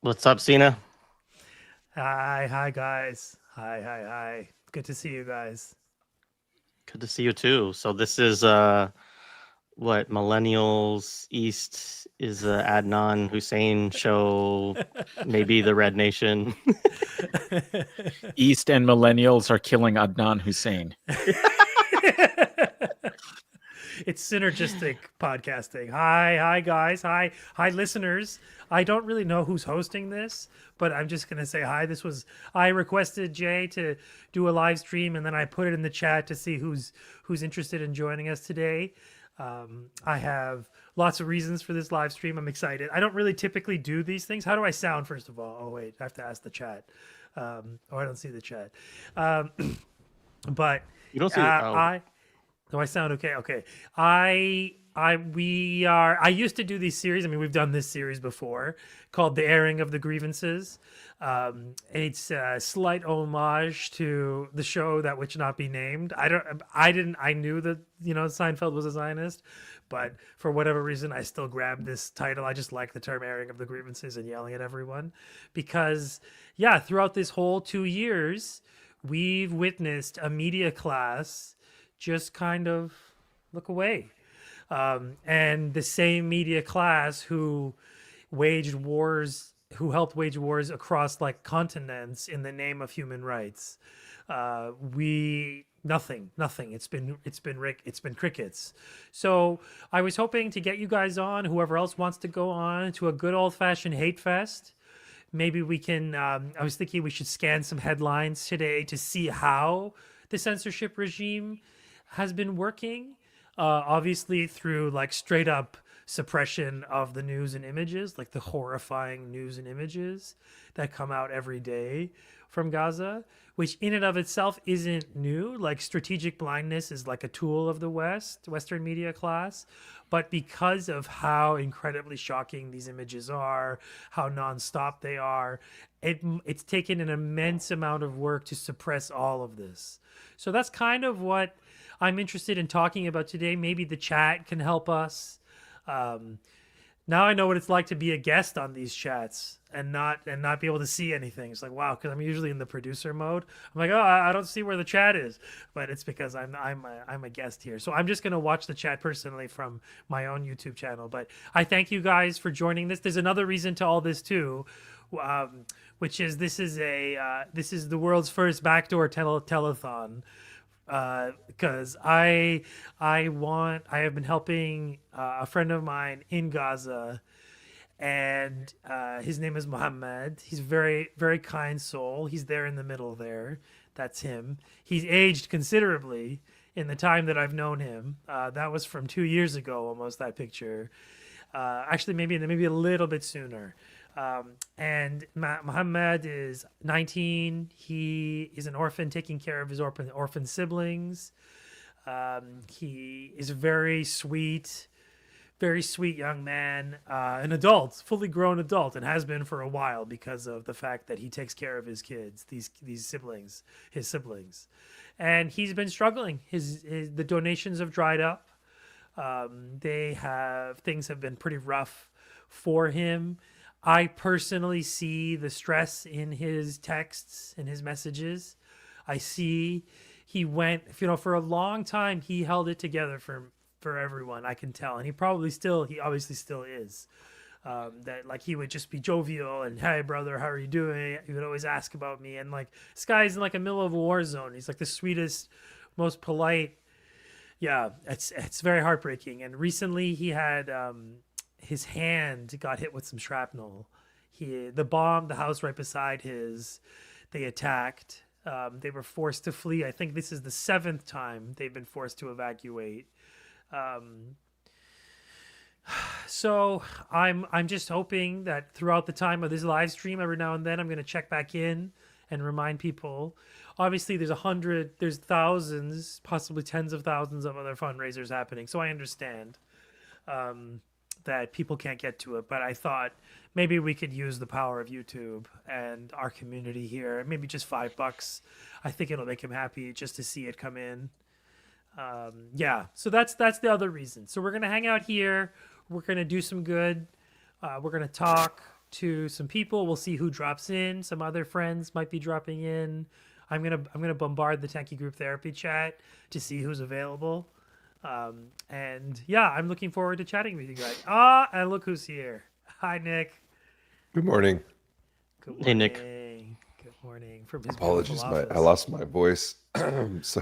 What's up, Sina? Hi, guys. Hi. Good to see you guys. Good to see you too. So this is what Millennials East is Adnan Husain Show, maybe the Red Nation. East and millennials are killing Adnan Husain. It's synergistic podcasting. Hi, guys. Hi, listeners. I don't really know who's hosting this, but I'm just gonna say hi. I requested Jay to do a live stream, and then I put it in the chat to see who's interested in joining us today. I have lots of reasons for this live stream. I'm excited. I don't really typically do these things. How do I sound, first of all? Oh wait, I have to ask the chat. I don't see the chat. Um, but You don't see. Oh, I do I sound okay? Okay. I used to do these series. I mean, we've done this series before called The Airing of the Grievances. It's a slight homage to the show That Which Not Be Named. I knew that, Seinfeld was a Zionist, but for whatever reason, I still grabbed this title. I just like the term airing of the grievances and yelling at everyone because, yeah, throughout this whole 2 years, we've witnessed a media class just kind of look away. And the same media class who helped wage wars across like continents in the name of human rights. We nothing. It's been crickets. So I was hoping to get you guys on, whoever else wants to go on, to a good old fashioned hate fest. Maybe we can. I was thinking we should scan some headlines today to see how the censorship regime has been working. Obviously, through like straight up suppression of the news and images, like the horrifying news and images that come out every day from Gaza, which in and of itself isn't new. Like strategic blindness is like a tool of the Western media class. But because of how incredibly shocking these images are, how nonstop they are, it's taken an immense amount of work to suppress all of this. So that's kind of what I'm interested in talking about today. Maybe the chat can help us. Um, Now I know what it's like to be a guest on these chats and not be able to see anything. It's like wow, because I'm usually in the producer mode. I'm like, oh, I don't see where the chat is, but it's because I'm a guest here. So I'm just gonna watch the chat personally from my own YouTube channel. But I thank you guys for joining this. There's another reason to all this too, which is this is the world's first backdoor telethon because I have been helping a friend of mine in Gaza, and his name is Mohammed. He's a very kind soul. He's there in the middle there. That's him. He's aged considerably in the time that I've known him. That was from 2 years ago, almost that picture. Actually, maybe a little bit sooner. And Muhammad is 19. He is an orphan taking care of his orphan siblings. He is a very sweet young man, an adult, fully grown adult, and has been for a while because of the fact that he takes care of his kids, these siblings, his siblings, and he's been struggling. The donations have dried up. Things have been pretty rough for him. I personally see the stress in his texts and his messages. I see he went, for a long time he held it together for everyone. I can tell, and he obviously still is. That like he would just be jovial and hey brother, how are you doing? He would always ask about me, and like this guy's in like a middle of a war zone. He's like the sweetest, most polite. Yeah, it's very heartbreaking. And recently he had his hand got hit with some shrapnel. The bomb, the house right beside his, they attacked. They were forced to flee. I think this is the seventh time they've been forced to evacuate. Um, so I'm just hoping that throughout the time of this live stream, every now and then, I'm going to check back in and remind people. Obviously, there's thousands, possibly tens of thousands of other fundraisers happening. So I understand. That people can't get to it, but I thought maybe we could use the power of YouTube and our community here. Maybe just $5. I think it'll make him happy just to see it come in. Yeah, so that's the other reason. So we're gonna hang out here. We're gonna do some good. We're gonna talk. to some people. We'll see who drops in. Some other friends might be dropping in. I'm gonna bombard the Techie Group Therapy chat to see who's available. And yeah, I'm looking forward to chatting with you guys. And look who's here. Hi, Nick. Good morning. Good Hey, morning. Nick. Good morning from his Apologies, beautiful office. I lost my voice, so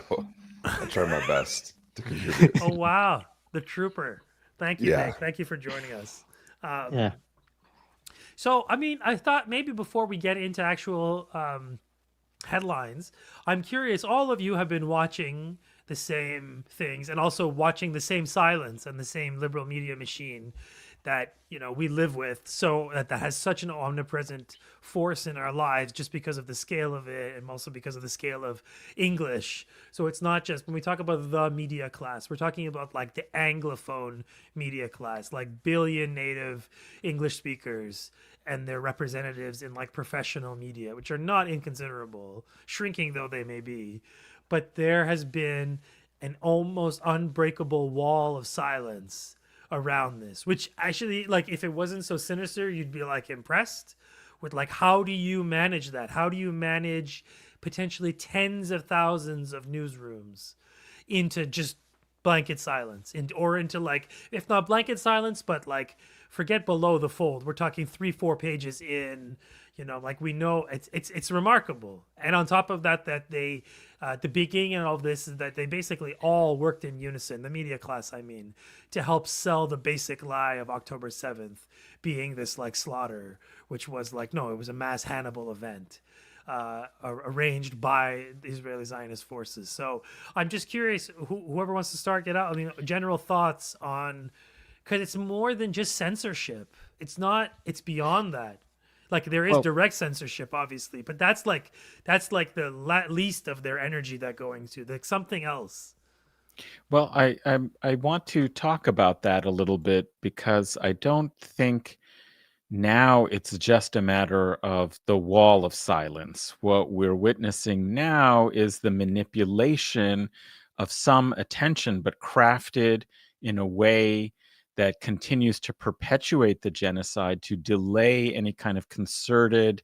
I'll try my best to contribute. Oh wow, the trooper. Thank you, Yeah. Nick. Thank you for joining us. Yeah. So, I mean, I thought maybe before we get into actual headlines, I'm curious. All of you have been watching the same things and also watching the same silence and the same liberal media machine that we live with, so that has such an omnipresent force in our lives just because of the scale of it, and also because of the scale of English. So it's not just when we talk about the media class, we're talking about like the anglophone media class, like billion native English speakers and their representatives in like professional media, which are not inconsiderable, shrinking though they may be. But there has been an almost unbreakable wall of silence around this, which actually, like, if it wasn't so sinister, you'd be like impressed with like, how do you manage that? How do you manage potentially tens of thousands of newsrooms into just blanket silence, or into like, if not blanket silence, but like, forget below the fold, we're talking 3-4 pages in, like, we know it's remarkable. And on top of that, that they the beginning of all this is that they basically all worked in unison, the media class, I mean, to help sell the basic lie of October 7th being this like slaughter, which was like, no, it was a mass Hannibal event arranged by the Israeli Zionist forces. So I'm just curious, whoever wants to start, get out. I mean, general thoughts on, because it's more than just censorship. It's beyond that. Like, there is direct censorship, obviously, but that's like the least of their energy that going to like something else. Well, I want to talk about that a little bit, because I don't think now it's just a matter of the wall of silence. What we're witnessing now is the manipulation of some attention, but crafted in a way that continues to perpetuate the genocide, to delay any kind of concerted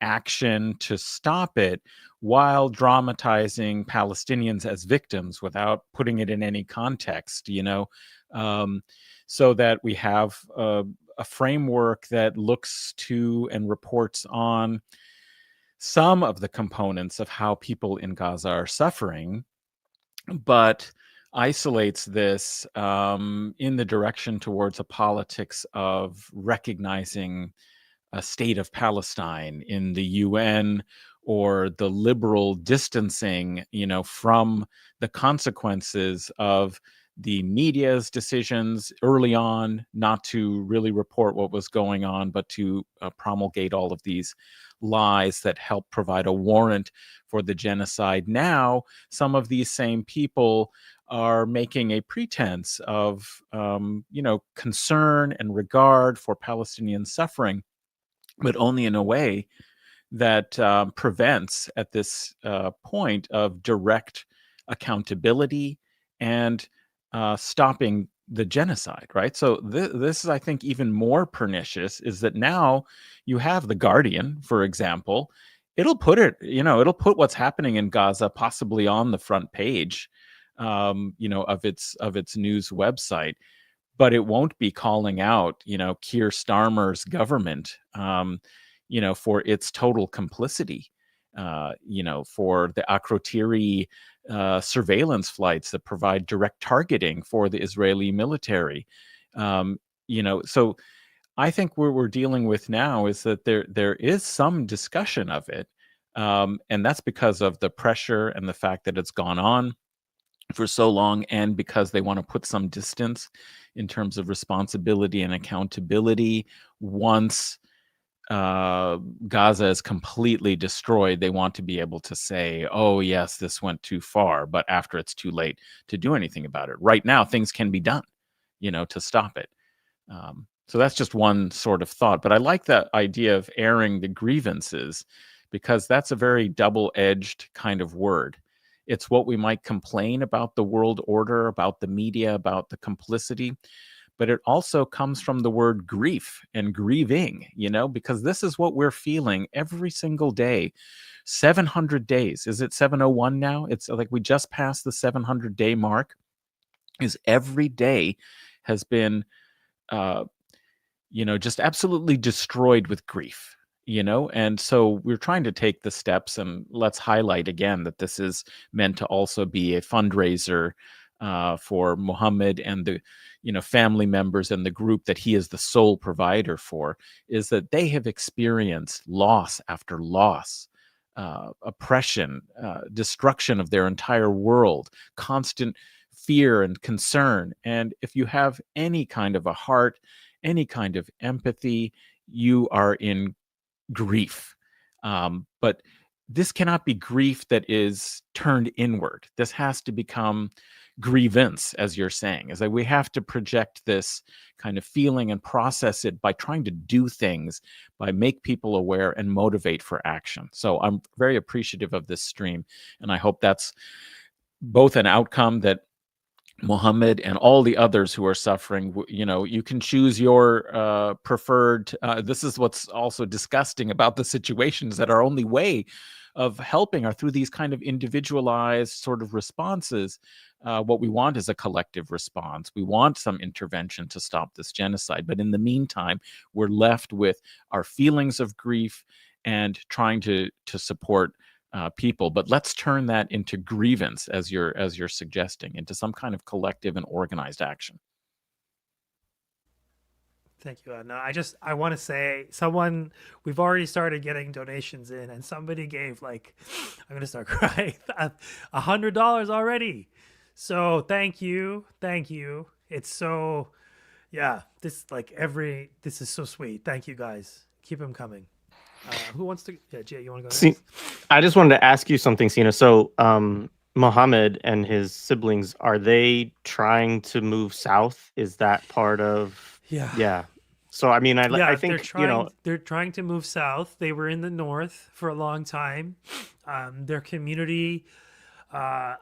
action to stop it, while dramatizing Palestinians as victims without putting it in any context, so that we have a framework that looks to and reports on some of the components of how people in Gaza are suffering, but isolates this in the direction towards a politics of recognizing a state of Palestine in the UN, or the liberal distancing, from the consequences of the media's decisions early on not to really report what was going on, but to promulgate all of these lies that help provide a warrant for the genocide. Now, some of these same people are making a pretense of, concern and regard for Palestinian suffering, but only in a way that prevents, at this point, of direct accountability and stopping the genocide, right? So this is, I think, even more pernicious, is that now you have The Guardian, for example. It'll put what's happening in Gaza possibly on the front page, of its news website, but it won't be calling out, Keir Starmer's government, for its total complicity, for the Akrotiri surveillance flights that provide direct targeting for the Israeli military. So I think what we're dealing with now is that there is some discussion of it, and that's because of the pressure and the fact that it's gone on for so long, and because they want to put some distance in terms of responsibility and accountability. Once Gaza is completely destroyed, they want to be able to say, oh yes, this went too far, but after it's too late to do anything about it. Right now, things can be done, to stop it. So that's just one sort of thought. But I like that idea of airing the grievances, because that's a very double-edged kind of word. It's what we might complain about the world order, about the media, about the complicity. but it also comes from the word grief and grieving, because this is what we're feeling every single day. 700 days. Is it 701 now? It's like we just passed the 700-day mark. Is every day has been, just absolutely destroyed with grief. And so we're trying to take the steps, and let's highlight again that this is meant to also be a fundraiser for Mohammed and the family members and the group that he is the sole provider for, is that they have experienced loss after loss, oppression, destruction of their entire world, constant fear and concern. And if you have any kind of a heart, any kind of empathy, you are in grief. But this cannot be grief that is turned inward. This has to become grievance, as you're saying, is that we have to project this kind of feeling and process it by trying to do things, by make people aware and motivate for action. So I'm very appreciative of this stream, and I hope that's both an outcome that Mohammed and all the others who are suffering, you can choose your preferred. This is what's also disgusting about the situations, that our only way of helping are through these kind of individualized sort of responses. What we want is a collective response. We want some intervention to stop this genocide. But in the meantime, we're left with our feelings of grief and trying to support people. But let's turn that into grievance, as you're suggesting, into some kind of collective and organized action. Thank you. No, I want to say we've already started getting donations in, and somebody gave I'm going to start crying, $100 already. So thank you. It's so, this is so sweet. Thank you guys. Keep them coming. Who wants to? Yeah, Jay, you want to go next? I just wanted to ask you something, Sina. So, Mohammed and his siblings, are they trying to move south? Is that part of? Yeah. So, I mean, I think they're trying to move south. They were in the north for a long time. Their community. I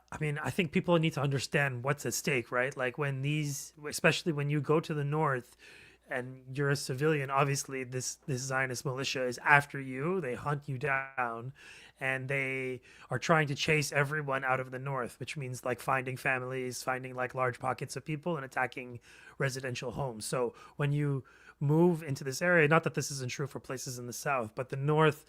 think people need to understand what's at stake, right? Like especially when you go to the north, and you're a civilian, obviously this Zionist militia is after you. They hunt you down, and they are trying to chase everyone out of the north, which means finding families, finding large pockets of people, and attacking residential homes. So when you move into this area, not that this isn't true for places in the south, but the north,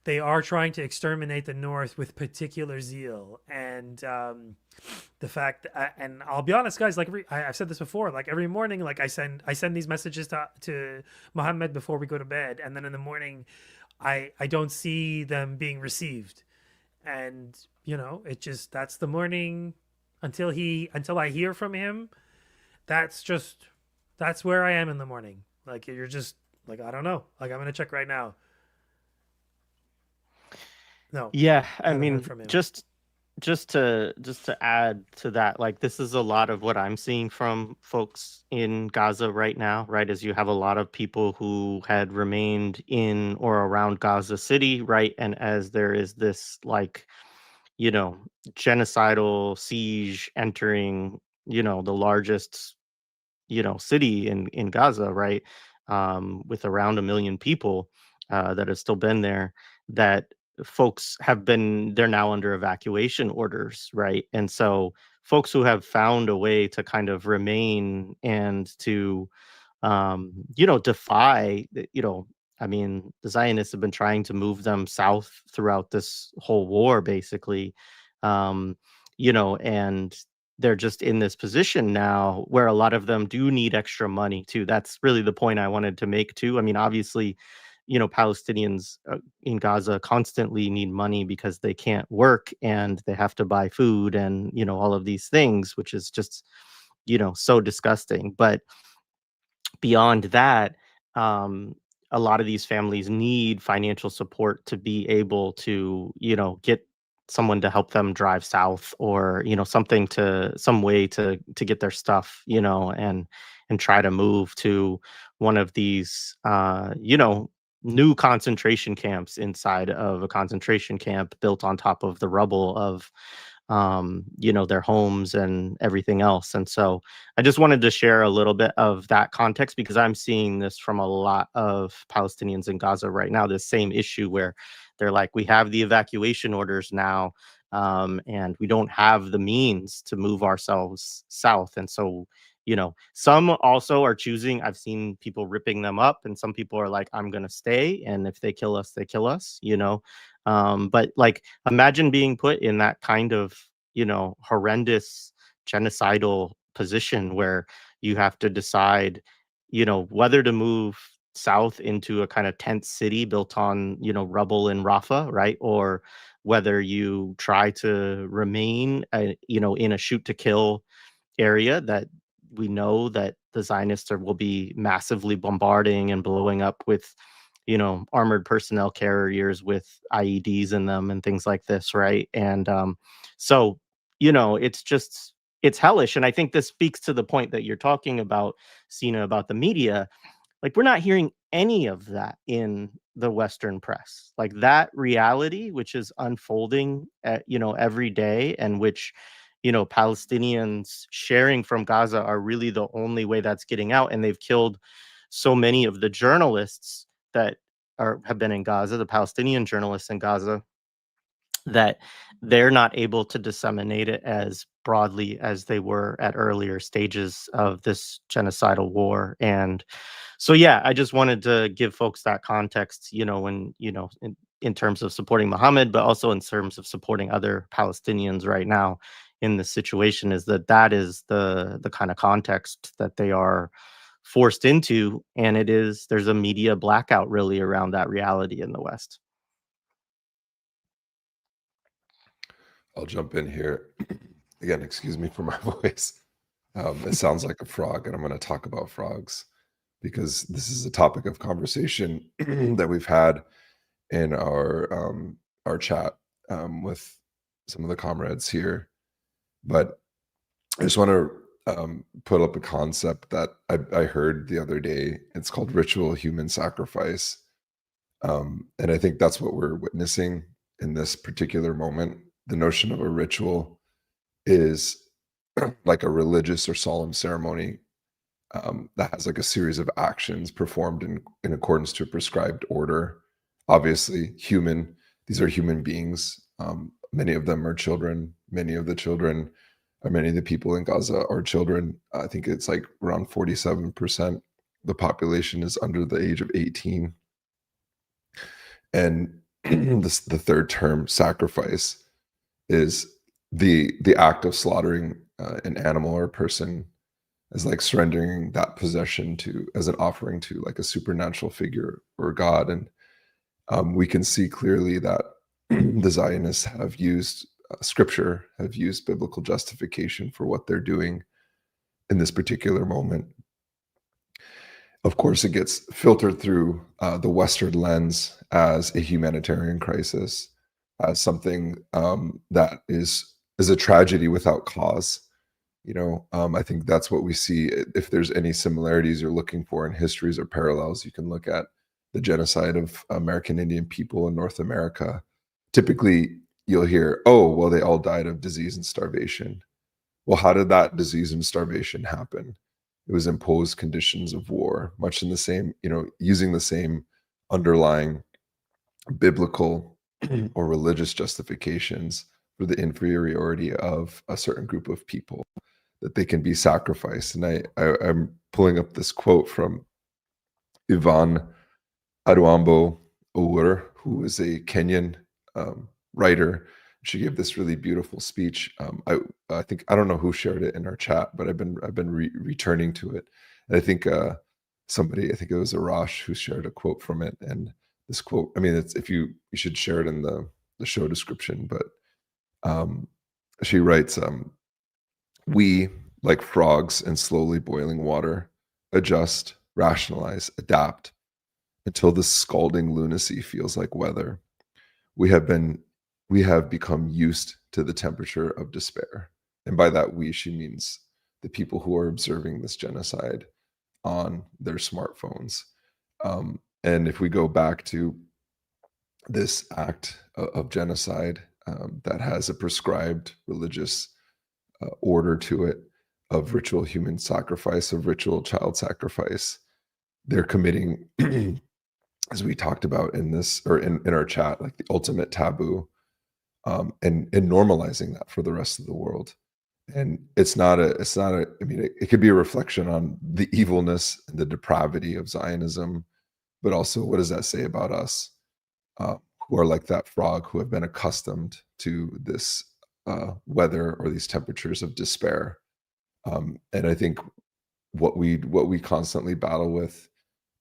they are trying to exterminate the north with particular zeal. And the fact, and I'll be honest, guys, I've said this before, every morning, I send these messages to Mohammed before we go to bed, and then in the morning, I don't see them being received, and that's the morning until I hear from him. That's where I am in the morning. You're just I don't know. I'm gonna check right now. No. Yeah, I mean, just to add to that, this is a lot of what I'm seeing from folks in Gaza right now, right? As you have a lot of people who had remained in or around Gaza City, right? And as there is this genocidal siege entering, the largest, city in Gaza, right? With around 1 million people that have still been there, that folks they're now under evacuation orders, right? And so folks who have found a way to kind of remain and to defy I mean, the Zionists have been trying to move them south throughout this whole war, basically. um and they're just in this position now where a lot of them do need extra money too. That's really the point I wanted to make too. I mean, obviously, Palestinians in Gaza constantly need money because they can't work and they have to buy food and, all of these things, which is just, so disgusting. But beyond that, a lot of these families need financial support to be able to, get someone to help them drive south, or some way to get their stuff, and try to move to one of these new concentration camps inside of a concentration camp built on top of the rubble of their homes and everything else. And so I just wanted to share a little bit of that context, because I'm seeing this from a lot of Palestinians in Gaza right now, this same issue where they're like, we have the evacuation orders now, and we don't have the means to move ourselves south. And so, some also are choosing, I've seen people ripping them up, and some people are like, I'm going to stay. And if they kill us, they kill us, but like, imagine being put in that kind of, horrendous genocidal position where you have to decide, whether to move south into a kind of tent city built on, rubble in Rafah, right? Or whether you try to remain, in a shoot to kill area that we know that the Zionists will be massively bombarding and blowing up with, armored personnel carriers with IEDs in them and things like this, right? And so, it's hellish. And I think this speaks to the point that you're talking about, Sina, about the media. Like, we're not hearing any of that in the Western press. Like, that reality, which is unfolding every day, and which, Palestinians sharing from Gaza are really the only way that's getting out. And they've killed so many of the journalists that have been in Gaza, the Palestinian journalists in Gaza, that they're not able to disseminate it as broadly as they were at earlier stages of this genocidal war. And so, yeah, I just wanted to give folks that context, in terms of supporting Mohammed, but also in terms of supporting other Palestinians right now in this situation, is that is the kind of context that they are forced into. And there's a media blackout really around that reality in the West. I'll jump in here. Again, excuse me for my voice. It sounds like a frog, and I'm going to talk about frogs because this is a topic of conversation that we've had in our chat with some of the comrades here. But I just want to put up a concept that I heard the other day. It's called ritual human sacrifice. And I think that's what we're witnessing in this particular moment. The notion of a ritual is like a religious or solemn ceremony that has like a series of actions performed in accordance to a prescribed order. Obviously, these are human beings. Many of them are children. Many of the people in Gaza are children. I think it's like around 47%. The population is under the age of 18. And the third term, sacrifice, is the act of slaughtering an animal or a person as like surrendering that possession as an offering to like a supernatural figure or God. And we can see clearly that the Zionists have used scripture, have used biblical justification for what they're doing in this particular moment. Of course, it gets filtered through the Western lens as a humanitarian crisis, as something that is a tragedy without cause. I think that's what we see. If there's any similarities you're looking for in histories or parallels, you can look at the genocide of American Indian people in North America. Typically, you'll hear, oh, well, they all died of disease and starvation. Well, how did that disease and starvation happen? It was imposed conditions of war, much in the same, using the same underlying biblical or religious justifications for the inferiority of a certain group of people, that they can be sacrificed. And I'm pulling up this quote from Yvonne Adwambo Owuor, who is a Kenyan writer. She gave this really beautiful speech. I think, I don't know who shared it in our chat, but I've been returning to it. And I think I think it was Arash who shared a quote from it. And this quote, I mean, it's, if you should share it in the show description, but she writes, we, like frogs in slowly boiling water, adjust, rationalize, adapt until the scalding lunacy feels like weather. We have become used to the temperature of despair. And by that she means the people who are observing this genocide on their smartphones. And if we go back to this act of genocide, that has a prescribed religious order to it, of ritual human sacrifice, of ritual child sacrifice. They're committing, as we talked about in this, or in our chat, like the ultimate taboo, and normalizing that for the rest of the world. And it's not a, I mean, it could be a reflection on the evilness and the depravity of Zionism, but also what does that say about us, who are like that frog, who have been accustomed to this weather or these temperatures of despair. And I think what we constantly battle with,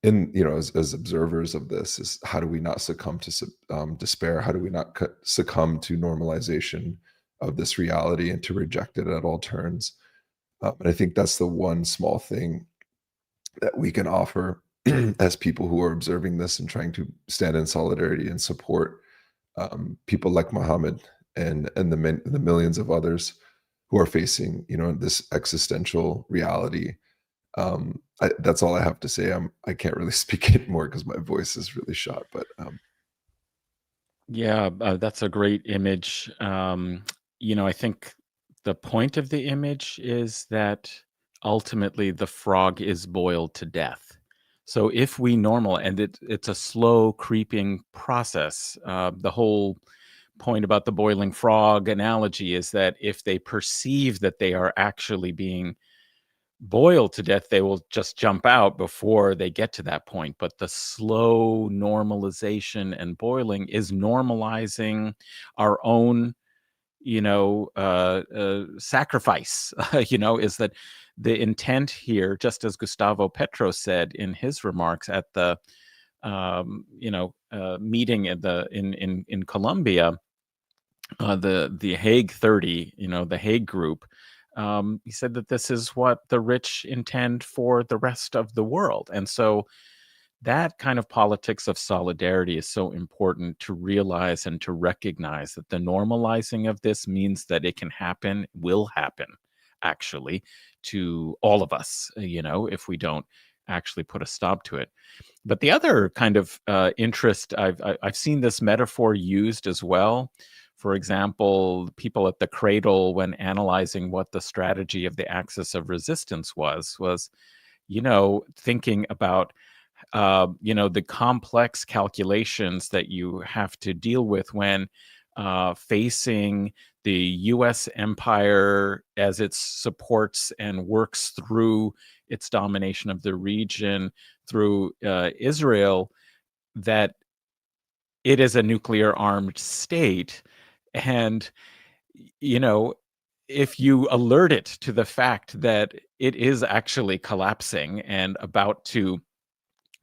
in, you know, as observers of this, is how do we not succumb to despair? How do we not succumb to normalization of this reality and to reject it at all turns? And I think that's the one small thing that we can offer as people who are observing this and trying to stand in solidarity and support people like Mohammed and the millions of others who are facing, you know, this existential reality. That's all I have to say. I can't really speak anymore because my voice is really shot. But Yeah, that's a great image. You know, I think the point of the image is that ultimately the frog is boiled to death. So if we and it's a slow creeping process. The whole point about the boiling frog analogy is that if they perceive that they are actually being boiled to death, they will just jump out before they get to that point. But the slow normalization and boiling is normalizing our own, you know, sacrifice. You know, is that the intent here, just as Gustavo Petro said in his remarks at the meeting in Colombia, the Hague 30, you know, the Hague group. He said that this is what the rich intend for the rest of the world. And so that kind of politics of solidarity is so important to realize and to recognize that the normalizing of this means that it can happen, will happen, actually, to all of us, you know, if we don't actually put a stop to it. But the other kind of interest, I've seen this metaphor used as well. For example, people at the cradle, when analyzing what the strategy of the axis of resistance was, you know, thinking about, you know, the complex calculations that you have to deal with when facing the U.S. empire as it supports and works through its domination of the region through Israel, that it is a nuclear armed state. And, you know, if you alert it to the fact that it is actually collapsing and about to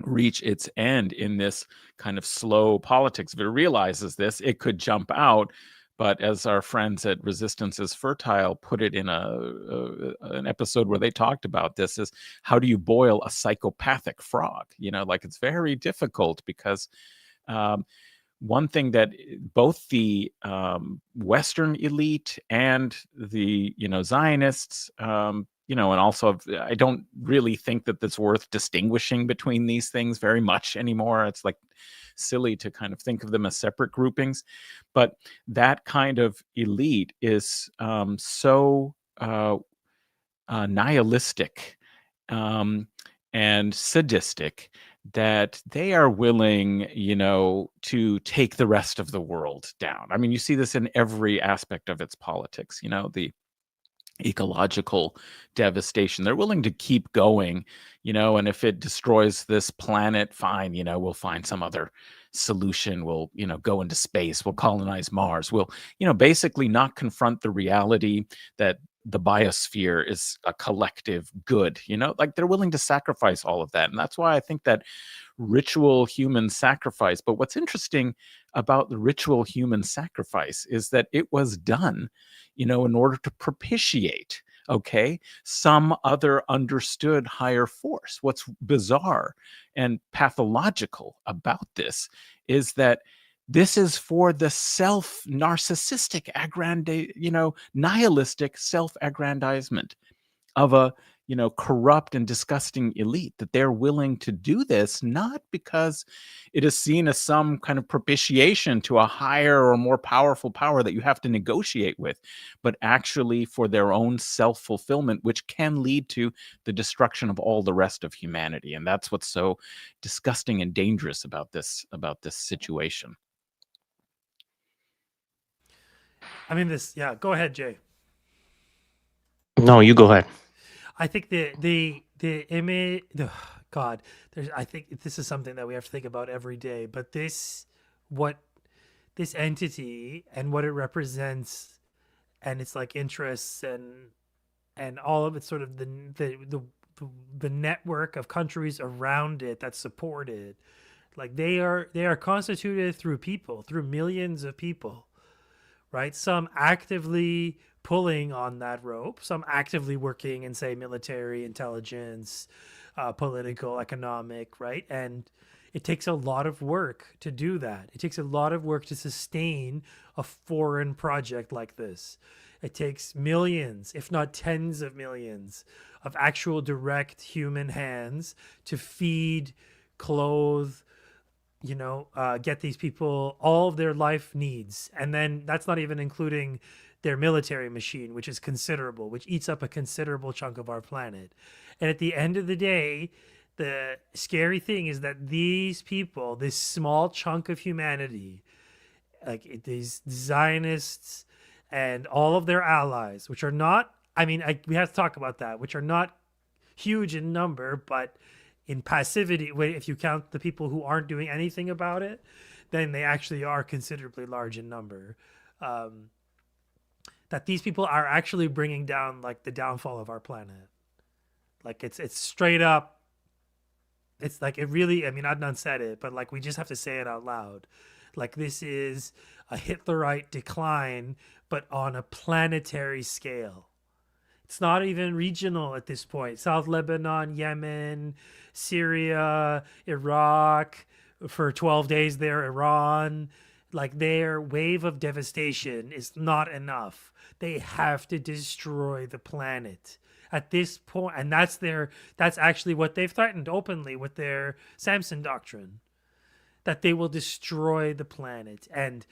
reach its end in this kind of slow politics, if it realizes this, it could jump out. But as our friends at Resistance is Fertile put it in an episode where they talked about this, is how do you boil a psychopathic frog? You know, like, it's very difficult because one thing that both the Western elite and the, you know, Zionists, you know, and also I don't really think that it's worth distinguishing between these things very much anymore. It's like silly to kind of think of them as separate groupings. But that kind of elite is so nihilistic and sadistic that they are willing, you know, to take the rest of the world down. I mean, you see this in every aspect of its politics, you know, the ecological devastation. They're willing to keep going, you know, and if it destroys this planet, fine, you know, we'll find some other solution. We'll, you know, go into space, we'll colonize Mars. We'll, you know, basically not confront the reality that the biosphere is a collective good, you know, like they're willing to sacrifice all of that. And that's why I think that ritual human sacrifice, but what's interesting about the ritual human sacrifice is that it was done, you know, in order to propitiate, okay, some other understood higher force. What's bizarre and pathological about this is that this is for the self-narcissistic, you know, nihilistic self-aggrandizement of a, corrupt and disgusting elite, that they're willing to do this, not because it is seen as some kind of propitiation to a higher or more powerful power that you have to negotiate with, but actually for their own self-fulfillment, which can lead to the destruction of all the rest of humanity. And that's what's so disgusting and dangerous about this situation. I mean, yeah, go ahead, Jay. No, you go ahead. I think the image, God, I think this is something that we have to think about every day. But this entity and what it represents, and its like interests and all of it, sort of the network of countries around it that support it, like they are constituted through people, through millions of people, right? Some actively pulling on that rope, some actively working in, say, military, intelligence, political, economic, right? And it takes a lot of work to do that. It takes a lot of work to sustain a foreign project like this. It takes millions, if not tens of millions, of actual direct human hands to feed, clothe, get these people all of their life needs. And then that's not even including their military machine, which is considerable, which eats up a considerable chunk of our planet. And at the end of the day, the scary thing is that these people, this small chunk of humanity, like these Zionists and all of their allies, which are not, we have to talk about that, which are not huge in number, but in passivity, if you count the people who aren't doing anything about it, then they actually are considerably large in number. That these people are actually bringing down like the downfall of our planet. Like it's straight up. It's like it really, Adnan said it, but like we just have to say it out loud. Like this is a Hitlerite decline, but on a planetary scale. It's not even regional at this point. South Lebanon, Yemen, Syria, Iraq, for 12 days there, Iran. Like their wave of devastation is not enough. They have to destroy the planet at this point. And that's actually what they've threatened openly with their Samson doctrine, that they will destroy the planet. And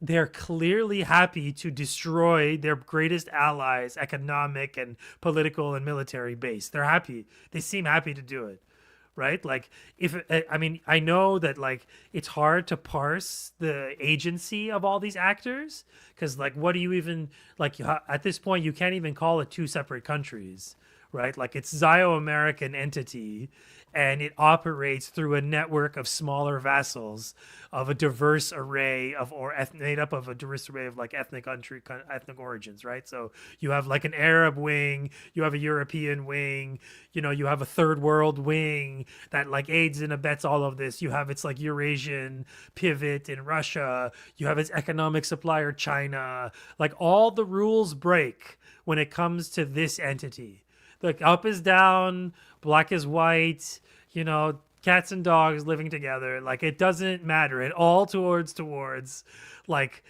they're clearly happy to destroy their greatest allies, economic and political and military base. They're happy. They seem happy to do it, right? Like I know that like it's hard to parse the agency of all these actors, because like what do you even, like at this point you can't even call it two separate countries, right? Like it's Zio-American entity, and it operates through a network of smaller vassals of a diverse array of, made up of a diverse array of like ethnic origins, right? So you have like an Arab wing, you have a European wing, you have a third world wing that like aids and abets all of this. You have its like Eurasian pivot in Russia. You have its economic supplier, China. Like all the rules break when it comes to this entity. Like up is down, black is white, cats and dogs living together. Like it doesn't matter. It all towards like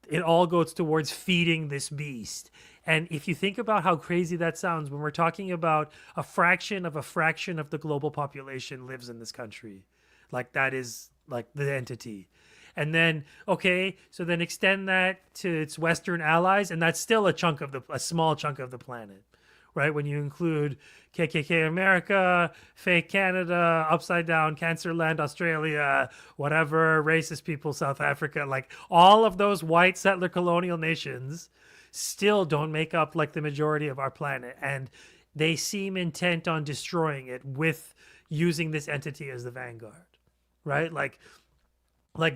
it all goes towards feeding this beast. And if you think about how crazy that sounds, when we're talking about a fraction of the global population lives in this country, like that is like the entity. And then, okay, so then extend that to its Western allies, and that's still a small chunk of the planet. Right, when you include KKK America, fake Canada, upside down cancer land Australia, whatever, racist people South Africa, like all of those white settler colonial nations still don't make up like the majority of our planet, and they seem intent on destroying it with using this entity as the vanguard, right? Like,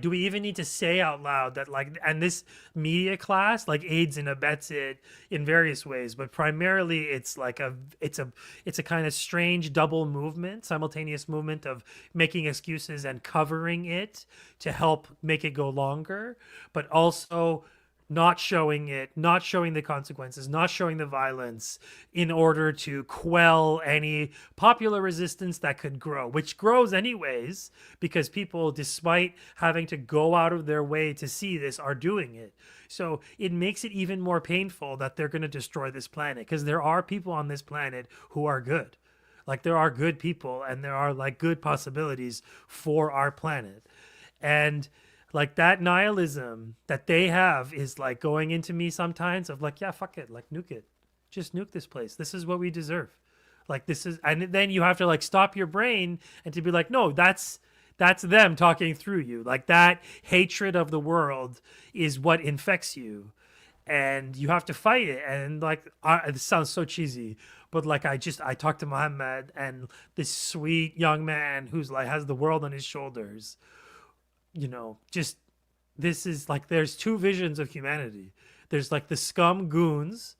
do we even need to say out loud that like, and this media class like aids and abets it in various ways, but primarily it's like it's a kind of strange double movement, simultaneous movement of making excuses and covering it to help make it go longer, but also not showing it, not showing the consequences, not showing the violence in order to quell any popular resistance that could grow, which grows anyways, because people, despite having to go out of their way to see this, are doing it. So it makes it even more painful that they're going to destroy this planet, because there are people on this planet who are good. Like, there are good people, and there are like good possibilities for our planet. And like, that nihilism that they have is like going into me sometimes of like, yeah, fuck it, like, nuke it, just nuke this place, this is what we deserve. Like, this is, and then you have to like stop your brain and to be like, no, that's them talking through you. Like, that hatred of the world is what infects you, and you have to fight it. And like, it sounds so cheesy, but like, I talked to Mohammed, and this sweet young man who's like has the world on his shoulders, you know, just, this is like, there's two visions of humanity. There's like the scum goons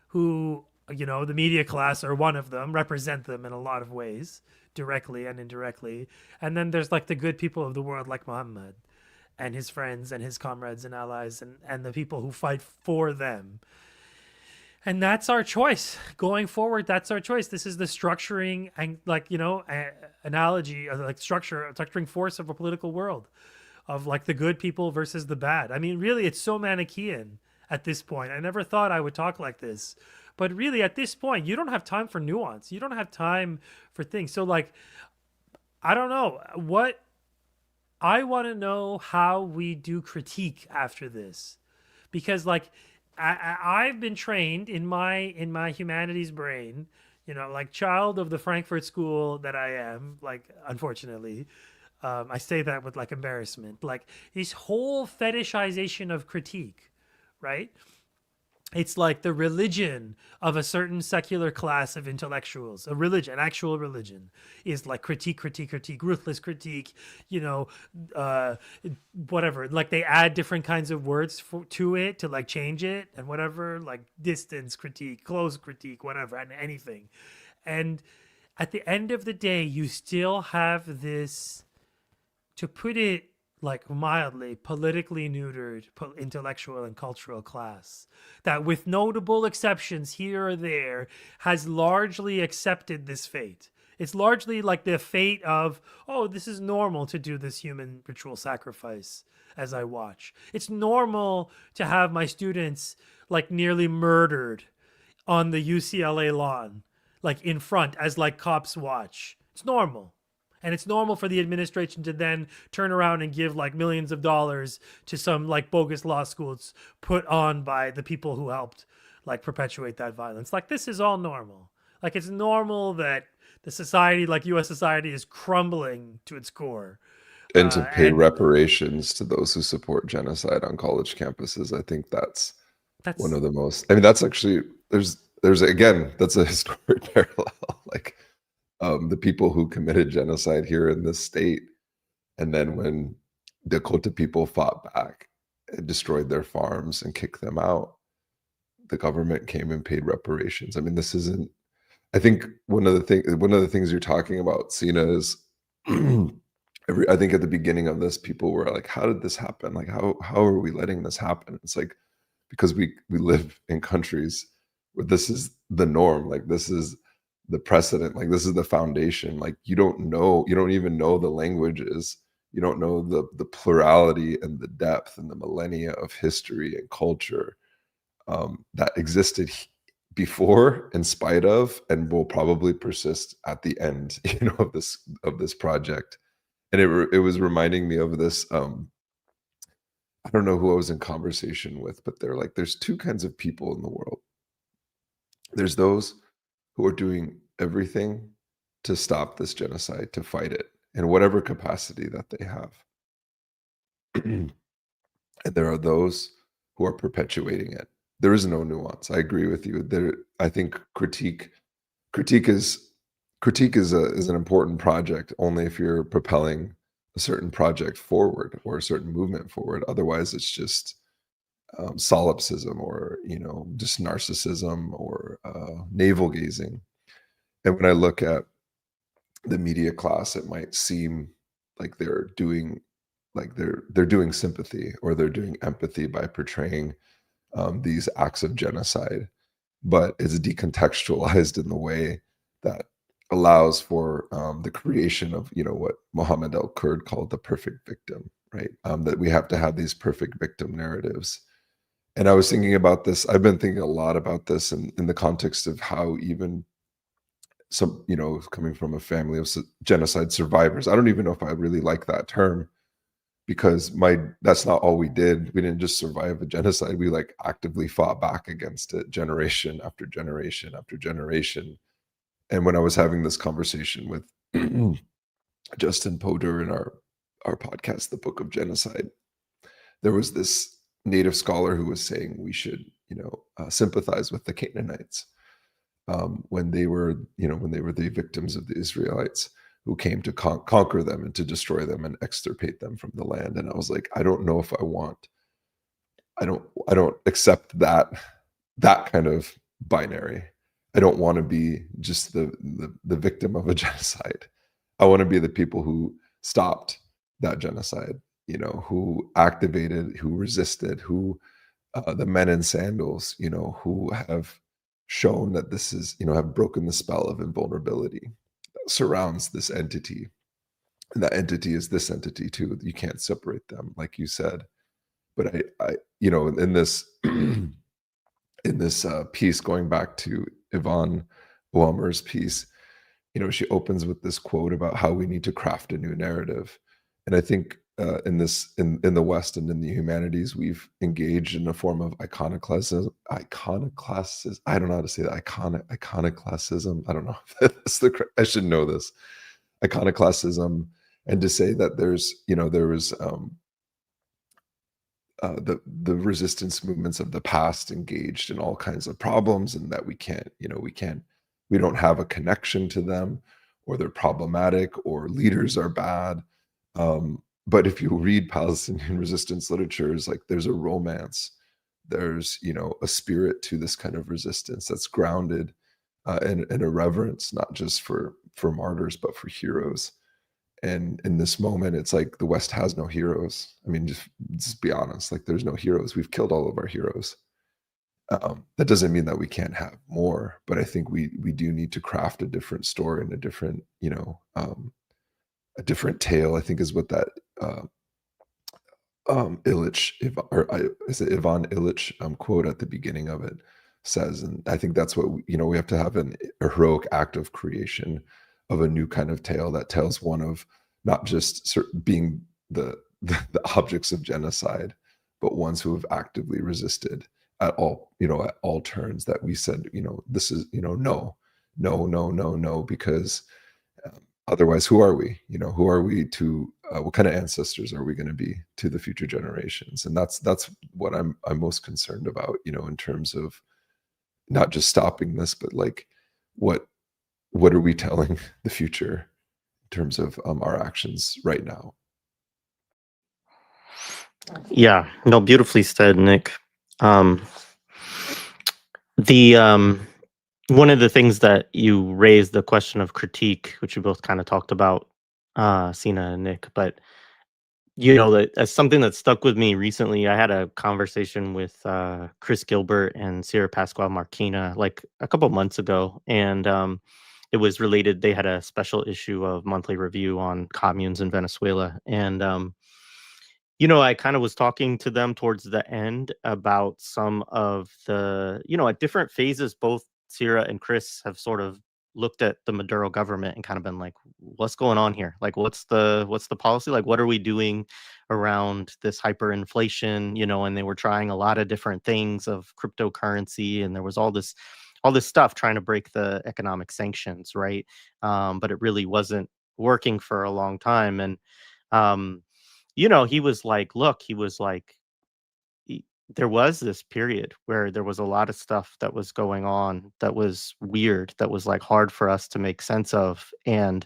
who, you know, the media class are one of them, represent them in a lot of ways, directly and indirectly. And then there's like the good people of the world, like Muhammad and his friends and his comrades and allies, and the people who fight for them. And that's our choice going forward. That's our choice. This is the structuring and, like, you know, analogy of like structuring force of a political world, of like the good people versus the bad. I mean, really, it's so Manichaean at this point. I never thought I would talk like this, but really at this point, you don't have time for nuance. You don't have time for things. So like, I don't know what, I want to know how we do critique after this, because like, I've been trained in my humanities brain, you know, like, child of the Frankfurt School that I am, like, unfortunately, I say that with like embarrassment, like this whole fetishization of critique, right? It's like the religion of a certain secular class of intellectuals. A religion, actual religion, is like critique, ruthless critique, you know, whatever. Like, they add different kinds of words to it to like change it and whatever, like distance critique, close critique, whatever, and anything. And at the end of the day, you still have this, to put it like mildly, politically neutered intellectual and cultural class that, with notable exceptions here or there, has largely accepted this fate. It's largely like the fate of, oh, this is normal to do this human ritual sacrifice as I watch. It's normal to have my students like nearly murdered on the UCLA lawn, like in front as like cops watch. It's normal. And it's normal for the administration to then turn around and give like millions of dollars to some like bogus law schools put on by the people who helped like perpetuate that violence. Like, this is all normal. Like, it's normal that the society, like US society, is crumbling to its core. And to pay reparations to those who support genocide on college campuses. I think that's one of the most, I mean, that's actually, there's again, that's a historic parallel. Like, the people who committed genocide here in this state, and then when Dakota people fought back and destroyed their farms and kicked them out, the government came and paid reparations. I mean, this isn't, I think one of the things you're talking about, Sina, is I think at the beginning of this, people were like, how did this happen? Like, how are we letting this happen? It's like, because we live in countries where this is the norm. Like, this is the precedent, like, this is the foundation. Like, you don't even know the languages, you don't know the plurality and the depth and the millennia of history and culture that existed before, in spite of, and will probably persist at the end, you know, of this project. And it was reminding me of this, I don't know who I was in conversation with, but they're like, there's two kinds of people in the world. There's those who are doing everything to stop this genocide, to fight it in whatever capacity that they have. And there are those who are perpetuating it. There is no nuance. I agree with you. I think critique is an important project only if you're propelling a certain project forward or a certain movement forward. Otherwise, it's just solipsism, or, you know, just narcissism, or navel gazing. And when I look at the media class, it might seem like they're doing like they're doing sympathy or they're doing empathy by portraying these acts of genocide, but it's decontextualized in the way that allows for the creation of, you know, what Mohammed al-Kurd called the perfect victim, right? That we have to have these perfect victim narratives. And I was thinking about this, I've been thinking a lot about this in the context of how even some, you know, coming from a family of genocide survivors, I don't even know if I really like that term, because that's not all we did. We didn't just survive a genocide. We like actively fought back against it generation after generation after generation. And when I was having this conversation with Justin Poder in our podcast, The Book of Genocide, there was this native scholar who was saying we should, you know, sympathize with the Canaanites when they were, you know, when they were the victims of the Israelites who came to conquer them and to destroy them and extirpate them from the land. And I was like, I don't know if I don't accept that kind of binary. I don't want to be just the victim of a genocide. I want to be the people who stopped that genocide, you know, who activated, who resisted, who the men in sandals, you know, who have shown that this is, you know, have broken the spell of invulnerability that surrounds this entity. And that entity is this entity too. You can't separate them, like you said. But I you know, in this in this piece, going back to Yvonne Oamer's piece, you know, she opens with this quote about how we need to craft a new narrative. And I think in the West and in the humanities, we've engaged in a form of iconoclasm. I don't know how to say that. Iconoclasm. I don't know if that's the correct. I should know this. Iconoclasm, and to say that there's, you know, there was the resistance movements of the past engaged in all kinds of problems, and that we can't, you know, we don't have a connection to them, or they're problematic, or leaders are bad. But if you read Palestinian resistance literatures, like there's a romance, there's, you know, a spirit to this kind of resistance that's grounded in a reverence, not just for martyrs, but for heroes. And in this moment, it's like the West has no heroes. I mean, just be honest, like there's no heroes. We've killed all of our heroes. That doesn't mean that we can't have more, but I think we do need to craft a different story and a different, you know, a different tale, I think is what that Illich, is it Ivan Illich quote at the beginning of it says. And I think that's what you know, we have to have a heroic act of creation of a new kind of tale that tells one of not just being the objects of genocide, but ones who have actively resisted at all, you know, at all turns, that we said, you know, this is, you know, no, because otherwise, who are we? You know, who are we to? What kind of ancestors are we going to be to the future generations? And that's what I'm most concerned about. You know, in terms of not just stopping this, but like what are we telling the future in terms of our actions right now? Yeah, no, beautifully said, Nick. The one of the things that you raised, the question of critique, which we both kind of talked about, Sina and Nick, but you know, that as something that stuck with me recently, I had a conversation with Chris Gilbert and Sierra Pascual Marquina like a couple months ago, and it was related. They had a special issue of Monthly Review on communes in Venezuela, and you know, I kind of was talking to them towards the end about some of the, you know, at different phases, both Sierra and Chris have sort of looked at the Maduro government and kind of been like, what's going on here? Like, what's the policy? Like, what are we doing around this hyperinflation? You know, and they were trying a lot of different things of cryptocurrency, and there was all this stuff trying to break the economic sanctions, right? But it really wasn't working for a long time. And um, you know, he was like, look, he was like, there was this period where there was a lot of stuff that was going on that was weird, that was like hard for us to make sense of. And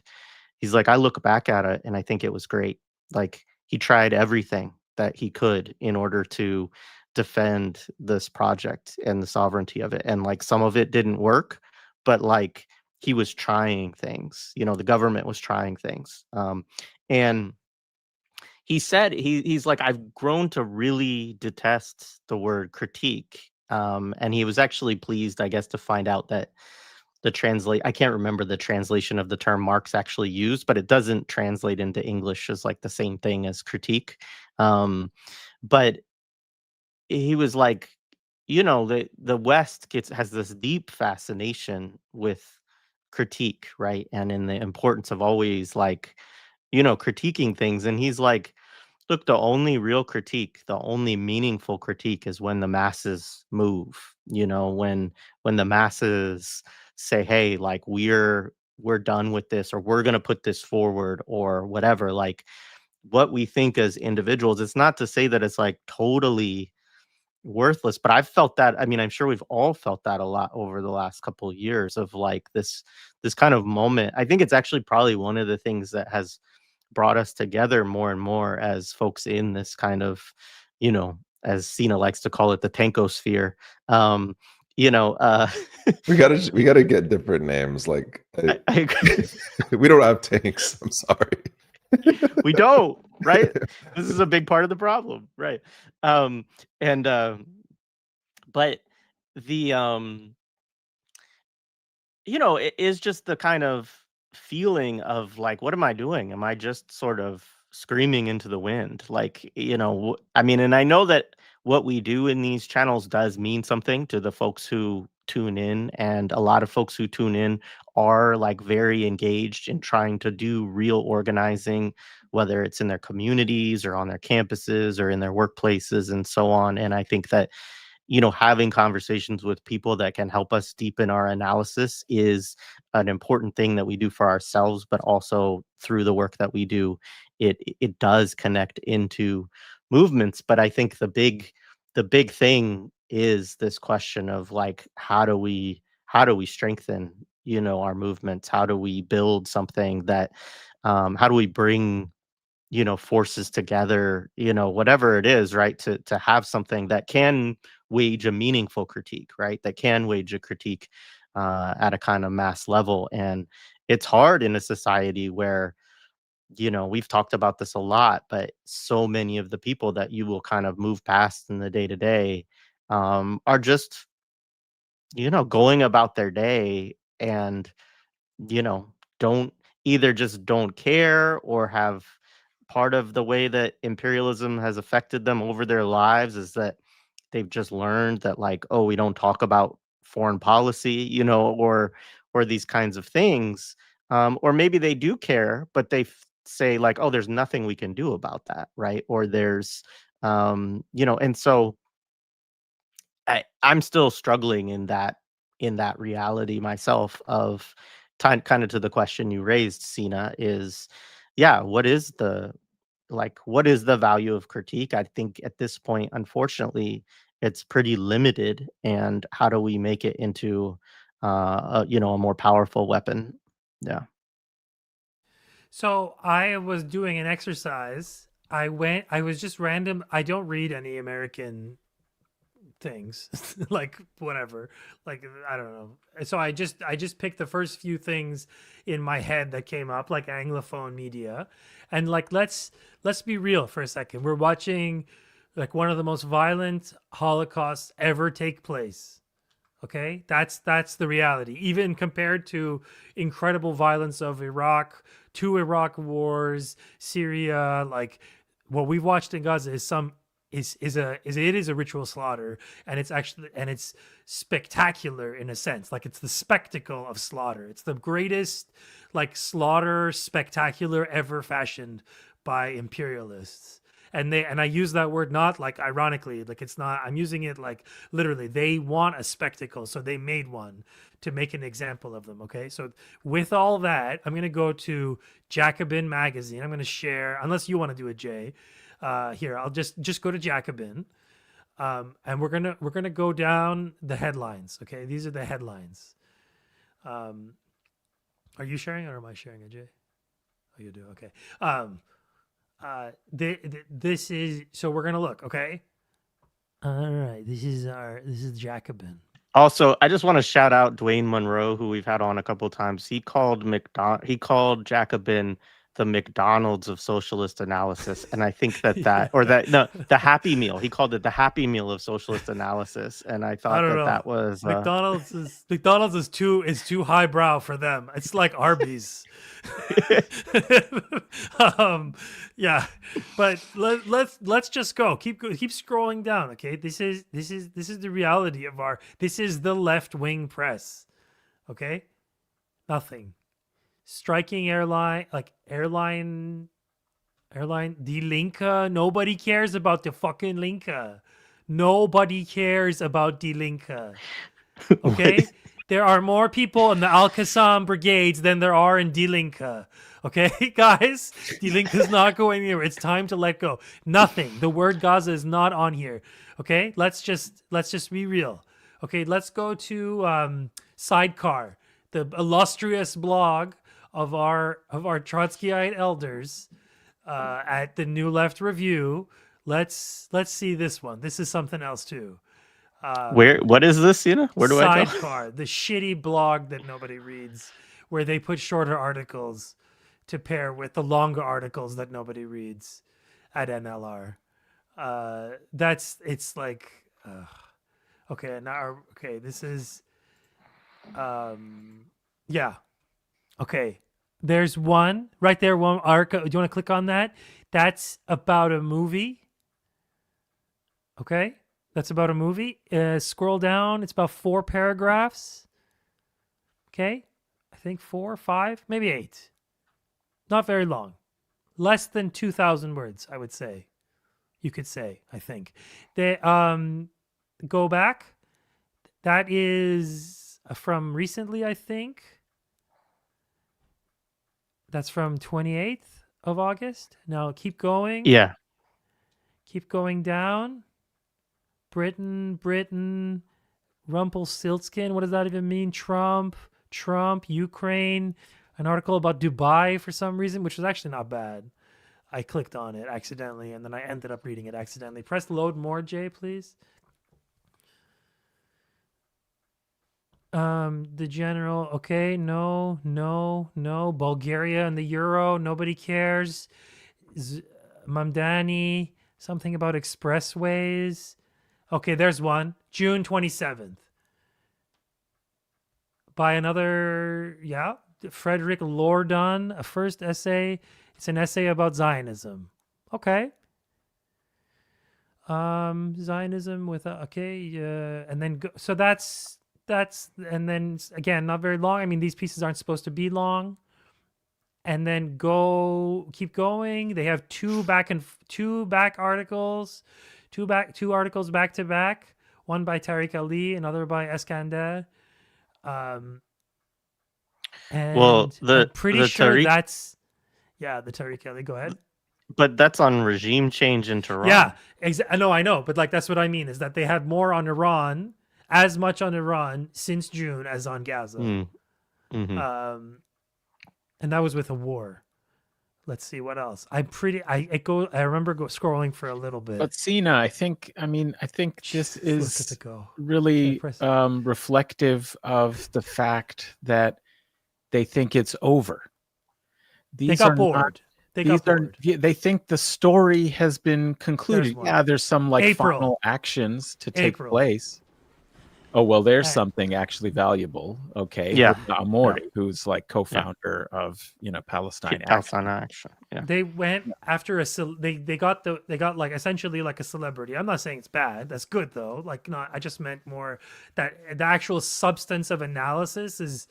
he's like, I look back at it and I think it was great. Like, he tried everything that he could in order to defend this project and the sovereignty of it. And like, some of it didn't work, but like, he was trying things, you know, the government was trying things. And he said he's like, I've grown to really detest the word critique. And he was actually pleased, I guess, to find out that I can't remember the translation of the term Marx actually used, but it doesn't translate into English as like the same thing as critique. But he was like, the West has this deep fascination with critique, right? And in the importance of always like, critiquing things. And he's like, look, the only real critique, the only meaningful critique is when the masses move, when the masses say, hey, like we're done with this, or we're going to put this forward, or whatever. Like what we think as individuals, it's not to say that it's like totally worthless, but I've felt that. I mean, I'm sure we've all felt that a lot over the last couple of years of like this kind of moment. I think it's actually probably one of the things that has brought us together more and more as folks in this kind of, as Sina likes to call it, the tankosphere. You know, uh, we gotta get different names. Like I agree. we don't have tanks. I'm sorry. We don't, right? This is a big part of the problem, right? And but the it is just the kind of feeling of like, what am I doing? Am I just sort of screaming into the wind? Like, I mean, and I know that what we do in these channels does mean something to the folks who tune in. And a lot of folks who tune in are like very engaged in trying to do real organizing, whether it's in their communities or on their campuses or in their workplaces and so on. And I think that having conversations with people that can help us deepen our analysis is an important thing that we do for ourselves, but also through the work that we do, it does connect into movements. But I think the big thing is this question of like, how do we strengthen, our movements? How do we build something that, how do we bring forces together, whatever it is, right, to have something that can wage a meaningful critique, right, that can wage a critique at a kind of mass level. And it's hard in a society where, we've talked about this a lot, but so many of the people that you will kind of move past in the day to day are just, going about their day, and you know, don't just don't care, or have part of the way that imperialism has affected them over their lives is that they've just learned that like, oh, we don't talk about foreign policy, or these kinds of things. Or maybe they do care, but they say like, oh, there's nothing we can do about that, right? Or there's, and so I'm still struggling in that reality myself of kind of to the question you raised, Sina, is yeah, what is the value of critique? I think at this point, unfortunately, it's pretty limited. And how do we make it into a more powerful weapon? Yeah. So I was doing an exercise. I was just random. I don't read any American things like whatever, like I don't know. So I just picked the first few things in my head that came up, like anglophone media. And like let's be real for a second. We're watching like one of the most violent holocausts ever take place. Okay, that's the reality, even compared to incredible violence of Iraq, two Iraq wars, Syria. Like what we've watched in Gaza is some it is a ritual slaughter, and it's spectacular in a sense. Like it's the spectacle of slaughter. It's the greatest like slaughter spectacular ever fashioned by imperialists. And I use that word not like ironically, like it's not, I'm using it like literally. They want a spectacle, so they made one to make an example of them. Okay, so with all that, I'm gonna go to Jacobin magazine. I'm gonna share, unless you want to do it, Jay. Here, I'll just go to Jacobin, and we're gonna go down the headlines. Okay, these are the headlines. Are you sharing or am I sharing it, Jay? Oh, you do. Okay. This is, so we're gonna look. Okay. All right. This is Jacobin. Also, I just want to shout out Dwayne Monroe, who we've had on a couple of times. He called Jacobin the McDonald's of socialist analysis, and I think the Happy Meal. He called it the Happy Meal of socialist analysis, and I I thought don't that know. that was McDonald's is too highbrow for them. It's like Arby's. Yeah, but let's just go. Keep scrolling down. Okay, this is the reality of this is the left wing press. Okay, nothing. Striking airline Die Linke. Nobody cares about the fucking Linke. Nobody cares about Die Linke. Okay? There are more people in the Al-Qassam brigades than there are in Die Linke. Okay, guys? Die Linke is not going anywhere. It's time to let go. Nothing. The word Gaza is not on here. Okay? Let's just be real. Okay, let's go to Sidecar, the illustrious blog of our Trotskyite elders at the New Left Review. Let's see this one. This is something else too. What is this, Sina? Where do I go? Sidecar, the shitty blog that nobody reads, where they put shorter articles to pair with the longer articles that nobody reads at NLR. It's like okay, now okay, this is yeah. Okay, there's one right there. One article. Do you want to click on that? That's about a movie. Okay, that's about a movie. Scroll down. It's about 4 paragraphs. Okay, I think 4, 5, maybe 8. Not very long. Less than 2,000 words, I would say. You could say, I think. They go back. That is from recently, I think. That's from 28th of August. Now keep going. Yeah. Keep going down. Britain, Rumpelstiltskin. What does that even mean? Trump, Ukraine. An article about Dubai for some reason, which was actually not bad. I clicked on it accidentally, and then I ended up reading it accidentally. Press load more, Jay, please. The general, okay, no. Bulgaria and the euro, nobody cares. Mamdani, something about expressways. Okay, there's one. June 27th. By another, Frederick Lordon, a first essay. It's an essay about Zionism. Okay. Zionism with, and then, so that's, and then again, not very long. I mean, these pieces aren't supposed to be long. And then keep going. They have two articles back to back. One by Tariq Ali, another by Eskander. And Well, I'm pretty sure Tariq, that's the Tariq Ali. Go ahead. but that's on regime change in Tehran. Yeah, I know, but like that's what I mean is that they had more on Iran, as much on Iran since June as on Gaza. Mm-hmm. And that was with a war. Let's see what else. I remember scrolling for a little bit. But Sina, I think this is go. really reflective of the fact that they think it's over. They got bored. They think the story has been concluded. There's some final actions to take place. Oh, well, there's something actually valuable. Okay. Yeah. Amori, who's like co-founder of, Palestine Action. Yeah. They went after they got like essentially like a celebrity. I'm not saying it's bad. That's good though. Like I just meant more that the actual substance of analysis is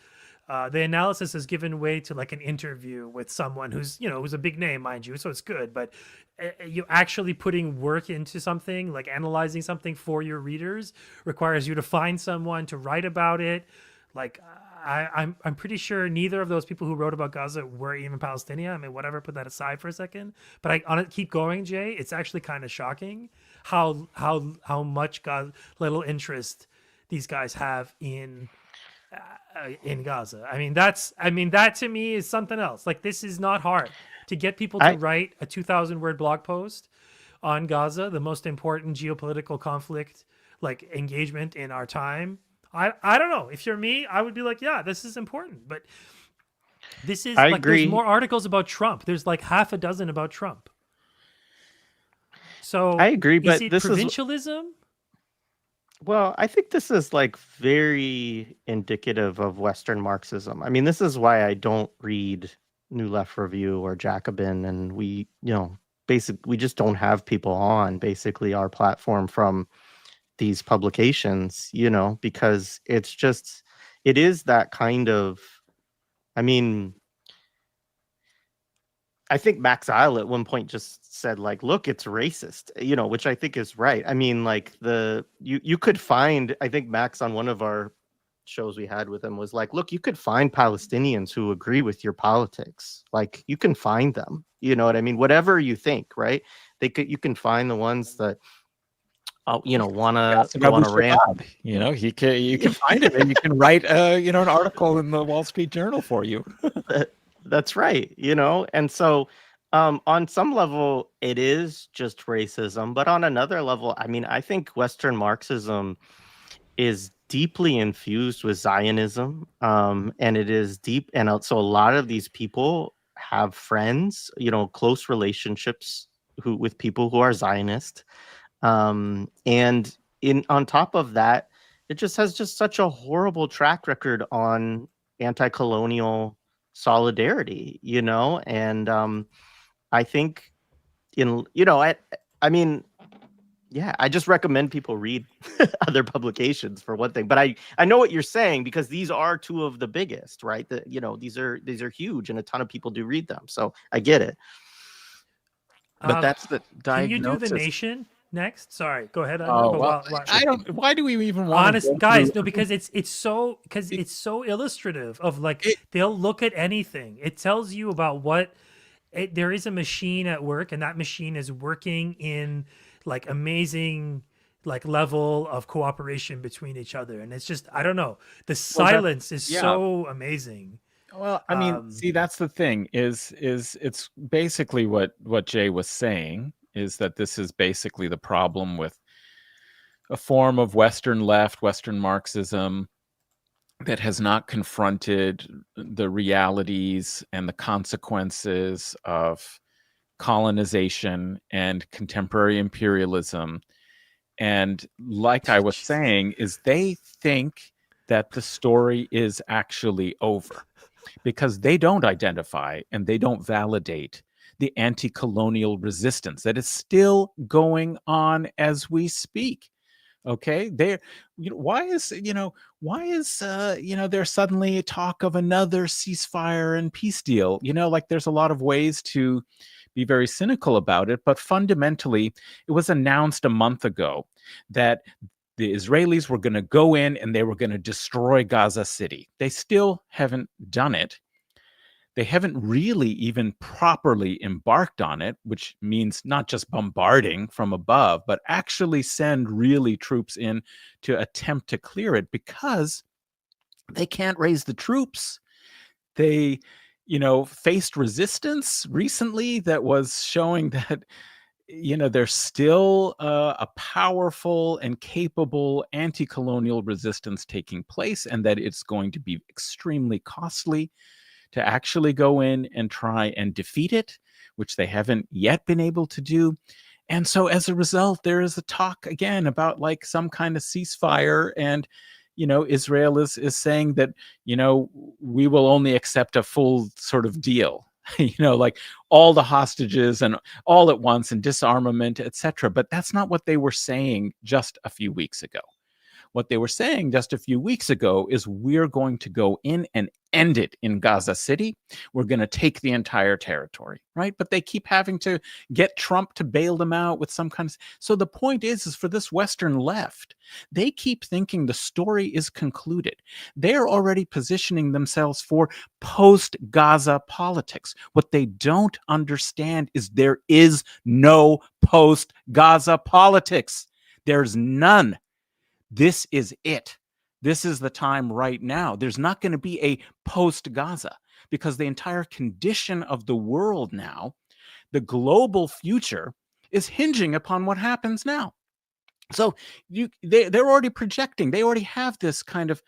the analysis has given way to like an interview with someone who's a big name, mind you, so it's good, but you actually putting work into something, like analyzing something for your readers, requires you to find someone to write about it. Like I'm pretty sure neither of those people who wrote about Gaza were even Palestinian. I mean, whatever, put that aside for a second. But I on it, keep going, Jay. It's actually kind of shocking how much little interest these guys have in Gaza. I mean, that to me is something else. Like, this is not hard to get people to write a 2,000-word blog post on Gaza, the most important geopolitical conflict, like engagement in our time. I don't know. If you're me, I would be like, yeah, this is important. But This is I like there's agree. more articles about Trump. There's like half a dozen about Trump. So I agree, is but it this is provincialism? well, I think this is like very indicative of Western Marxism. I mean, this is why I don't read New Left Review or Jacobin, and we just don't have people on basically our platform from these publications, because it is that kind of, I mean, I think Max Isle at one point just said like, look, it's racist, which I think is right. I mean, like you could find, I think Max on one of our shows we had with him was like, look, you could find Palestinians who agree with your politics. Like you can find them, you know what I mean? Whatever you think, right? You can find the ones that, wanna Yes, and Abu rant. Shabab, you can find him, and you can write an article in the Wall Street Journal for you. That's right, and so on some level it is just racism, but on another level, I mean, I think Western Marxism is deeply infused with Zionism, and it is deep, and so a lot of these people have friends, close relationships with people who are Zionist, and on top of that, it just has just such a horrible track record on anti-colonial solidarity, and I think I mean, yeah, I just recommend people read other publications for one thing. But I know what you're saying, because these are two of the biggest, right? These are huge, and a ton of people do read them. So I get it. But that's the Can you do the diagnosis. Nation next? Sorry, go ahead. Oh, well, I don't. Why do we even want honest to go guys? through- No, because it's so illustrative of like they'll look at anything. It tells you about what there is a machine at work, and that machine is working in like amazing like level of cooperation between each other, and it's just I don't know. The silence is so amazing. Well, I mean, see, that's the thing is it's basically what Jay was saying, is that this is basically the problem with a form of Western left, Western Marxism that has not confronted the realities and the consequences of colonization and contemporary imperialism. And like I was saying, is they think that the story is actually over, because they don't identify and they don't validate the anti-colonial resistance that is still going on as we speak. Okay, why is there's suddenly talk of another ceasefire and peace deal? Like there's a lot of ways to be very cynical about it, but fundamentally it was announced a month ago that the Israelis were going to go in and they were going to destroy Gaza City. They still haven't done it. They haven't really even properly embarked on it, which means not just bombarding from above, but actually send really troops in to attempt to clear it, because they can't raise the troops. They, faced resistance recently that was showing that, there's still a powerful and capable anti-colonial resistance taking place, and that it's going to be extremely costly to actually go in and try and defeat it, which they haven't yet been able to do. And so as a result, there is a talk again about like some kind of ceasefire, and Israel is saying that we will only accept a full sort of deal, like all the hostages and all at once and disarmament, etc. But that's not what they were saying just a few weeks ago. What they were saying just a few weeks ago is, we're going to go in and end it in Gaza City. We're going to take the entire territory, right? But they keep having to get Trump to bail them out with some kind of... So the point is for this Western left, they keep thinking the story is concluded. They're already positioning themselves for post-Gaza politics. What they don't understand is there is no post-Gaza politics. There's none. This is it. This is the time right now. There's not going to be a post-Gaza, because the entire condition of the world now, the global future, is hinging upon what happens now. So they're already projecting. They already have this kind of,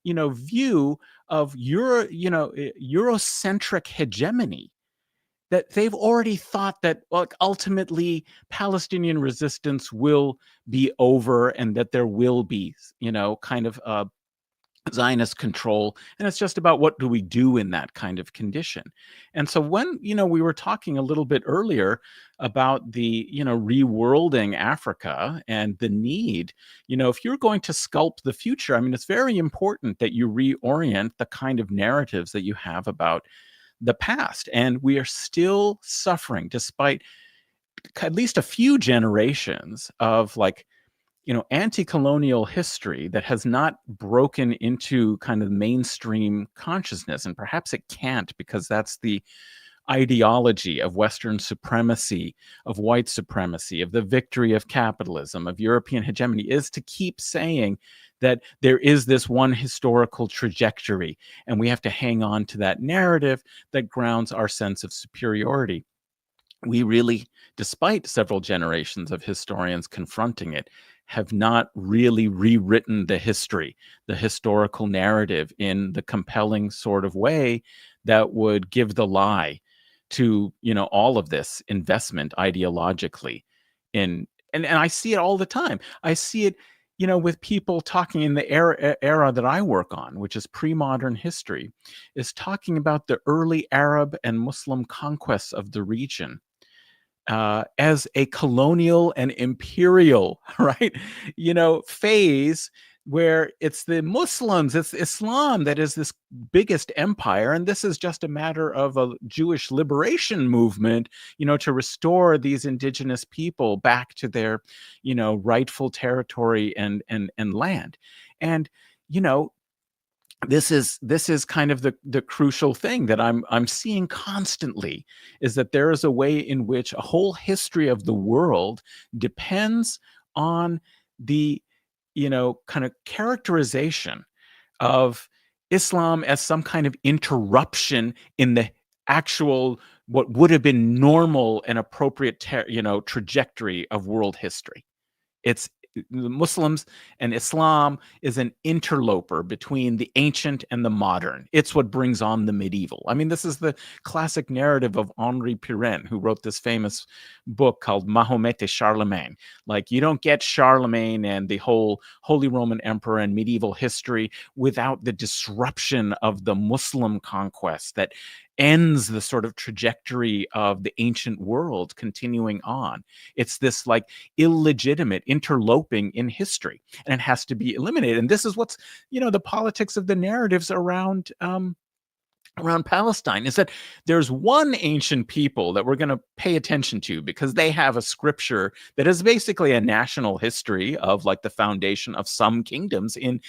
view of Eurocentric hegemony, that they've already thought that, like, ultimately Palestinian resistance will be over and that there will be, kind of Zionist control, and it's just about what do we do in that kind of condition. And so when we were talking a little bit earlier about the reworlding Africa and the need, if you're going to sculpt the future, I mean, it's very important that you reorient the kind of narratives that you have about the past. And we are still suffering, despite at least a few generations of, like, anti-colonial history that has not broken into kind of mainstream consciousness. And perhaps it can't, because that's the ideology of Western supremacy, of white supremacy, of the victory of capitalism, of European hegemony, is to keep saying that there is this one historical trajectory, and we have to hang on to that narrative that grounds our sense of superiority. We really, despite several generations of historians confronting it, have not really rewritten the history, the historical narrative, in the compelling sort of way that would give the lie to all of this investment ideologically in. And I see it all the time. I see it with people talking in the era that I work on, which is pre-modern history, is talking about the early Arab and Muslim conquests of the region as a colonial and imperial, right, phase, where it's the Muslims, it's Islam that is this biggest empire, and this is just a matter of a Jewish liberation movement, to restore these indigenous people back to their, rightful territory and land. And this is kind of the crucial thing that I'm seeing constantly, is that there is a way in which a whole history of the world depends on the kind of characterization of Islam as some kind of interruption in the actual, what would have been normal and appropriate trajectory of world history. It's the Muslims, and Islam is an interloper between the ancient and the modern. It's what brings on the medieval. I mean, this is the classic narrative of Henri Pirenne, who wrote this famous book called Mahomet et Charlemagne. Like, you don't get Charlemagne and the whole Holy Roman Emperor and medieval history without the disruption of the Muslim conquest that ends the sort of trajectory of the ancient world continuing on. It's this, like, illegitimate interloping in history, and it has to be eliminated. And this is what's, the politics of the narratives around Palestine, is that there's one ancient people that we're going to pay attention to because they have a scripture that is basically a national history of, like, the foundation of some kingdoms in,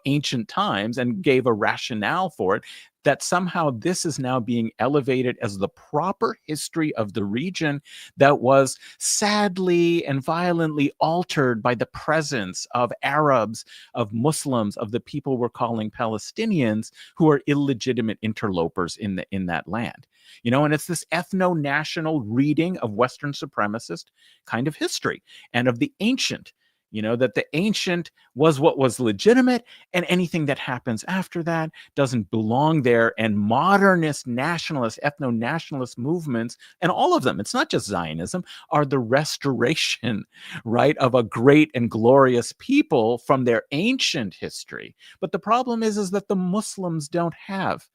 ancient times, and gave a rationale for it, that somehow this is now being elevated as the proper history of the region that was sadly and violently altered by the presence of Arabs, of Muslims, of the people we're calling Palestinians, who are illegitimate interlopers in that land. And it's this ethno-national reading of Western supremacist kind of history and of the ancient. That the ancient was what was legitimate, and anything that happens after that doesn't belong there. And modernist nationalist, ethno-nationalist movements, and all of them, it's not just Zionism, are the restoration, right, of a great and glorious people from their ancient history. But the problem is that the Muslims don't have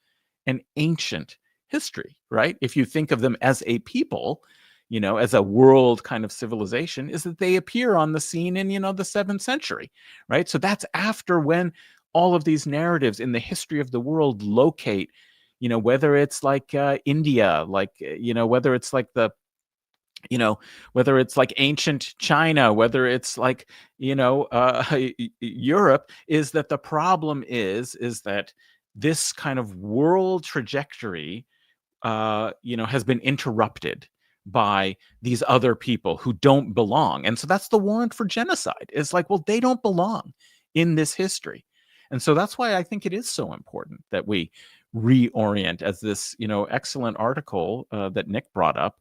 an ancient history, right? If you think of them as a people, as a world kind of civilization, is that they appear on the scene in, the 7th century, right? So that's after, when all of these narratives in the history of the world locate, whether it's like India, like, whether it's like the, whether it's like ancient China, whether it's like, Europe, is that the problem is that this kind of world trajectory, has been interrupted by these other people who don't belong. And so that's the warrant for genocide. It's like, well, they don't belong in this history. And so that's why I think it is so important that we reorient, as this, excellent article that Nick brought up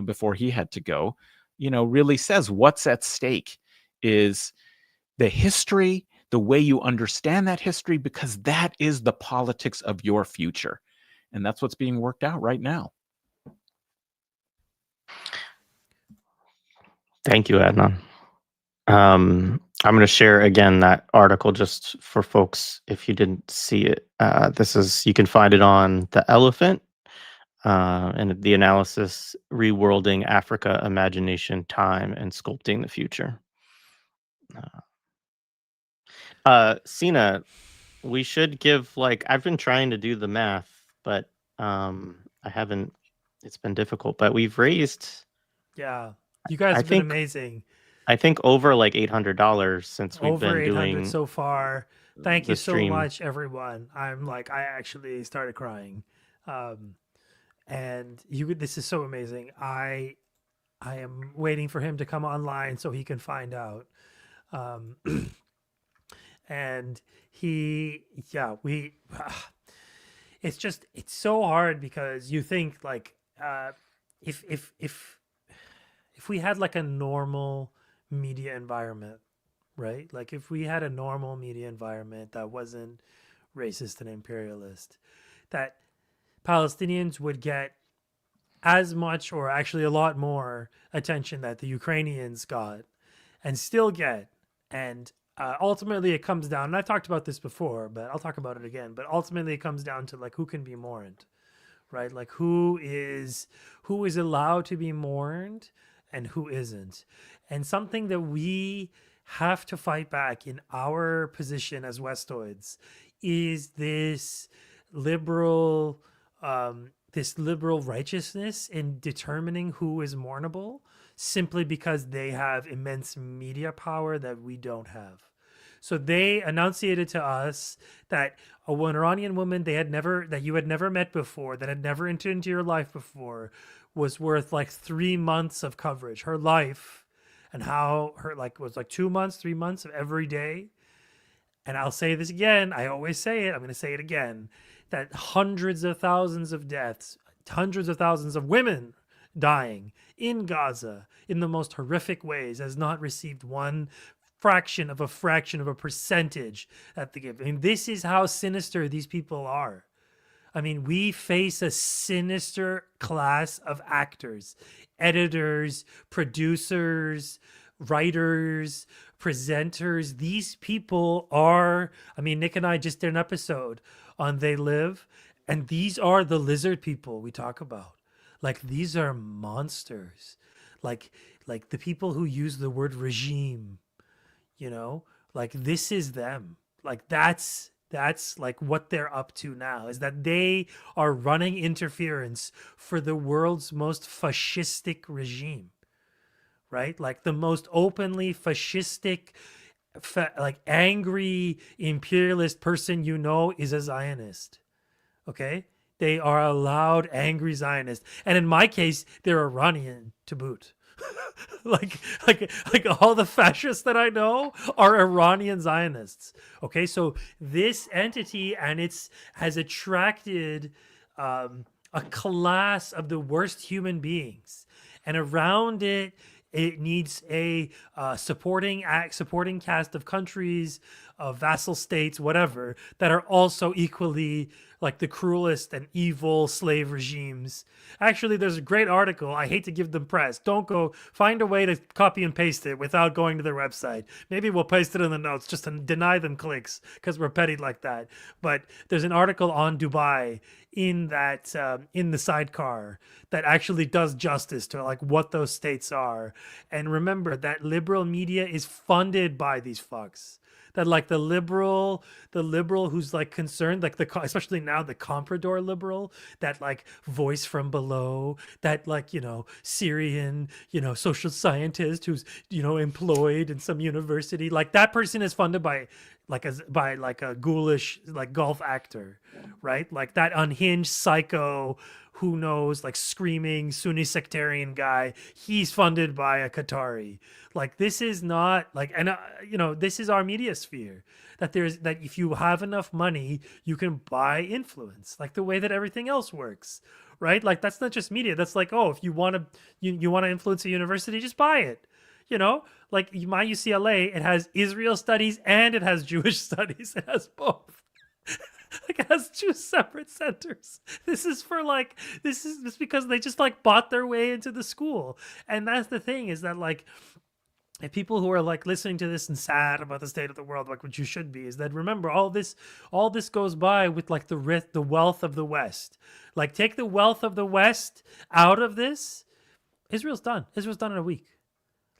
before he had to go, really says what's at stake is the history the way you understand that history, because that is the politics of your future. And that's what's being worked out right now. Thank you, Adnan. I'm going to share again that article just for folks if you didn't see it. You can find it on The Elephant, and the analysis, Reworlding Africa, Imagination, Time, and Sculpting the Future. Sina, we should give, I've been trying to do the math, but I haven't, it's been difficult, but we've raised, Yeah, you guys have been amazing. I think over $800 since we've Over been 800 doing so far. Thank you so stream. much, everyone. I actually started crying. And this is so amazing. I am waiting for him to come online so he can find out. And it's so hard because you think if we had like a normal media environment, right? Like if we had a normal media environment that wasn't racist and imperialist, that Palestinians would get as much or actually a lot more attention that the Ukrainians got and still get. And ultimately it comes down, and I've talked about this before, but I'll talk about it again, but ultimately it comes down to who can be mourned, right? Like who is allowed to be mourned and who isn't. And something that we have to fight back in our position as Westoids is this liberal righteousness in determining who is mournable simply because they have immense media power that we don't have. So they enunciated to us that an Iranian woman that you had never met before, that had never entered into your life before, was worth 3 months of coverage. Her life and how her was 2 months, 3 months of every day. And I'll say this again. I always say it. I'm going to say it again. That hundreds of thousands of deaths, hundreds of thousands of women dying in Gaza in the most horrific ways has not received one fraction of a percentage that they give. I mean, this is how sinister these people are. I mean, we face a sinister class of actors, editors, producers, writers, presenters. These people are, Nick and I just did an episode on They Live, and these are the lizard people we talk about. These are monsters. Like the people who use the word regime, this is them. That's what they're up to now, is that they are running interference for the world's most fascistic regime, right? The most openly fascistic, angry imperialist person is a Zionist, okay? They are a loud, angry Zionist. And in my case, they're Iranian to boot. like all the fascists that I know are Iranian Zionists. Okay, so this entity has attracted a class of the worst human beings, and around it needs a supporting cast of countries, vassal states, whatever, that are also equally the cruelest and evil slave regimes. Actually, there's a great article. I hate to give them press. Don't go, find a way to copy and paste it without going to their website. Maybe we'll paste it in the notes just to deny them clicks because we're petty like that. But there's an article on Dubai in that in the sidecar that actually does justice to what those states are. And remember that liberal media is funded by these fucks. That the liberal who's concerned, especially now the comprador liberal, that voice from below, that Syrian, social scientist who's, employed in some university, that person is funded by a ghoulish golf actor, right? That unhinged psycho who knows, screaming Sunni sectarian guy, he's funded by a Qatari. This is not this is our media sphere, that if you have enough money, you can buy influence, the way that everything else works, right? That's not just media. That's if you want to influence a university, just buy it. You know, like my UCLA, it has Israel studies and it has Jewish studies. It has both. Like it has two separate centers. This is for like this is because they just like bought their way into the school. And that's the thing, is that like if people who are like listening to this and sad about the state of the world, like what you should be, is that remember all this goes by with like the wealth of the West. Like take the wealth of the West out of this, Israel's done. Israel's done in a week.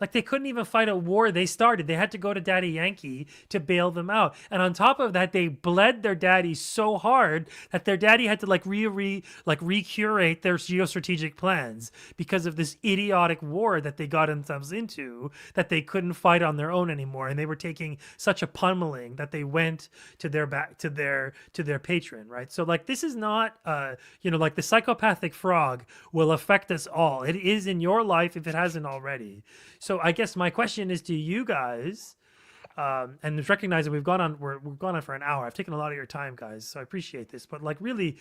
Like they couldn't even fight a war they started. They had to go to Daddy Yankee to bail them out. And on top of that, they bled their daddy so hard that their daddy had to like recurate their geostrategic plans because of this idiotic war that they got themselves into, that they couldn't fight on their own anymore. And they were taking such a pummeling that they went to their patron, right? So like this is not like the psychopathic frog will affect us all. It is in your life if it hasn't already. So I guess my question is to you guys, and recognize that we've gone on for an hour. I've taken a lot of your time, guys, so I appreciate this. But like really,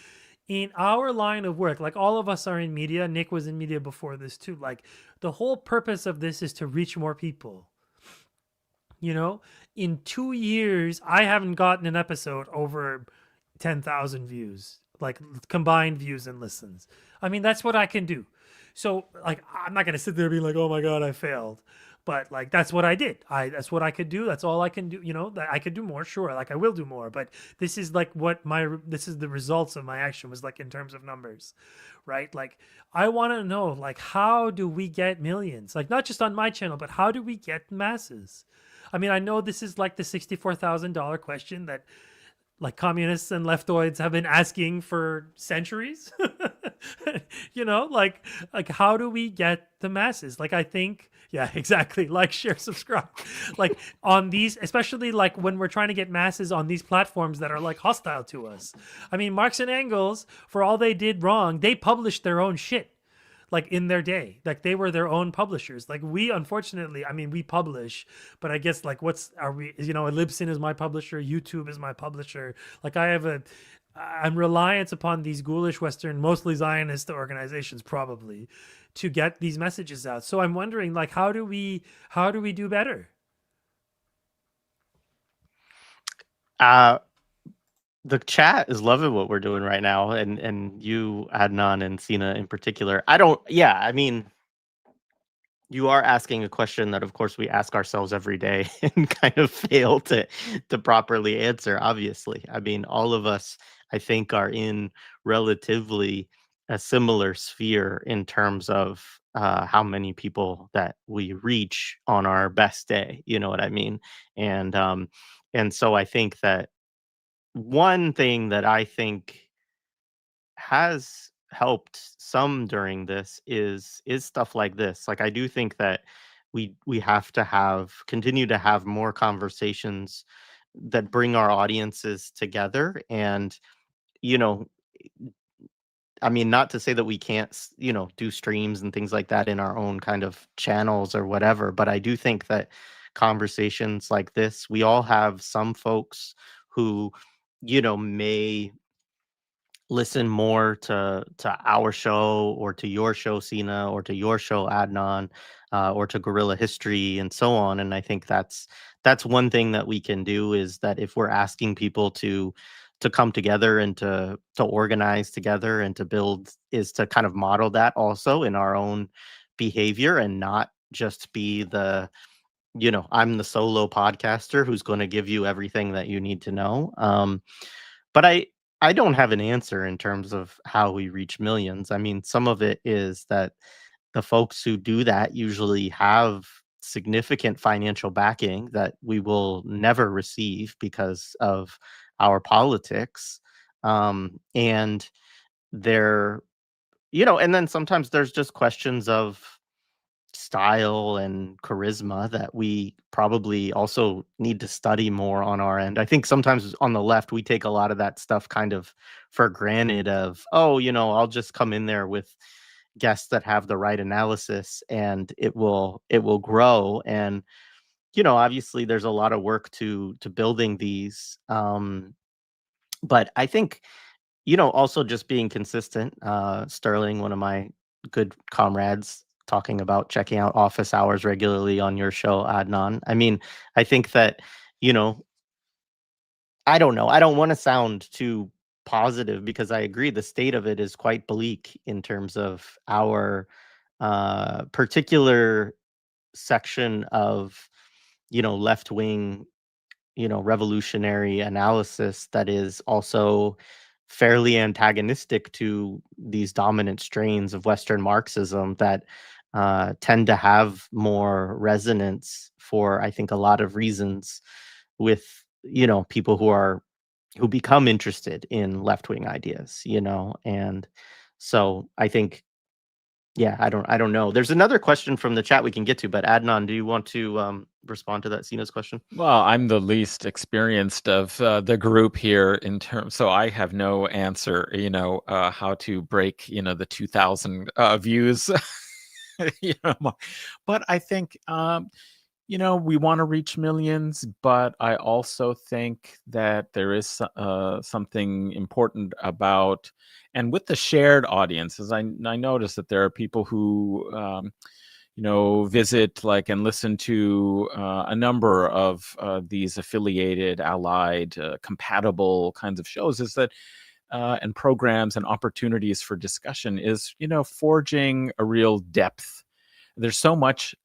in our line of work, like all of us are in media. Nick was in media before this too. Like the whole purpose of this is to reach more people. You know, in 2 years, I haven't gotten an episode over 10,000 views, like combined views and listens. I mean, that's what I can do. So like, I'm not going to sit there being like, oh my God, I failed. But like, that's what I did. That's what I could do. That's all I can do. You know, that I could do more. Sure. Like I will do more, but this is like this is the results of my action was like in terms of numbers, right? Like I want to know, like, how do we get millions? Like not just on my channel, but how do we get masses? I mean, I know this is like the $64,000 question that like communists and leftoids have been asking for centuries. You know, like how do we get the masses? Like I think, yeah, exactly. Like, share, subscribe. Like on these, especially like when we're trying to get masses on these platforms that are like hostile to us. I mean, Marx and Engels, for all they did wrong, they published their own shit. Like in their day, like they were their own publishers. Like we, unfortunately, I mean, we publish, but I guess like Libsyn is my publisher, YouTube is my publisher. Like I'm reliant upon these ghoulish Western, mostly Zionist organizations probably to get these messages out. So I'm wondering, like, how do we do better? The chat is loving what we're doing right now, and you, Adnan, and Sina in particular. I mean, you are asking a question that, of course, we ask ourselves every day and kind of fail to properly answer. Obviously, I mean, all of us, I think, are in relatively a similar sphere in terms of how many people that we reach on our best day. You know what I mean? And so I think that one thing that I think has helped some during this is stuff like this. Like I do think that we have to continue to have more conversations that bring our audiences together. And you know, I mean, not to say that we can't do streams and things like that in our own kind of channels or whatever, but I do think that conversations like this, we all have some folks who may listen more to our show or to your show, Sina, or to your show, Adnan, or to Guerrilla History and so on. And I think that's one thing that we can do, is that if we're asking people to come together and to organize together and to build, is to kind of model that also in our own behavior, and not just be I'm the solo podcaster who's going to give you everything that you need to know. But I don't have an answer in terms of how we reach millions. I mean, some of it is that the folks who do that usually have significant financial backing that we will never receive because of our politics. And they're, and then sometimes there's just questions of style and charisma that we probably also need to study more on our end. I think sometimes on the left, we take a lot of that stuff kind of for granted of, oh, I'll just come in there with guests that have the right analysis and it will grow. And, obviously there's a lot of work to building these. But I think, also just being consistent. Sterling, one of my good comrades, talking about checking out office hours regularly on your show, Adnan. I mean, I think that, you know, I don't know. I don't want to sound too positive because I agree the state of it is quite bleak in terms of our particular section of, left wing, revolutionary analysis that is also fairly antagonistic to these dominant strains of Western Marxism that tend to have more resonance for, I think, a lot of reasons with, people who become interested in left-wing ideas, and so I think, yeah, I don't know. There's another question from the chat we can get to, but Adnan, do you want to respond to that Sina's question? Well, I'm the least experienced of the group here in terms, so I have no answer, how to break, the 2,000 views, but I think, we want to reach millions, but I also think that there is something important about, and with the shared audiences, I notice that there are people who, visit and listen to a number of these affiliated, allied, compatible kinds of shows, is that and programs and opportunities for discussion is, forging a real depth. There's so much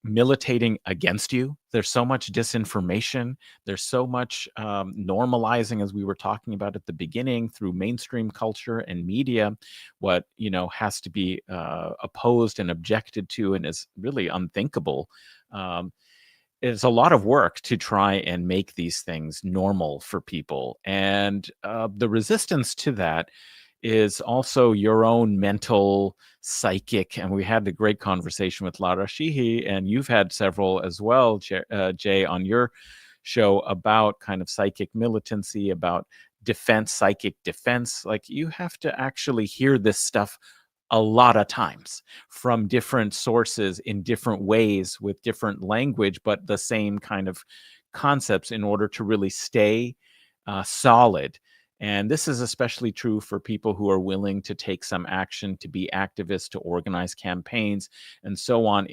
militating against you. There's so much disinformation. There's so much normalizing, as we were talking about at the beginning, through mainstream culture and media, what has to be opposed and objected to, and is really unthinkable. It's a lot of work to try and make these things normal for people, and the resistance to that is also your own mental, psychic, and we had a great conversation with Lara Sheehy, and you've had several as well, Jay, on your show about kind of psychic militancy, about defense, psychic defense. You have to actually hear this stuff a lot of times from different sources in different ways with different language, but the same kind of concepts in order to really stay solid. And this is especially true for people who are willing to take some action, to be activists, to organize campaigns, and so on.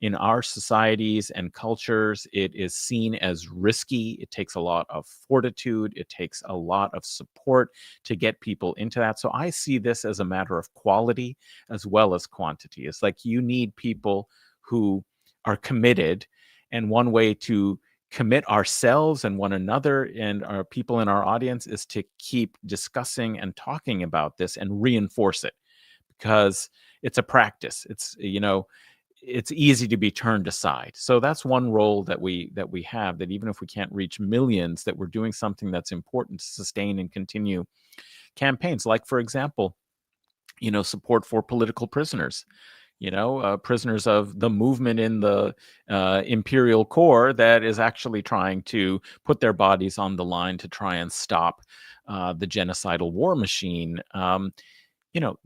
In our societies and cultures, it is seen as risky. It takes a lot of fortitude. It takes a lot of support to get people into that. So I see this as a matter of quality as well as quantity. It's you need people who are committed, and one way to commit ourselves and one another and our people in our audience is to keep discussing and talking about this and reinforce it, because it's a practice. It's it's easy to be turned aside. So that's one role that we have, that even if we can't reach millions, that we're doing something that's important to sustain and continue campaigns, for example, support for political prisoners. Prisoners of the movement in the imperial core that is actually trying to put their bodies on the line to try and stop the genocidal war machine.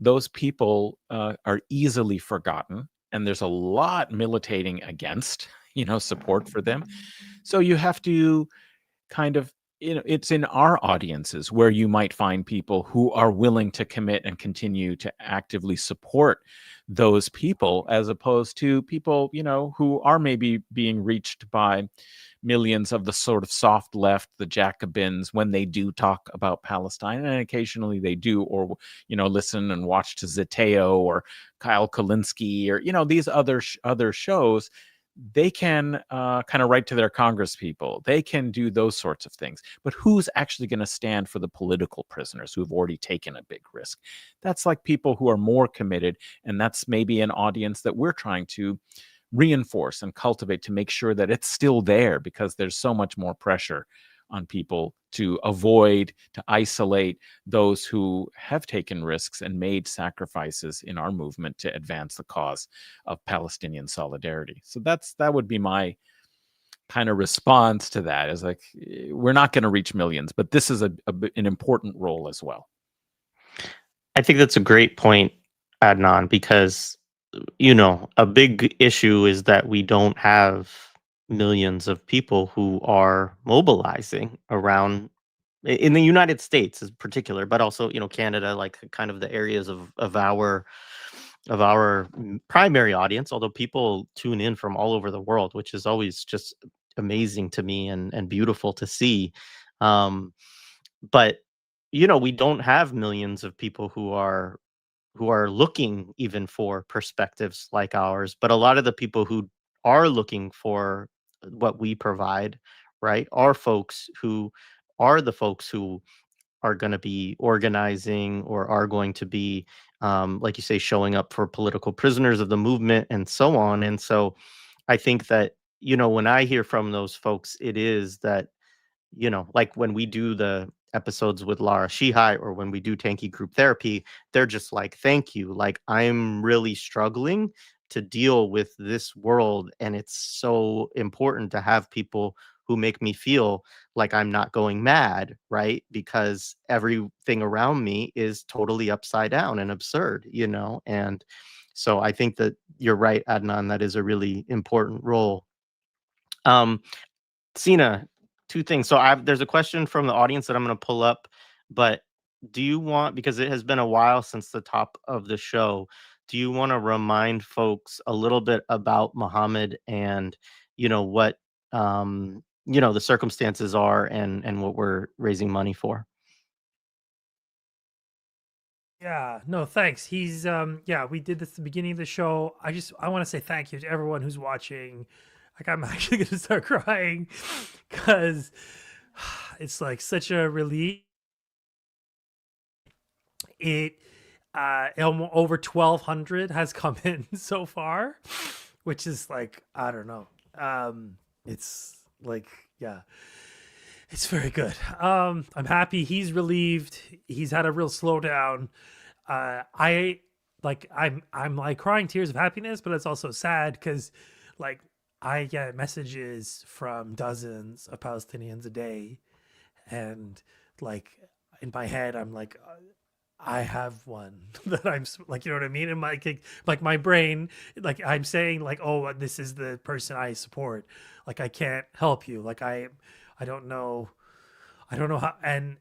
Those people are easily forgotten, and there's a lot militating against, support for them. So you have to kind of, it's in our audiences where you might find people who are willing to commit and continue to actively support those people, as opposed to people, who are maybe being reached by millions of the sort of soft left, the Jacobins, when they do talk about Palestine, and occasionally they do, or listen and watch to Zeteo or Kyle Kulinski, or these other shows. They can kind of write to their Congress people. They can do those sorts of things. But who's actually going to stand for the political prisoners who have already taken a big risk? That's people who are more committed, and that's maybe an audience that we're trying to reinforce and cultivate to make sure that it's still there, because there's so much more pressure on people to avoid, to isolate those who have taken risks and made sacrifices in our movement to advance the cause of Palestinian solidarity. So that would be my kind of response to that, is we're not going to reach millions, but this is an important role as well. I think that's a great point, Adnan, because a big issue is that we don't have millions of people who are mobilizing around in the United States in particular, but also, Canada, kind of the areas of our our primary audience, although people tune in from all over the world, which is always just amazing to me and beautiful to see. Um, but we don't have millions of people who are looking even for perspectives like ours. But a lot of the people who are looking for what we provide, right, are folks who are the folks who are going to be organizing or are going to be, like you say, showing up for political prisoners of the movement and so on. And so I think that, when I hear from those folks, it is that, like when we do the episodes with Lara Shihai or when we do Tanky Group Therapy, they're just like, thank you. Like, I'm really struggling to deal with this world. And it's so important to have people who make me feel like I'm not going mad, right? Because everything around me is totally upside down and absurd. And so I think that you're right, Adnan, that is a really important role. Um, Sina, two things. So there's a question from the audience that I'm going to pull up, but do you want, because it has been a while since the top of the show, do you want to remind folks a little bit about Mohammed and, what, the circumstances are and what we're raising money for? Yeah, no, thanks. He's yeah, we did this at the beginning of the show. I want to say thank you to everyone who's watching. Like, I'm actually gonna start crying because it's like such a relief. It over 1,200 has come in so far, which is like, I don't know. It's like, yeah, it's very good. I'm happy he's relieved. He's had a real slowdown. I'm like crying tears of happiness, but it's also sad because like I get messages from dozens of Palestinians a day, and like in my head I'm like, I have one that I'm like, you know what I mean? In my like my brain, like I'm saying like, oh, this is the person I support. Like, I can't help you. Like, I don't know how. And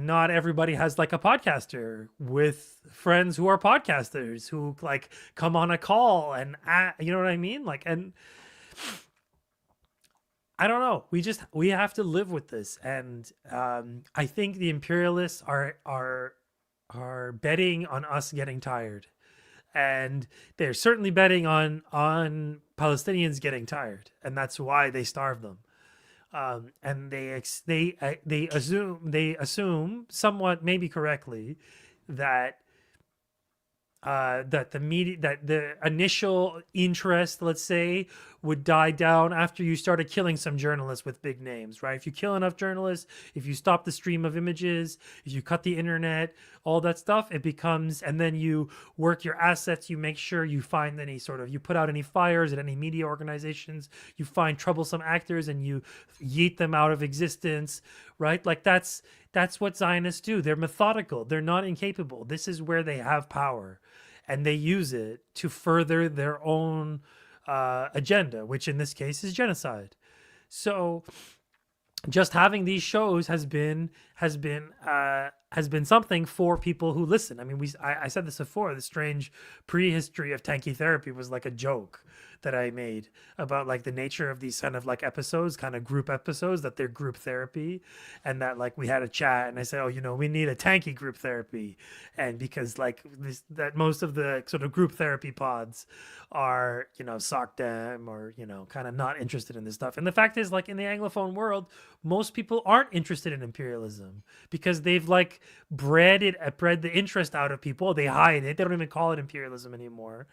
not everybody has like a podcaster with friends who are podcasters who like come on a call and you know what I mean? Like, and I don't know. We have to live with this. And I think the imperialists are betting on us getting tired, and they're certainly betting on Palestinians getting tired, and that's why they starve them. And they assume somewhat, maybe correctly, that that the initial interest, let's say, would die down after you started killing some journalists with big names, right? If you kill enough journalists, if you stop the stream of images, if you cut the internet, all that stuff, it becomes, and then you work your assets, you make sure you find you put out any fires at any media organizations, you find troublesome actors and you yeet them out of existence, right? Like that's what Zionists do. They're methodical. They're not incapable. This is where they have power, and they use it to further their own agenda, which in this case is genocide. So just having these shows has been something for people who listen. I mean, I said this before. The strange prehistory of Tanky Therapy was like a joke that I made about like the nature of these kind of like episodes, kind of group episodes, that they're group therapy, and that like we had a chat and I said, oh, we need a Tanky group therapy, and because like that most of the sort of group therapy pods are sock dem or kind of not interested in this stuff. And the fact is, like in the Anglophone world, most people aren't interested in imperialism because they've like bred the interest out of people. They hide it. They don't even call it imperialism anymore.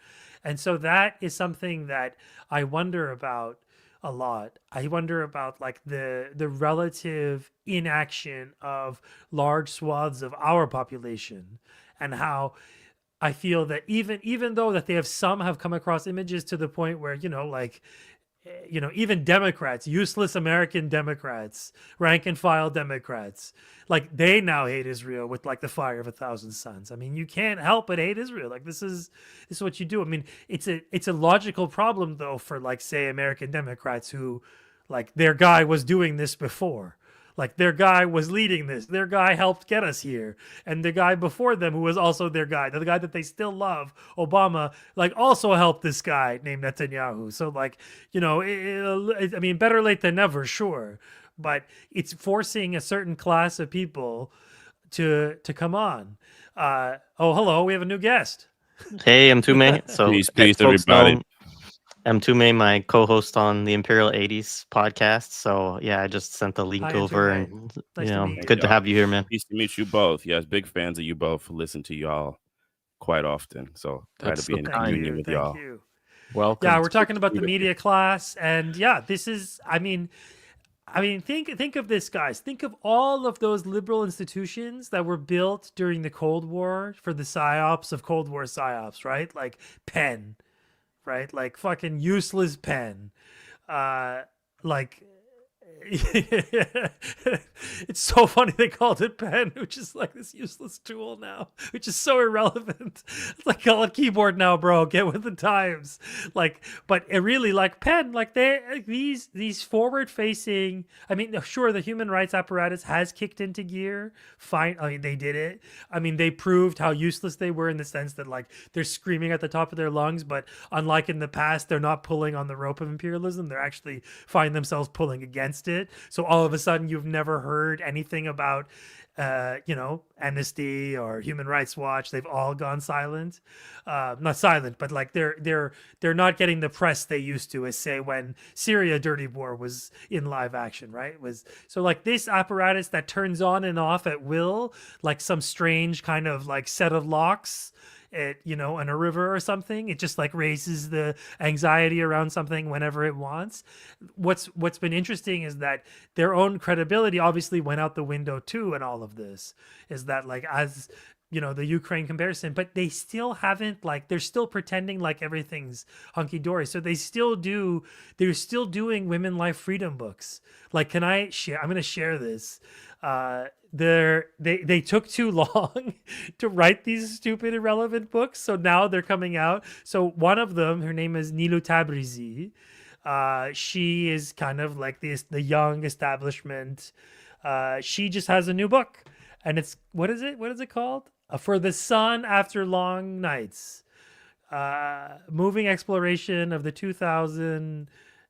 And so that is something that I wonder about a lot. I wonder about like the relative inaction of large swaths of our population, and how I feel that even though that some have come across images to the point where even Democrats, useless American Democrats, rank and file Democrats, like they now hate Israel with like the fire of 1,000 suns. I mean, you can't help but hate Israel. Like this is what you do. I mean, it's a logical problem though for like say American Democrats who like their guy was doing this before. Like their guy was leading this. Their guy helped get us here. And the guy before them, who was also their guy, the guy that they still love, Obama, like also helped this guy named Netanyahu. So like, you know, I mean, better late than never, sure. But it's forcing a certain class of people to come on. Oh, hello, we have a new guest. Hey, M2May. So Peace, if peace, folks everybody. know, M2May, my co-host on the Imperial 80s podcast. So yeah, I just sent the link Hi, over, M2May. and Nice to meet you. good to have you here, man. Nice to meet you both. Yes, big fans of you both. Listen to y'all quite often. So glad That's to be in so Thank kind. communion you. with Thank y'all. you. Welcome. Yeah, we're It's talking good to about be the with you. media class, and yeah, this is. I mean, think of this, guys. Think of all of those liberal institutions that were built during the Cold War for the psyops of Cold War psyops, right? Like Penn, right? Like fucking useless Penn. Like it's so funny they called it Pen, which is like this useless tool now, which is so irrelevant. It's like, call it keyboard now, bro. Get with the times. Like, but it really, like Pen, like these forward facing. I mean, sure, the human rights apparatus has kicked into gear. Fine, I mean, they did it. I mean, they proved how useless they were in the sense that like they're screaming at the top of their lungs, but unlike in the past, they're not pulling on the rope of imperialism. They're actually find themselves pulling against it. So all of a sudden, you've never heard anything about, Amnesty or Human Rights Watch. They've all gone silent. Not silent, but like they're not getting the press they used to, as say when Syria Dirty War was in live action, right? Was so like this apparatus that turns on and off at will, like some strange kind of like set of locks at in a river or something. It just like raises the anxiety around something whenever it wants. What's been interesting is that their own credibility obviously went out the window too, and all of this is that like as the Ukraine comparison, but they still haven't, like, they're still pretending like everything's hunky-dory. So they're still doing women life freedom books. Like, can I share? I'm going to share this. They took too long to write these stupid irrelevant books, so now they're coming out. So one of them, her name is Nilu Tabrizi. She is kind of like the young establishment. She just has a new book, and it's what is it called? For the Sun After Long Nights. Moving exploration of the 2000.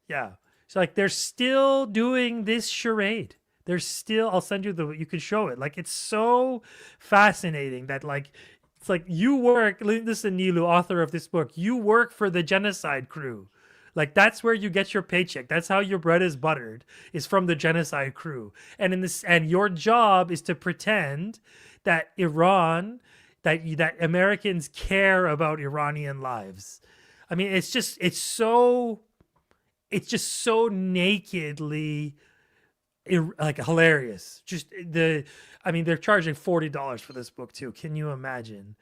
Yeah. So like they're still doing this charade. They're still, I'll send you you can show it. Like, it's so fascinating that like, it's like you work, listen, Nilu, author of this book, you work for the genocide crew. Like, that's where you get your paycheck. That's how your bread is buttered, is from the genocide crew. And and your job is to pretend that that Americans care about Iranian lives. I mean, it's just so nakedly like hilarious. They're charging $40 for this book too. Can you imagine?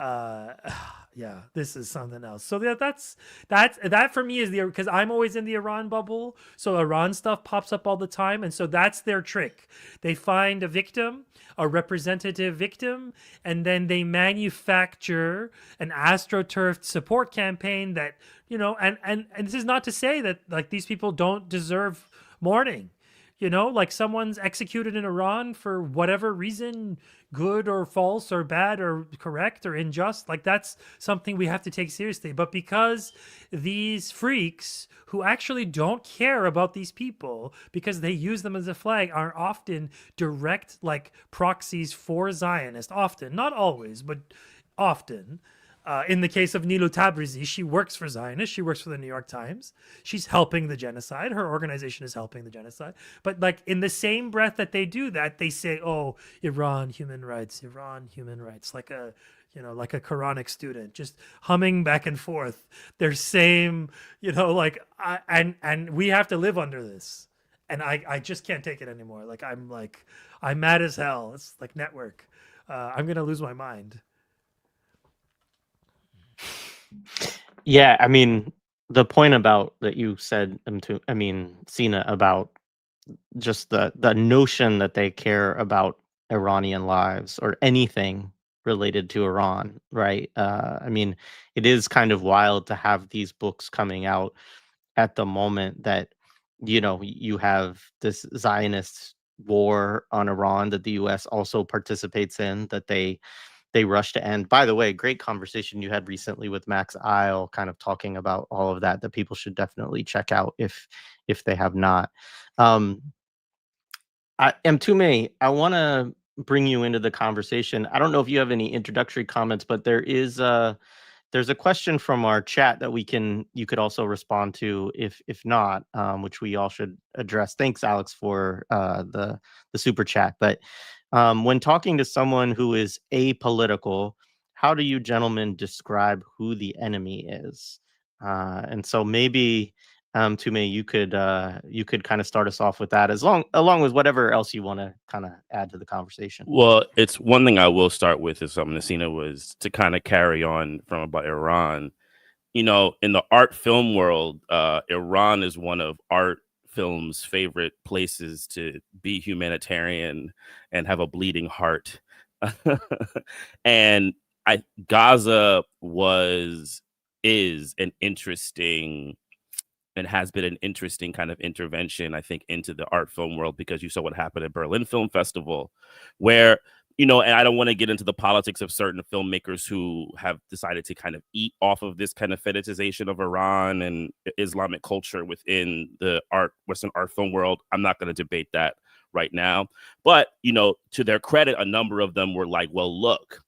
Yeah, this is something else. So that for me is because I'm always in the Iran bubble, so Iran stuff pops up all the time, and so that's their trick. They find a victim, a representative victim, and then they manufacture an astroturfed support campaign that and this is not to say that like these people don't deserve mourning. Like someone's executed in Iran for whatever reason, good or false or bad or correct or unjust, like that's something we have to take seriously. But because these freaks who actually don't care about these people because they use them as a flag are often direct like proxies for Zionists, often, not always, but often. In the case of Nilu Tabrizi, she works for Zionists. She works for the New York Times. She's helping the genocide. Her organization is helping the genocide. But like in the same breath that they do that, they say, "Oh, Iran, human rights, like a like a Quranic student, just humming back and forth their same, and we have to live under this, and I just can't take it anymore. I'm mad as hell. It's like network. I'm gonna lose my mind. Yeah, I mean, the point about that you said, Sina, about just the notion that they care about Iranian lives or anything related to Iran, right? It is kind of wild to have these books coming out at the moment that you have this Zionist war on Iran that the U.S. also participates in, that they rush to end. By the way, great conversation you had recently with Max Isle, kind of talking about all of that people should definitely check out if they have not. Mtume, I want to bring you into the conversation. I don't know if you have any introductory comments, but there's a question from our chat that you could also respond to if not, which we all should address. Thanks, Alex, for the super chat. But when talking to someone who is apolitical, how do you gentlemen describe who the enemy is? And so maybe Tume, you could kind of start us off with that, along with whatever else you want to kind of add to the conversation. Well, it's one thing I will start with is something that Sina was to kind of carry on from about Iran. You know, in the art film world, Iran is one of art film's favorite places to be humanitarian and have a bleeding heart. And Gaza is an interesting and has been an interesting kind of intervention, I think, into the art film world, because you saw what happened at Berlin Film Festival, where, you know, and I don't want to get into the politics of certain filmmakers who have decided to kind of eat off of this kind of fetishization of Iran and Islamic culture within the Western art film world. I'm not going to debate that right now. But, you know, to their credit, a number of them were like, well, look,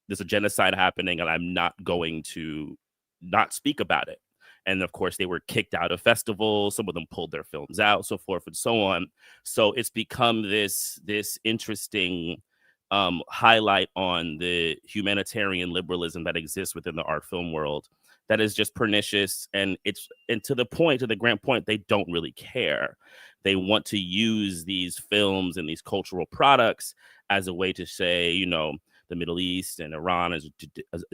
there's a genocide happening and I'm not going to not speak about it. And of course, they were kicked out of festivals. Some of them pulled their films out, so forth and so on. So it's become this interesting highlight on the humanitarian liberalism that exists within the art film world that is just pernicious. And to the grand point, they don't really care. They want to use these films and these cultural products as a way to say, you know, the Middle East and Iran is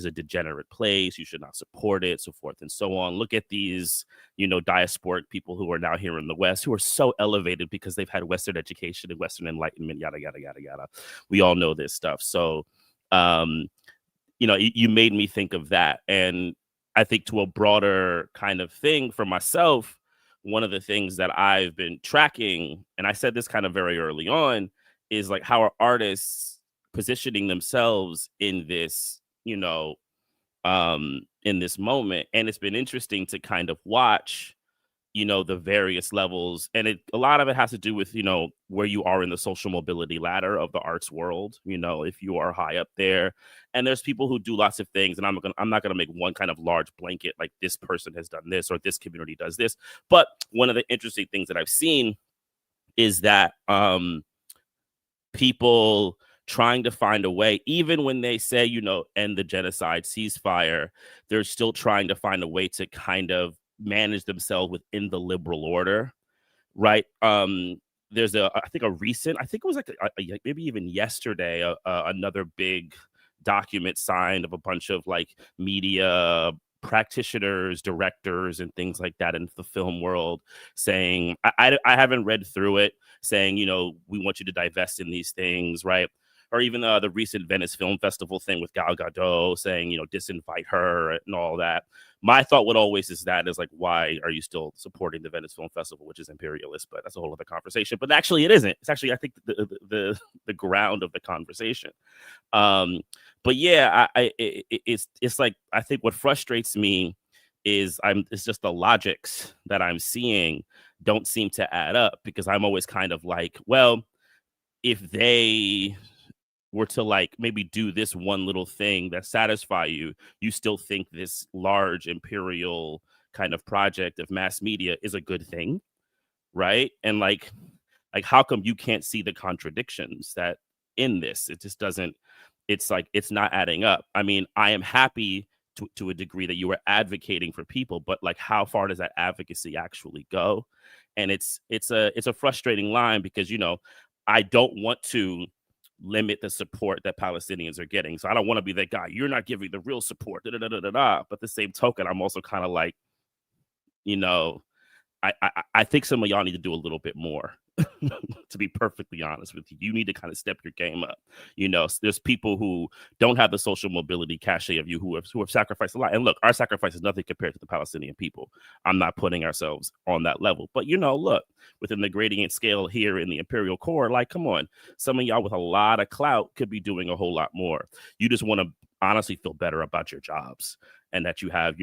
a degenerate place. You should not support it, so forth and so on. Look at these, you know, diasporic people who are now here in the West, who are so elevated because they've had Western education and Western enlightenment, yada, yada, yada, yada. We all know this stuff. So, you know, you made me think of that. And I think to a broader kind of thing for myself, one of the things that I've been tracking, and I said this kind of very early on, is like how are artists positioning themselves in this, you know, in this moment. And it's been interesting to kind of watch, you know, the various levels. And a lot of it has to do with, you know, where you are in the social mobility ladder of the arts world. You know, if you are high up there, and there's people who do lots of things, and I'm not gonna make one kind of large blanket like this person has done this or this community does this. But one of the interesting things that I've seen is that people trying to find a way, even when they say, you know, end the genocide, ceasefire, they're still trying to find a way to kind of manage themselves within the liberal order, right? There's I think it was like maybe even yesterday, another big document signed of a bunch of like media practitioners, directors, and things like that in the film world saying, I haven't read through it, saying, you know, we want you to divest in these things, right? Or even the recent Venice Film Festival thing with Gal Gadot saying, you know, disinvite her and all that. My thought would always is like, why are you still supporting the Venice Film Festival, which is imperialist? But that's a whole other conversation. But actually, it isn't. It's actually, I think, the ground of the conversation. But yeah, it's like, I think what frustrates me is it's just the logics that I'm seeing don't seem to add up, because I'm always kind of like, well, if they were to like maybe do this one little thing that satisfy you, you still think this large imperial kind of project of mass media is a good thing, right? And like how come you can't see the contradictions that in this? It just doesn't, it's like, it's not adding up. I mean, I am happy to a degree that you are advocating for people, but like, how far does that advocacy actually go? And it's a frustrating line, because, you know, I don't want to limit the support that Palestinians are getting. So I don't want to be that guy. You're not giving the real support. Da, da, da, da, da. But the same token, I'm also kind of like, you know, I think some of y'all need to do a little bit more to be perfectly honest with you. You need to kind of step your game up. There's people who don't have the social mobility cachet of you who have sacrificed a lot. And look, our sacrifice is nothing compared to the Palestinian people. I'm not putting ourselves on that level. But, look, within the gradient scale here in the imperial core, like, come on, some of y'all with a lot of clout could be doing a whole lot more. You just want to honestly feel better about your jobs and that you have,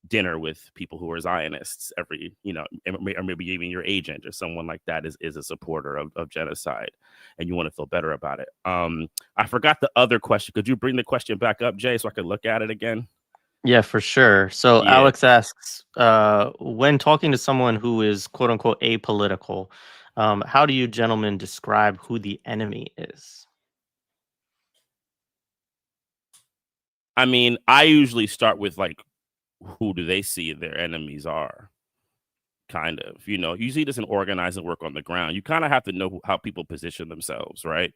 dinner with people who are Zionists every, or maybe even your agent or someone like that is a supporter of genocide, and you want to feel better about it. I forgot the other question. Could you bring the question back up, Jay, so I could look at it again? Yeah, for sure. So Yeah. Alex asks, when talking to someone who is quote unquote apolitical, how do you gentlemen describe who the enemy is? I mean, I usually start with like, who do they see their enemies are? Kind of, you see this in organizing work on the ground. You kind of have to know how people position themselves, right?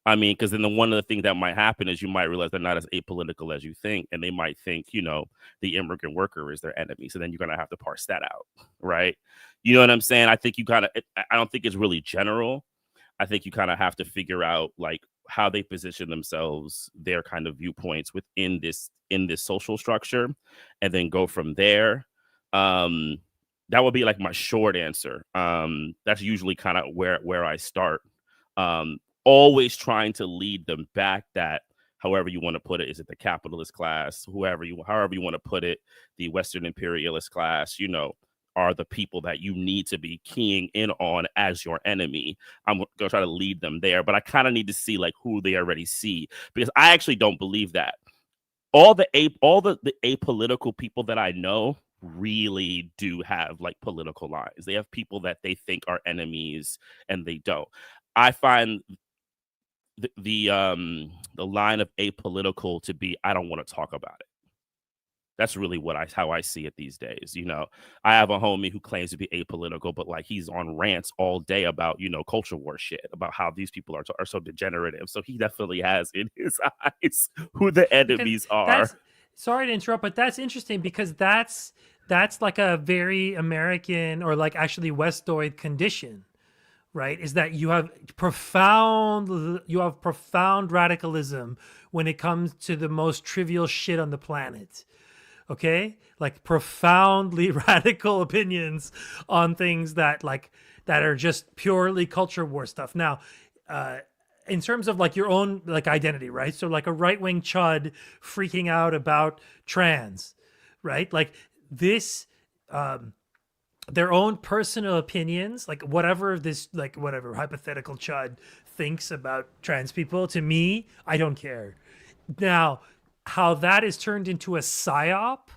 I mean, because then one of the things that might happen is you might realize they're not as apolitical as you think, and they might think, the immigrant worker is their enemy. So then you're going to have to parse that out, right? You know what I'm saying? I think I don't think it's really general. I think you kind of have to figure out like how they position themselves, their kind of viewpoints within this social structure, and then go from there. That would be like my short answer. That's usually kind of where I start. Always trying to lead them back that, however you want to put it, is it the capitalist class, however you want to put it, the Western imperialist class, are the people that you need to be keying in on as your enemy. I'm going to try to lead them there, but I kind of need to see like who they already see, because I actually don't believe that. All the apolitical people that I know really do have like political lines. They have people that they think are enemies and they don't. I find the line of apolitical to be, I don't want to talk about it. That's really how I see it these days. I have a homie who claims to be apolitical, but like he's on rants all day about, culture war shit, about how these people are so degenerative. So he definitely has in his eyes who the enemies are. Sorry to interrupt, but that's interesting because that's like a very American or like actually Westoid condition, right? Is that you have profound radicalism when it comes to the most trivial shit on the planet. Okay, like profoundly radical opinions on things that are just purely culture war stuff. Now, in terms of like your own like identity, right? So like a right-wing chud freaking out about trans, right? Like this, their own personal opinions, like whatever hypothetical chud thinks about trans people, to me, I don't care. Now, how that is turned into a psyop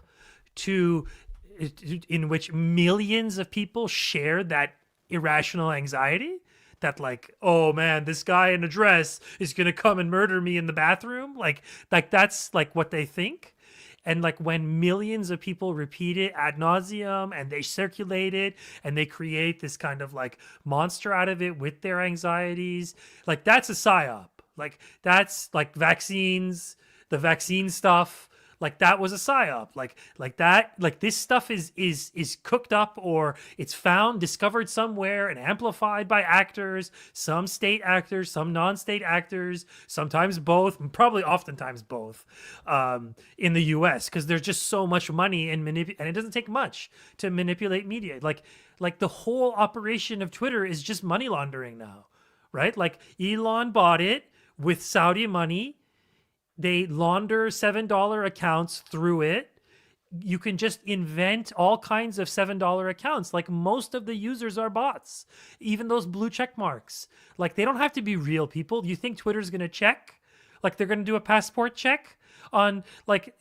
in which millions of people share that irrational anxiety that like, oh man, this guy in a dress is going to come and murder me in the bathroom. Like that's like what they think. And like when millions of people repeat it ad nauseum and they circulate it and they create this kind of like monster out of it with their anxieties, like that's a psyop. Like that's like vaccines, the vaccine stuff, like that was a psyop. Like that, like this stuff is cooked up, or it's discovered somewhere and amplified by actors, some state actors, some non-state actors, sometimes both, probably oftentimes both, in the US, because there's just so much money and it doesn't take much to manipulate media. Like the whole operation of Twitter is just money laundering now, right? Like Elon bought it with Saudi money. They launder $7 accounts through it. You can just invent all kinds of $7 accounts. Like most of the users are bots, even those blue check marks. Like they don't have to be real people. You think Twitter's going to check? Like they're going to do a passport check on like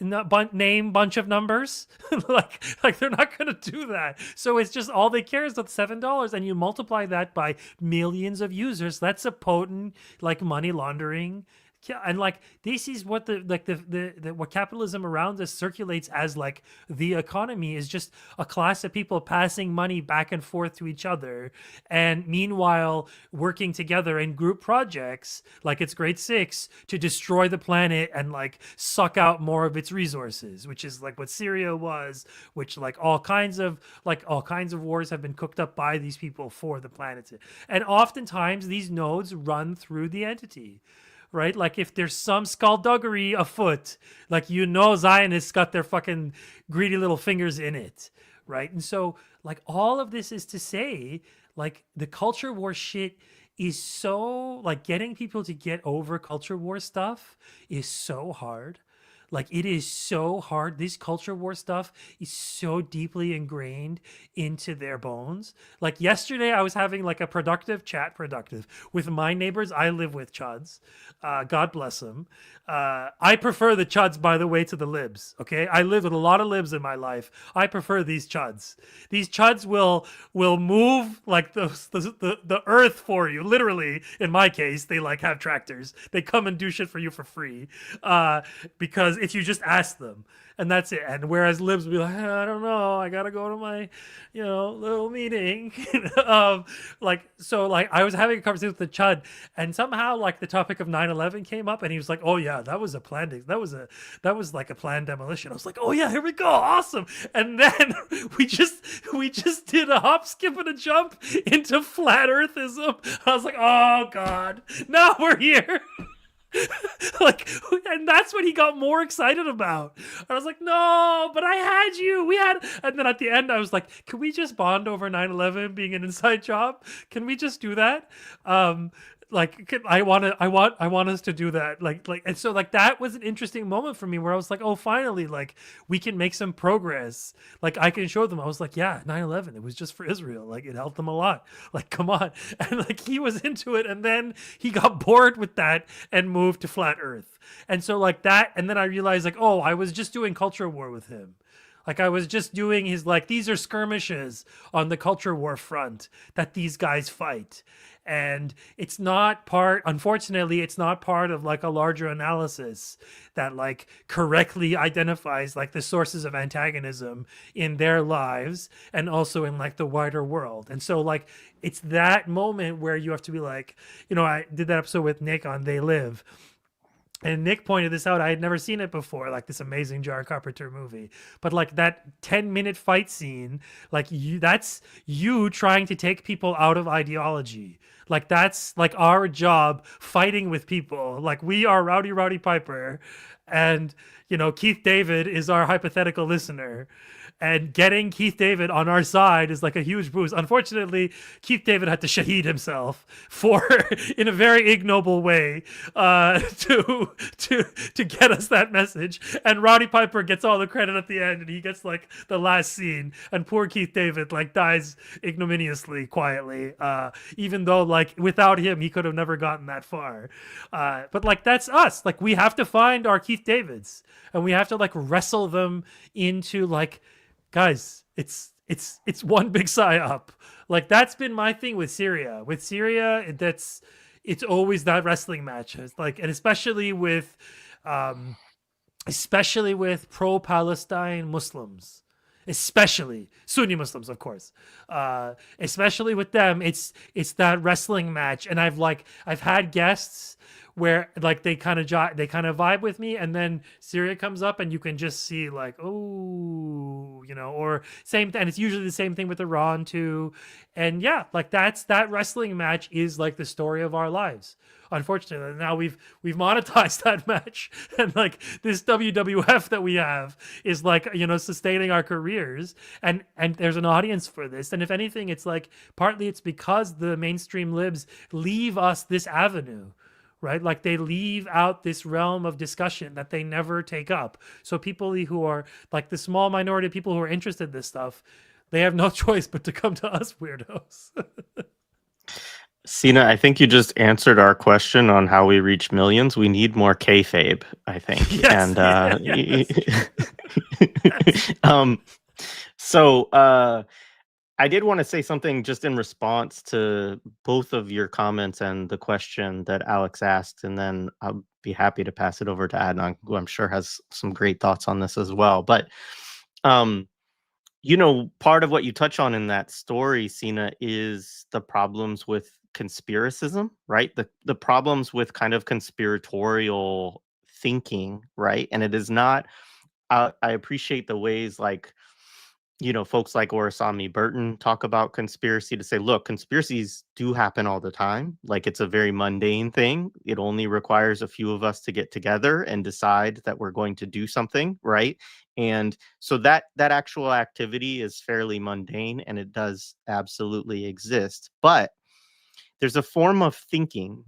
name, bunch of numbers? like they're not going to do that. So it's just all they care is the $7, and you multiply that by millions of users. That's a potent like money laundering Yeah, and like this is what the what capitalism around us circulates as, like the economy is just a class of people passing money back and forth to each other, and meanwhile working together in group projects like it's grade 6 to destroy the planet and like suck out more of its resources, which is like what Syria was, which like all kinds of wars have been cooked up by these people for the planet. And oftentimes these nodes run through the entity, right? Like if there's some skullduggery afoot, like Zionists got their fucking greedy little fingers in it, right? And so like all of this is to say, like the culture war shit is so, like getting people to get over culture war stuff is so hard. Like it is so hard. This culture war stuff is so deeply ingrained into their bones. Like yesterday I was having like a productive with my neighbors. I live with Chuds. God bless them. I prefer the Chuds, by the way, to the Libs. Okay. I live with a lot of Libs in my life. I prefer these Chuds. These Chuds will move like the earth for you. Literally, in my case, they like have tractors. They come and do shit for you for free. Because if you just ask them, and that's it. And whereas Libs will be like, I don't know, I gotta go to my, little meeting. So I was having a conversation with the Chud, and somehow like the topic of 9/11 came up, and he was like, oh yeah, that was like a planned demolition. I was like, oh yeah, here we go, awesome. And then we just did a hop, skip, and a jump into flat earthism. I was like, oh god, now we're here. And that's what he got more excited about. I was like, no, but I had you. And then at the end, I was like, can we just bond over 9/11 being an inside job? Can we just do that? I want us to do that. And so like that was an interesting moment for me where I was like, oh, finally, like we can make some progress. Like I can show them. I was like, yeah, 9/11, it was just for Israel. Like it helped them a lot. Like, come on. And like he was into it. And then he got bored with that and moved to flat earth. And so like that. And then I realized like, oh, I was just doing culture war with him. Like I was just doing his, like, these are skirmishes on the culture war front that these guys fight. And it's not unfortunately, it's not part of like a larger analysis that like correctly identifies like the sources of antagonism in their lives and also in like the wider world. And so like, it's that moment where you have to be like, I did that episode with Nick on They Live. And Nick pointed this out. I had never seen it before, like this amazing John Carpenter movie. But like that 10-minute fight scene, like that's you trying to take people out of ideology. Like that's like our job, fighting with people. Like we are Rowdy Piper, and Keith David is our hypothetical listener. And getting Keith David on our side is like a huge boost. Unfortunately, Keith David had to shaheed himself in a very ignoble way to get us that message. And Roddy Piper gets all the credit at the end, and he gets like the last scene. And poor Keith David like dies ignominiously, quietly. Even though like without him, he could have never gotten that far. But like that's us. Like we have to find our Keith Davids, and we have to like wrestle them into like, guys, it's one big psyop. Like that's been my thing with Syria. With Syria, it's always that wrestling match. It's like, and especially with pro-Palestine Muslims, especially Sunni Muslims, of course. Especially with them, it's that wrestling match. And I've had guests where like they kind of vibe with me, and then Syria comes up and you can just see like, oh, or same, and it's usually the same thing with Iran too. And yeah, like that wrestling match is like the story of our lives. Unfortunately, now we've monetized that match, and like this WWF that we have is like, sustaining our careers, and there's an audience for this. And if anything, it's like partly it's because the mainstream libs leave us this avenue. Right? Like they leave out this realm of discussion that they never take up. So people who are like the small minority of people who are interested in this stuff, they have no choice but to come to us weirdos. Sina, I think you just answered our question on how we reach millions. We need more kayfabe, I think. Yes, So I did want to say something just in response to both of your comments and the question that Alex asked, and then I'll be happy to pass it over to Adnan, who I'm sure has some great thoughts on this as well. But part of what you touch on in that story, Sina, is the problems with conspiracism, right? The problems with kind of conspiratorial thinking, right? And it is not. I appreciate the ways like folks like Orasami Burton talk about conspiracy to say, look, conspiracies do happen all the time. Like it's a very mundane thing. It only requires a few of us to get together and decide that we're going to do something, right? And so that actual activity is fairly mundane and it does absolutely exist. But there's a form of thinking,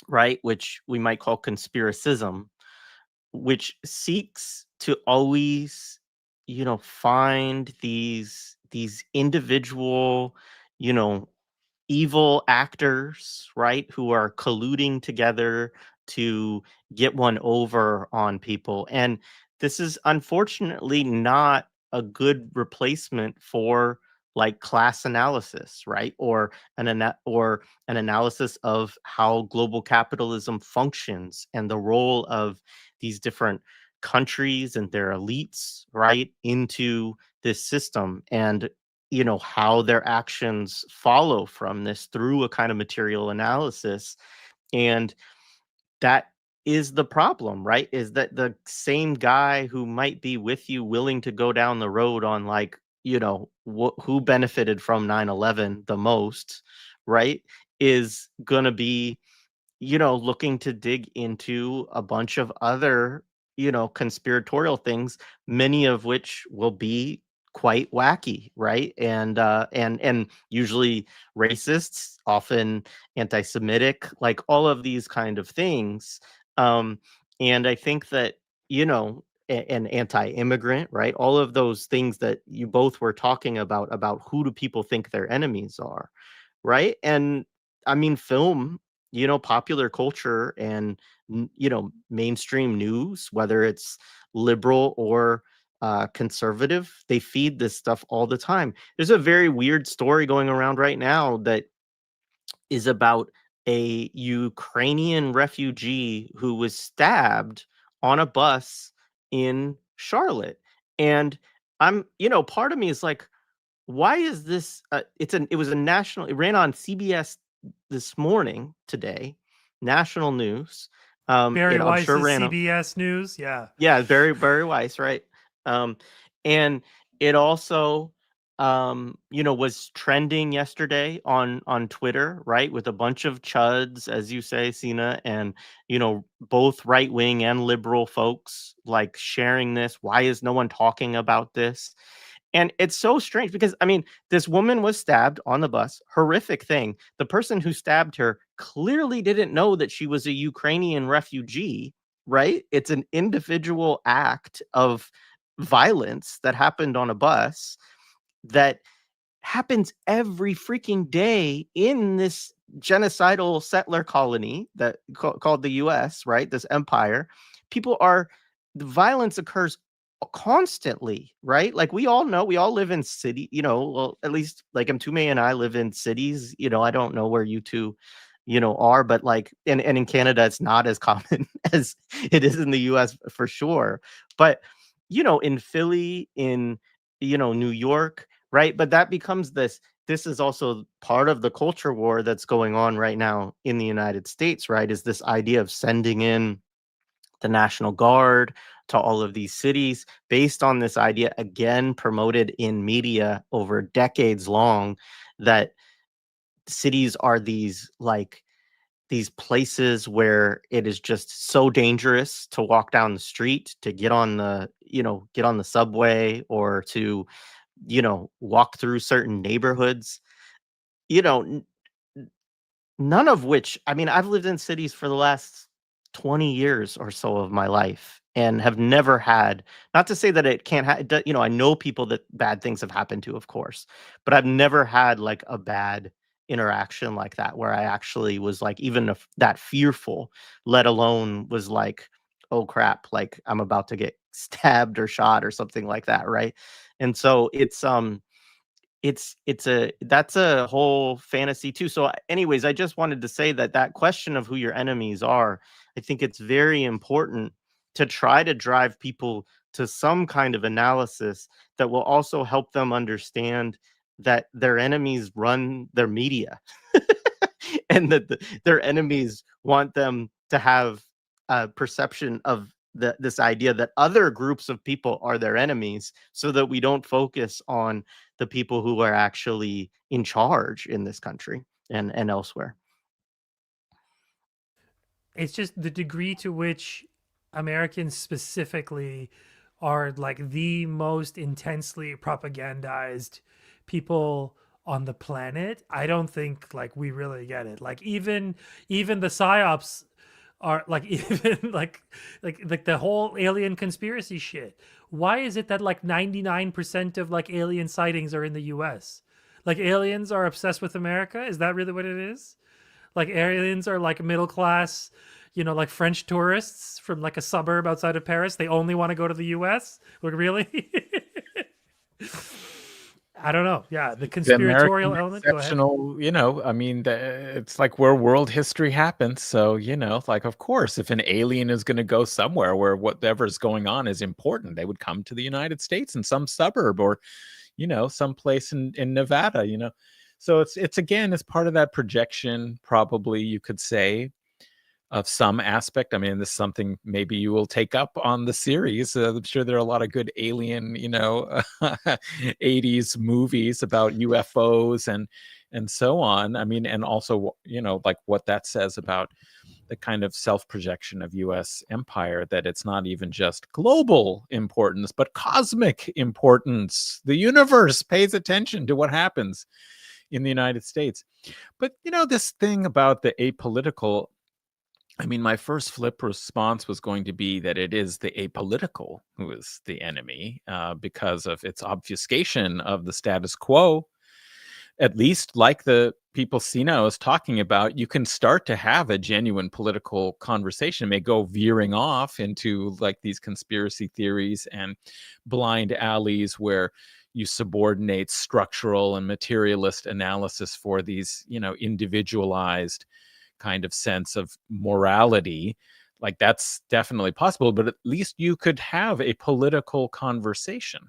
right, which we might call conspiracism, which seeks to always find these individual you know evil actors, right, who are colluding together to get one over on people. And this is unfortunately not a good replacement for like class analysis, right? Or an analysis of how global capitalism functions and the role of these different countries and their elites, right, into this system. And how their actions follow from this through a kind of material analysis. And that is the problem, right? Is that the same guy who might be with you willing to go down the road on like who benefited from 9/11 the most, right, is going to be looking to dig into a bunch of other, conspiratorial things, many of which will be quite wacky, right? And usually racists, often anti-Semitic, like all of these kind of things. Um, and I think that, and anti-immigrant, right? All of those things that you both were talking about who do people think their enemies are, right? And I mean, film, popular culture and, mainstream news, whether it's liberal or conservative, they feed this stuff all the time. There's a very weird story going around right now that is about a Ukrainian refugee who was stabbed on a bus in Charlotte. And part of me is like, why is this it was a national, it ran on CBS this morning today, national news. Barry I'm sure Weiss's ran CBS News. Yeah. Yeah, very Weiss, right? And it also, was trending yesterday on Twitter, right, with a bunch of chuds, as you say, Sina, and both right wing and liberal folks like sharing this. Why is no one talking about this? And it's so strange because I mean, this woman was stabbed on the bus. Horrific thing. The person who stabbed her clearly didn't know that she was a Ukrainian refugee, right? It's an individual act of violence that happened on a bus that happens every freaking day in this genocidal settler colony that called the US, right? This empire. The violence occurs constantly, right? Like we all know, we all live in city, well, at least like Mtume and I live in cities, I don't know where you two are, but like and in Canada it's not as common as it is in the US for sure. But in Philly, in New York, right? But that becomes this is also part of the culture war that's going on right now in the United States, right? Is this idea of sending in the National Guard to all of these cities based on this idea, again promoted in media over decades long, that cities are these places where it is just so dangerous to walk down the street, to get on the subway, or to walk through certain neighborhoods, you know n- none of which, I mean, I've lived in cities for the last 20 years or so of my life and have never had, not to say that it can't I know people that bad things have happened to, of course, but I've never had like a bad interaction like that where I actually was like even if that fearful, let alone was like, oh crap, like I'm about to get stabbed or shot or something like that, right? And so that's a whole fantasy too. So anyways, I just wanted to say that question of who your enemies are, I think it's very important to try to drive people to some kind of analysis that will also help them understand that their enemies run their media and that their enemies want them to have a perception of this idea that other groups of people are their enemies, so that we don't focus on the people who are actually in charge in this country and elsewhere. It's just the degree to which Americans specifically are like the most intensely propagandized people on the planet. I don't think like we really get it. Like even the psyops are like even like the whole alien conspiracy shit. Why is it that like 99% of like alien sightings are in the US? Like aliens are obsessed with America? Is that really what it is? Like aliens are like middle class, you know, like French tourists from like a suburb outside of Paris. They only want to go to the US. Like really? I don't know. Yeah, the The conspiratorial American element. Go ahead. exceptional, I mean, it's like where world history happens. So, like, of course, if an alien is going to go somewhere where whatever's going on is important, they would come to the United States in some suburb or, some place in Nevada. So it's again, it's part of that projection, probably you could say, of some aspect. I mean, this is something maybe you will take up on the series. I'm sure there are a lot of good alien, 80s movies about UFOs and so on. I mean, and also, like what that says about the kind of self-projection of US empire, that it's not even just global importance, but cosmic importance. The universe pays attention to what happens in the United States. But, this thing about the apolitical, I mean, my first flip response was going to be that it is the apolitical who is the enemy, because of its obfuscation of the status quo. At least, like the people Sina was talking about, you can start to have a genuine political conversation. It may go veering off into like these conspiracy theories and blind alleys where you subordinate structural and materialist analysis for these, individualized kind of sense of morality. Like that's definitely possible, but at least you could have a political conversation,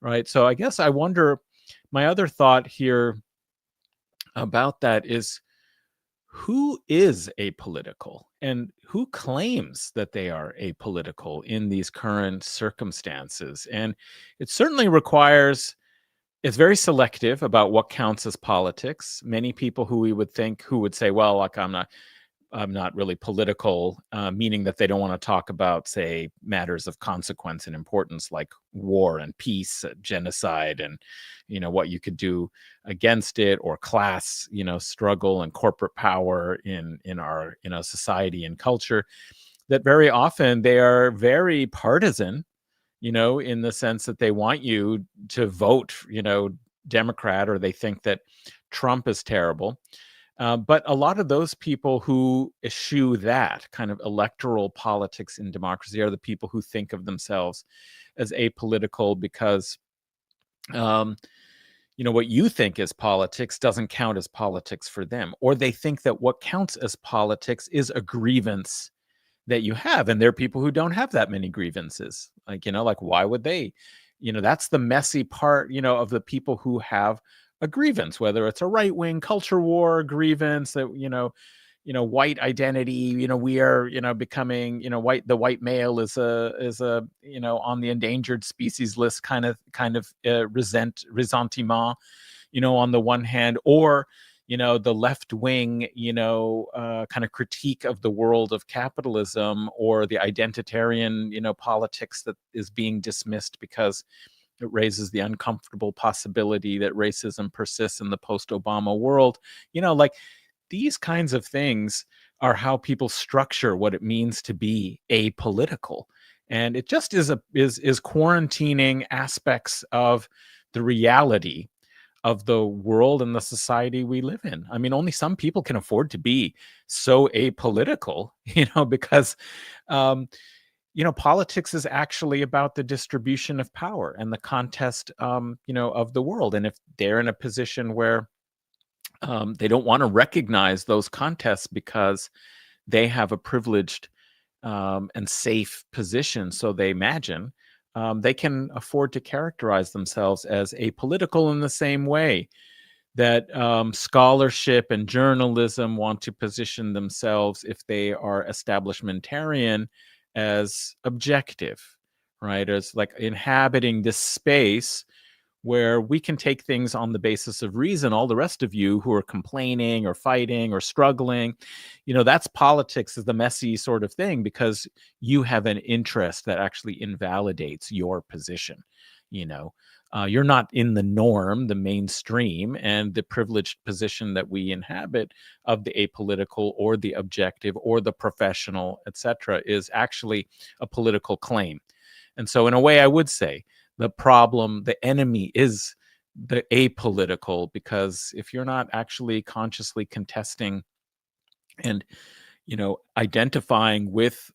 right? So I guess I wonder, my other thought here about that is, who is apolitical and who claims that they are apolitical in these current circumstances? And it certainly requires, it's very selective about what counts as politics. Many people who we would think, who would say, well, like I'm not really political, meaning that they don't want to talk about, say, matters of consequence and importance like war and peace, genocide, and what you could do against it, or class, struggle and corporate power in our society and culture. That very often they are very partisan, in the sense that they want you to vote, Democrat, or they think that Trump is terrible. But a lot of those people who eschew that kind of electoral politics in democracy are the people who think of themselves as apolitical because, what you think is politics doesn't count as politics for them. Or they think that what counts as politics is a grievance that you have. And there are people who don't have that many grievances. Like why would they? That's the messy part, of the people who have a grievance, whether it's a right-wing culture war grievance that, white identity, we are, becoming, white, the white male is a, on the endangered species list kind of ressentiment, on the one hand, or, the left wing, kind of critique of the world of capitalism, or the identitarian, politics that is being dismissed because it raises the uncomfortable possibility that racism persists in the post-Obama world. Like these kinds of things are how people structure what it means to be apolitical. And it just is quarantining aspects of the reality of the world and the society we live in. I mean, only some people can afford to be so apolitical, because politics is actually about the distribution of power and the contest, of the world. And if they're in a position where they don't want to recognize those contests because they have a privileged and safe position, so they imagine, they can afford to characterize themselves as apolitical in the same way that scholarship and journalism want to position themselves, if they are establishmentarian, as objective, right? As like inhabiting this space where we can take things on the basis of reason. All the rest of you who are complaining or fighting or struggling, that's politics, is the messy sort of thing, because you have an interest that actually invalidates your position. You're not in the norm, the mainstream, and the privileged position that we inhabit of the apolitical or the objective or the professional, etc., is actually a political claim. And so in a way, I would say the problem, the enemy, is the apolitical, because if you're not actually consciously contesting and identifying with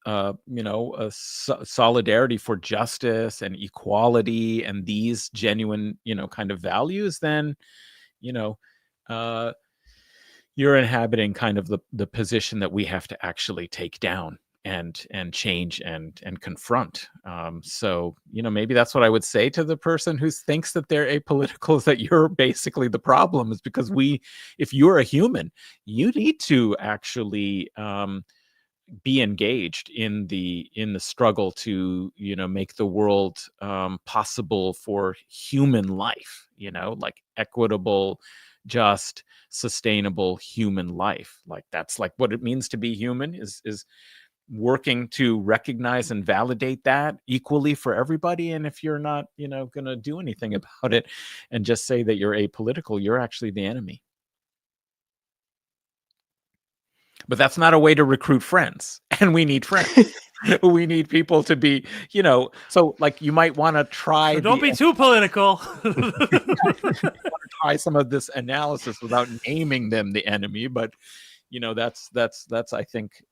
solidarity for justice and equality and these genuine kind of values, then you're inhabiting kind of the position that we have to actually take down and change and confront. So maybe that's what I would say to the person who thinks that they're apolitical, is that you're basically the problem, is because if you're a human, you need to actually be engaged in the struggle to make the world possible for human life, like equitable, just, sustainable human life. Like that's like what it means to be human, is working to recognize and validate that equally for everybody. And if you're not going to do anything about it and just say that you're apolitical, you're actually the enemy. But that's not a way to recruit friends, and we need friends. We need people to be, so like you might want to try. So don't be too political. Try some of this analysis without naming them the enemy, but that's I think,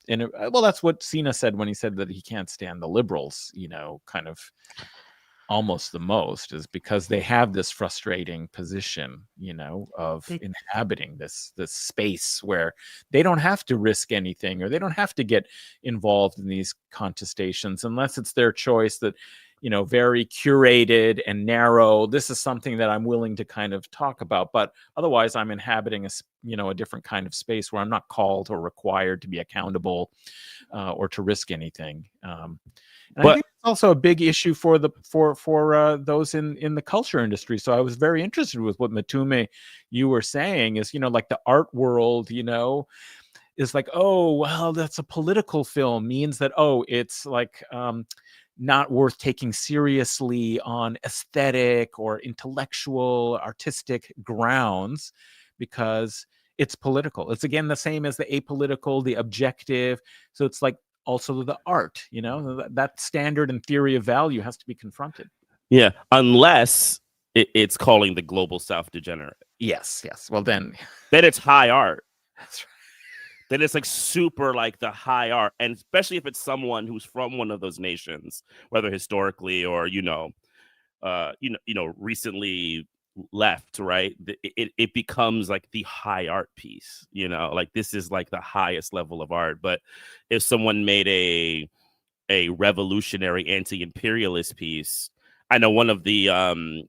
that's what Sina said when he said that he can't stand the liberals. Kind of almost the most, is because they have this frustrating position, of inhabiting this space where they don't have to risk anything, or they don't have to get involved in these contestations unless it's their choice that, very curated and narrow. This is something that I'm willing to kind of talk about, but otherwise I'm inhabiting a different kind of space where I'm not called or required to be accountable or to risk anything. But I think it's also a big issue for those in the culture industry. So I was very interested with what Matume you were saying, is like the art world, is like, oh well, that's a political film, means that it's like not worth taking seriously on aesthetic or intellectual, artistic grounds because it's political. It's again the same as the apolitical, the objective. So it's like also the art, that standard and theory of value has to be confronted. Yeah, unless it's calling the global South degenerate. Yes. Well, then it's high art. That's right. Then it's like super like the high art, and especially if it's someone who's from one of those nations, whether historically or recently left, right? It becomes like the high art piece, like this is like the highest level of art. But if someone made a revolutionary anti-imperialist piece, I know one of the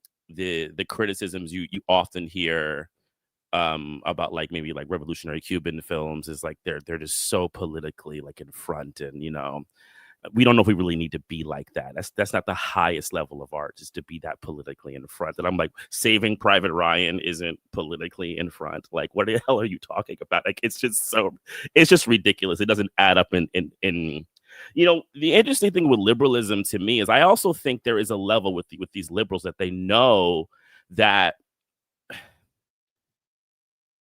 criticisms you often hear about like maybe like revolutionary Cuban films is like they're just so politically like in front, and we don't know if we really need to be like that. That's not the highest level of art, just to be that politically in front. And I'm like, Saving Private Ryan isn't politically in front. Like, what the hell are you talking about? Like, it's just ridiculous. It doesn't add up in the interesting thing with liberalism to me is I also think there is a level with these liberals that they know that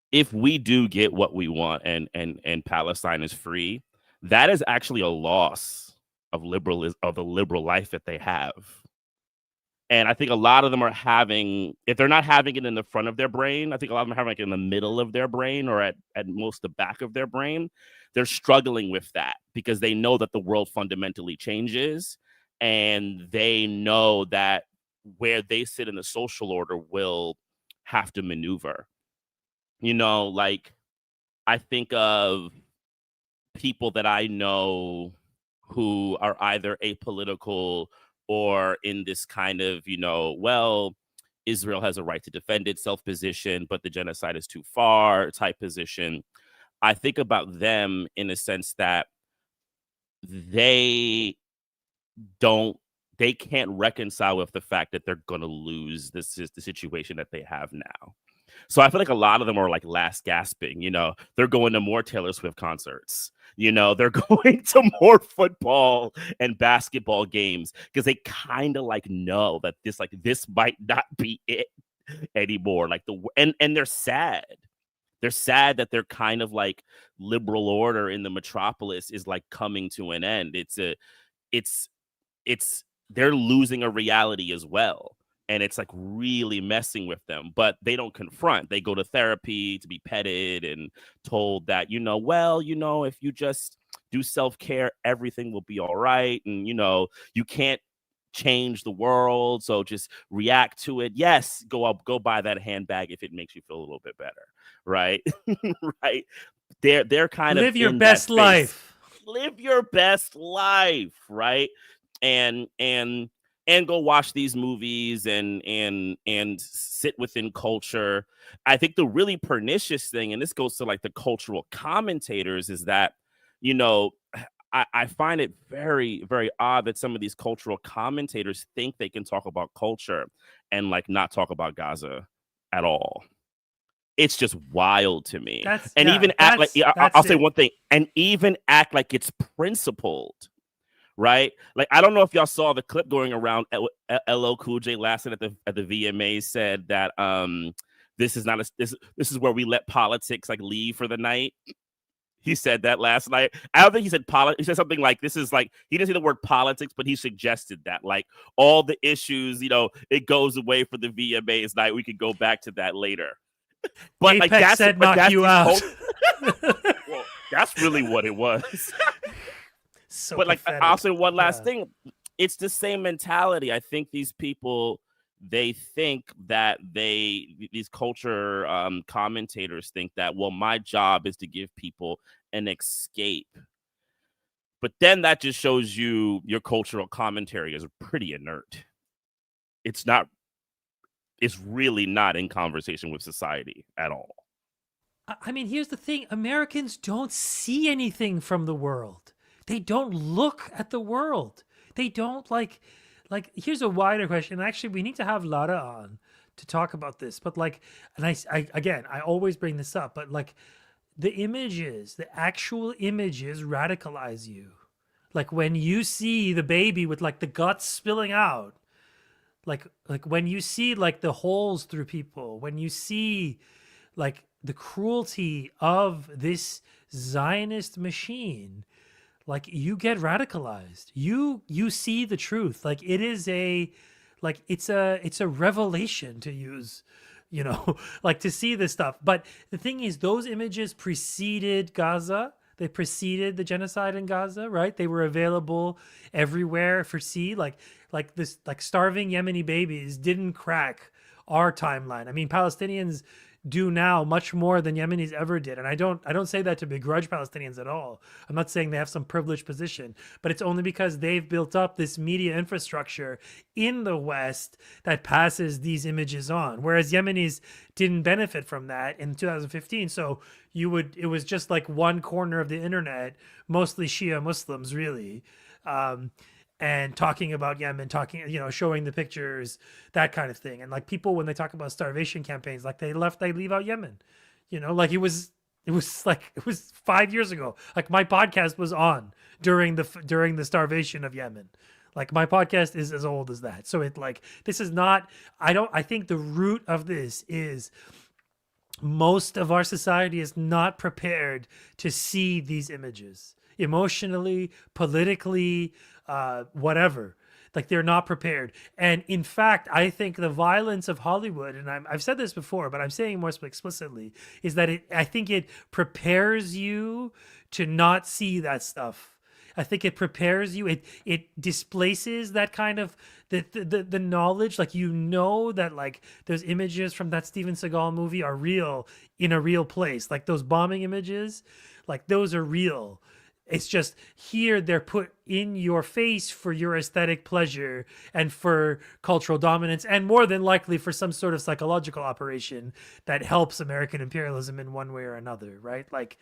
if we do get what we want and Palestine is free, that is actually a loss of liberalism, of the liberal life that they have. And I think a lot of them are having, if they're not having it in the front of their brain, I think a lot of them are having it in the middle of their brain or at most the back of their brain. They're struggling with that because they know that the world fundamentally changes, and they know that where they sit in the social order will have to maneuver. You know, like I think of people that I know who are either apolitical or in this kind of, you know, well, Israel has a right to defend itself position, but the genocide is too far type position. I think about them in a sense that they can't reconcile with the fact that they're going to lose this is the situation that they have now. So I feel like a lot of them are like last gasping, you know, they're going to more Taylor Swift concerts, you know, they're going to more football and basketball games because they kind of like know that this might not be it anymore. Like and they're sad. They're sad that they're kind of like liberal order in the metropolis is like coming to an end. They're losing a reality as well. And it's like really messing with them, but they don't confront. They go to therapy to be petted and told that, you know, well, you know, if you just do self-care, everything will be all right. And, you know, you can't change the world. So just react to it. Yes, go buy that handbag if it makes you feel a little bit better. Right. Right. They're kind of live your best life. Live your best life. Right. And go watch these movies and sit within culture. I think the really pernicious thing, and this goes to like the cultural commentators, is that, you know, I find it very, very odd that some of these cultural commentators think they can talk about culture and like not talk about Gaza at all. It's just wild to me. I'll say one thing, and even act like it's principled. Right, like I don't know if y'all saw the clip going around. LL Cool J last night at the VMAs said that this is where we let politics like leave for the night. He said that last night. I don't think he said politics. He said something like this is like, he didn't say the word politics, but he suggested that like all the issues, you know, it goes away for the VMAs night. We could go back to that later. But Apex like that's said knock you out. Well, that's really what it was. So but like pathetic. I'll say one last thing. It's the same mentality. I think these people, they think that these culture commentators think that, well, my job is to give people an escape. But then that just shows you your cultural commentary is pretty inert. It's really not in conversation with society at all. I mean, here's the thing. Americans don't see anything from the world. They don't look at the world. They don't like here's a wider question. Actually, we need to have Lara on to talk about this. But like, and I always bring this up, but like the actual images radicalize you. Like when you see the baby with like the guts spilling out, like when you see like the holes through people, when you see like the cruelty of this Zionist machine, like you get radicalized. You see the truth. Like it is it's a revelation, to use, you know, like to see this stuff. But the thing is, those images preceded Gaza. They preceded the genocide in Gaza, right? They were available everywhere for see. Like starving Yemeni babies didn't crack our timeline. I mean, Palestinians do now much more than Yemenis ever did. And I don't say that to begrudge Palestinians at all. I'm not saying they have some privileged position, but it's only because they've built up this media infrastructure in the West that passes these images on. Whereas Yemenis didn't benefit from that in 2015. So it was just like one corner of the internet, mostly Shia Muslims, really. And talking about Yemen, showing the pictures, that kind of thing. And like people, when they talk about starvation campaigns, like they leave out Yemen, you know, like it was 5 years ago. Like my podcast was on during the starvation of Yemen. Like my podcast is as old as that. So this is not, I think the root of this is most of our society is not prepared to see these images emotionally, politically, whatever. Like they're not prepared. And in fact, I think the violence of Hollywood, and I've said this before, but I'm saying more explicitly, is that I think it prepares you to not see that stuff. I think it prepares you. It displaces that kind of the knowledge. Like, you know, that like those images from that Steven Seagal movie are real in a real place. Like those bombing images, like those are real. It's just here they're put in your face for your aesthetic pleasure and for cultural dominance, and more than likely for some sort of psychological operation that helps American imperialism in one way or another, right? Like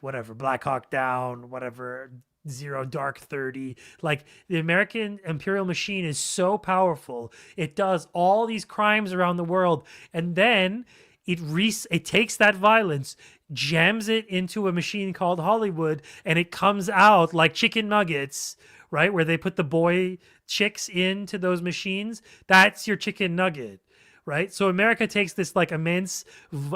whatever, Black Hawk Down, whatever, Zero Dark 30. Like, the American imperial machine is so powerful. It does all these crimes around the world, and then it takes that violence, jams it into a machine called Hollywood, and it comes out like chicken nuggets, right? Where they put the boy chicks into those machines. That's your chicken nugget, right? So America takes this like immense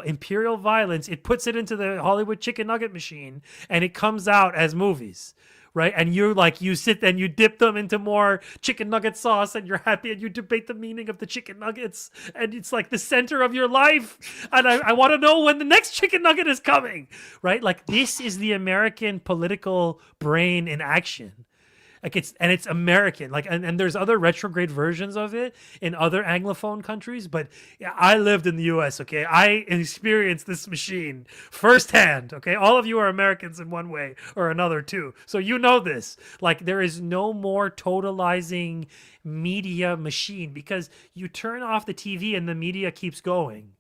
imperial violence, it puts it into the Hollywood chicken nugget machine, and it comes out as movies. Right. And you're like, you sit and you dip them into more chicken nugget sauce, and you're happy, and you debate the meaning of the chicken nuggets. And it's like the center of your life. And I want to know when the next chicken nugget is coming. Right. Like, this is the American political brain in action. Like, it's American. Like, and there's other retrograde versions of it in other Anglophone countries, but I lived in the US, okay? I experienced this machine firsthand, okay? All of you are Americans in one way or another too. So you know this. Like, there is no more totalizing media machine, because you turn off the TV and the media keeps going.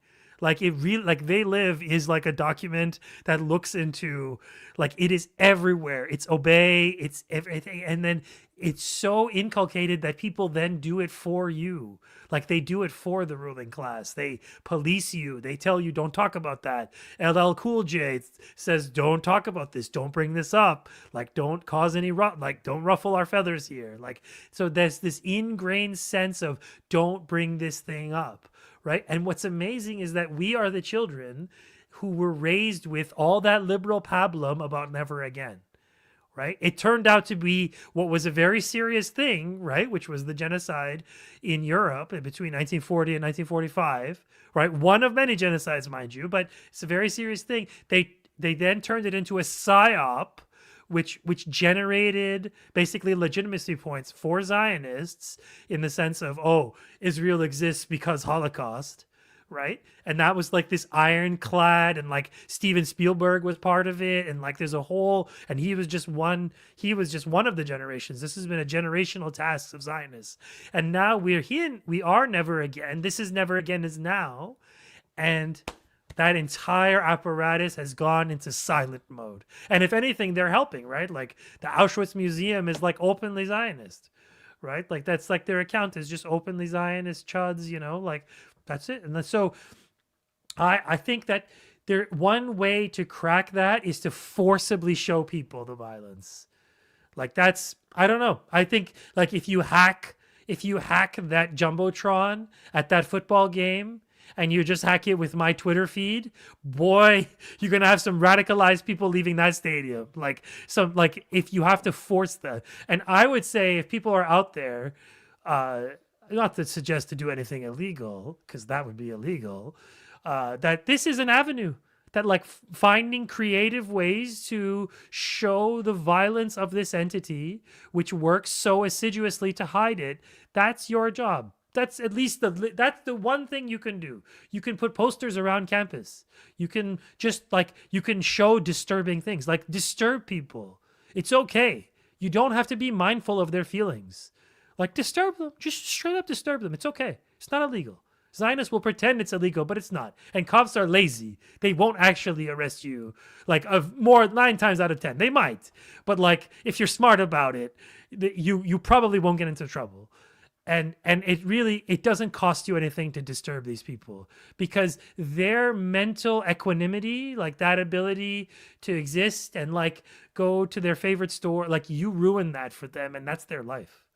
Like, it really, like, They Live is like a document that looks into, like, it is everywhere. It's obey, it's everything. And then it's so inculcated that people then do it for you. Like, they do it for the ruling class. They police you. They tell you, don't talk about that. LL Cool J says, don't talk about this. Don't bring this up. Like, don't cause any, don't ruffle our feathers here. Like, so there's this ingrained sense of, don't bring this thing up. Right. And what's amazing is that we are the children who were raised with all that liberal pablum about never again. Right. It turned out to be what was a very serious thing. Right. Which was the genocide in Europe between 1940 and 1945. Right. One of many genocides, mind you, but it's a very serious thing. They then turned it into a psyop, which generated basically legitimacy points for Zionists, in the sense of, oh, Israel exists because Holocaust, right? And that was like this ironclad, and like Steven Spielberg was part of it, and like there's a whole, and he was just one of the generations. This has been a generational task of Zionists. And now we are never again. This is never again is now. And that entire apparatus has gone into silent mode. And if anything, they're helping, right? Like, the Auschwitz Museum is like openly Zionist, right? Like, that's like their account is just openly Zionist chuds, you know, like, that's it. And so I think that one way to crack that is to forcibly show people the violence. Like, that's, I don't know. I think, like, if you hack that Jumbotron at that football game, and you just hack it with my Twitter feed, boy, you're going to have some radicalized people leaving that stadium. Like, if you have to force that. And I would say, if people are out there, not to suggest to do anything illegal, because that would be illegal, that this is an avenue, that like finding creative ways to show the violence of this entity, which works so assiduously to hide it, that's your job. That's at least that's the one thing you can do. You can put posters around campus. You can you can show disturbing things, like disturb people. It's okay. You don't have to be mindful of their feelings. Like, disturb them. Just straight up disturb them. It's okay. It's not illegal. Zionists will pretend it's illegal, but it's not. And cops are lazy. They won't actually arrest you. Like, 9 times out of 10, they might. But like, if you're smart about it, you probably won't get into trouble. And it doesn't cost you anything to disturb these people, because their mental equanimity, like that ability to exist and like go to their favorite store, like, you ruin that for them, and that's their life,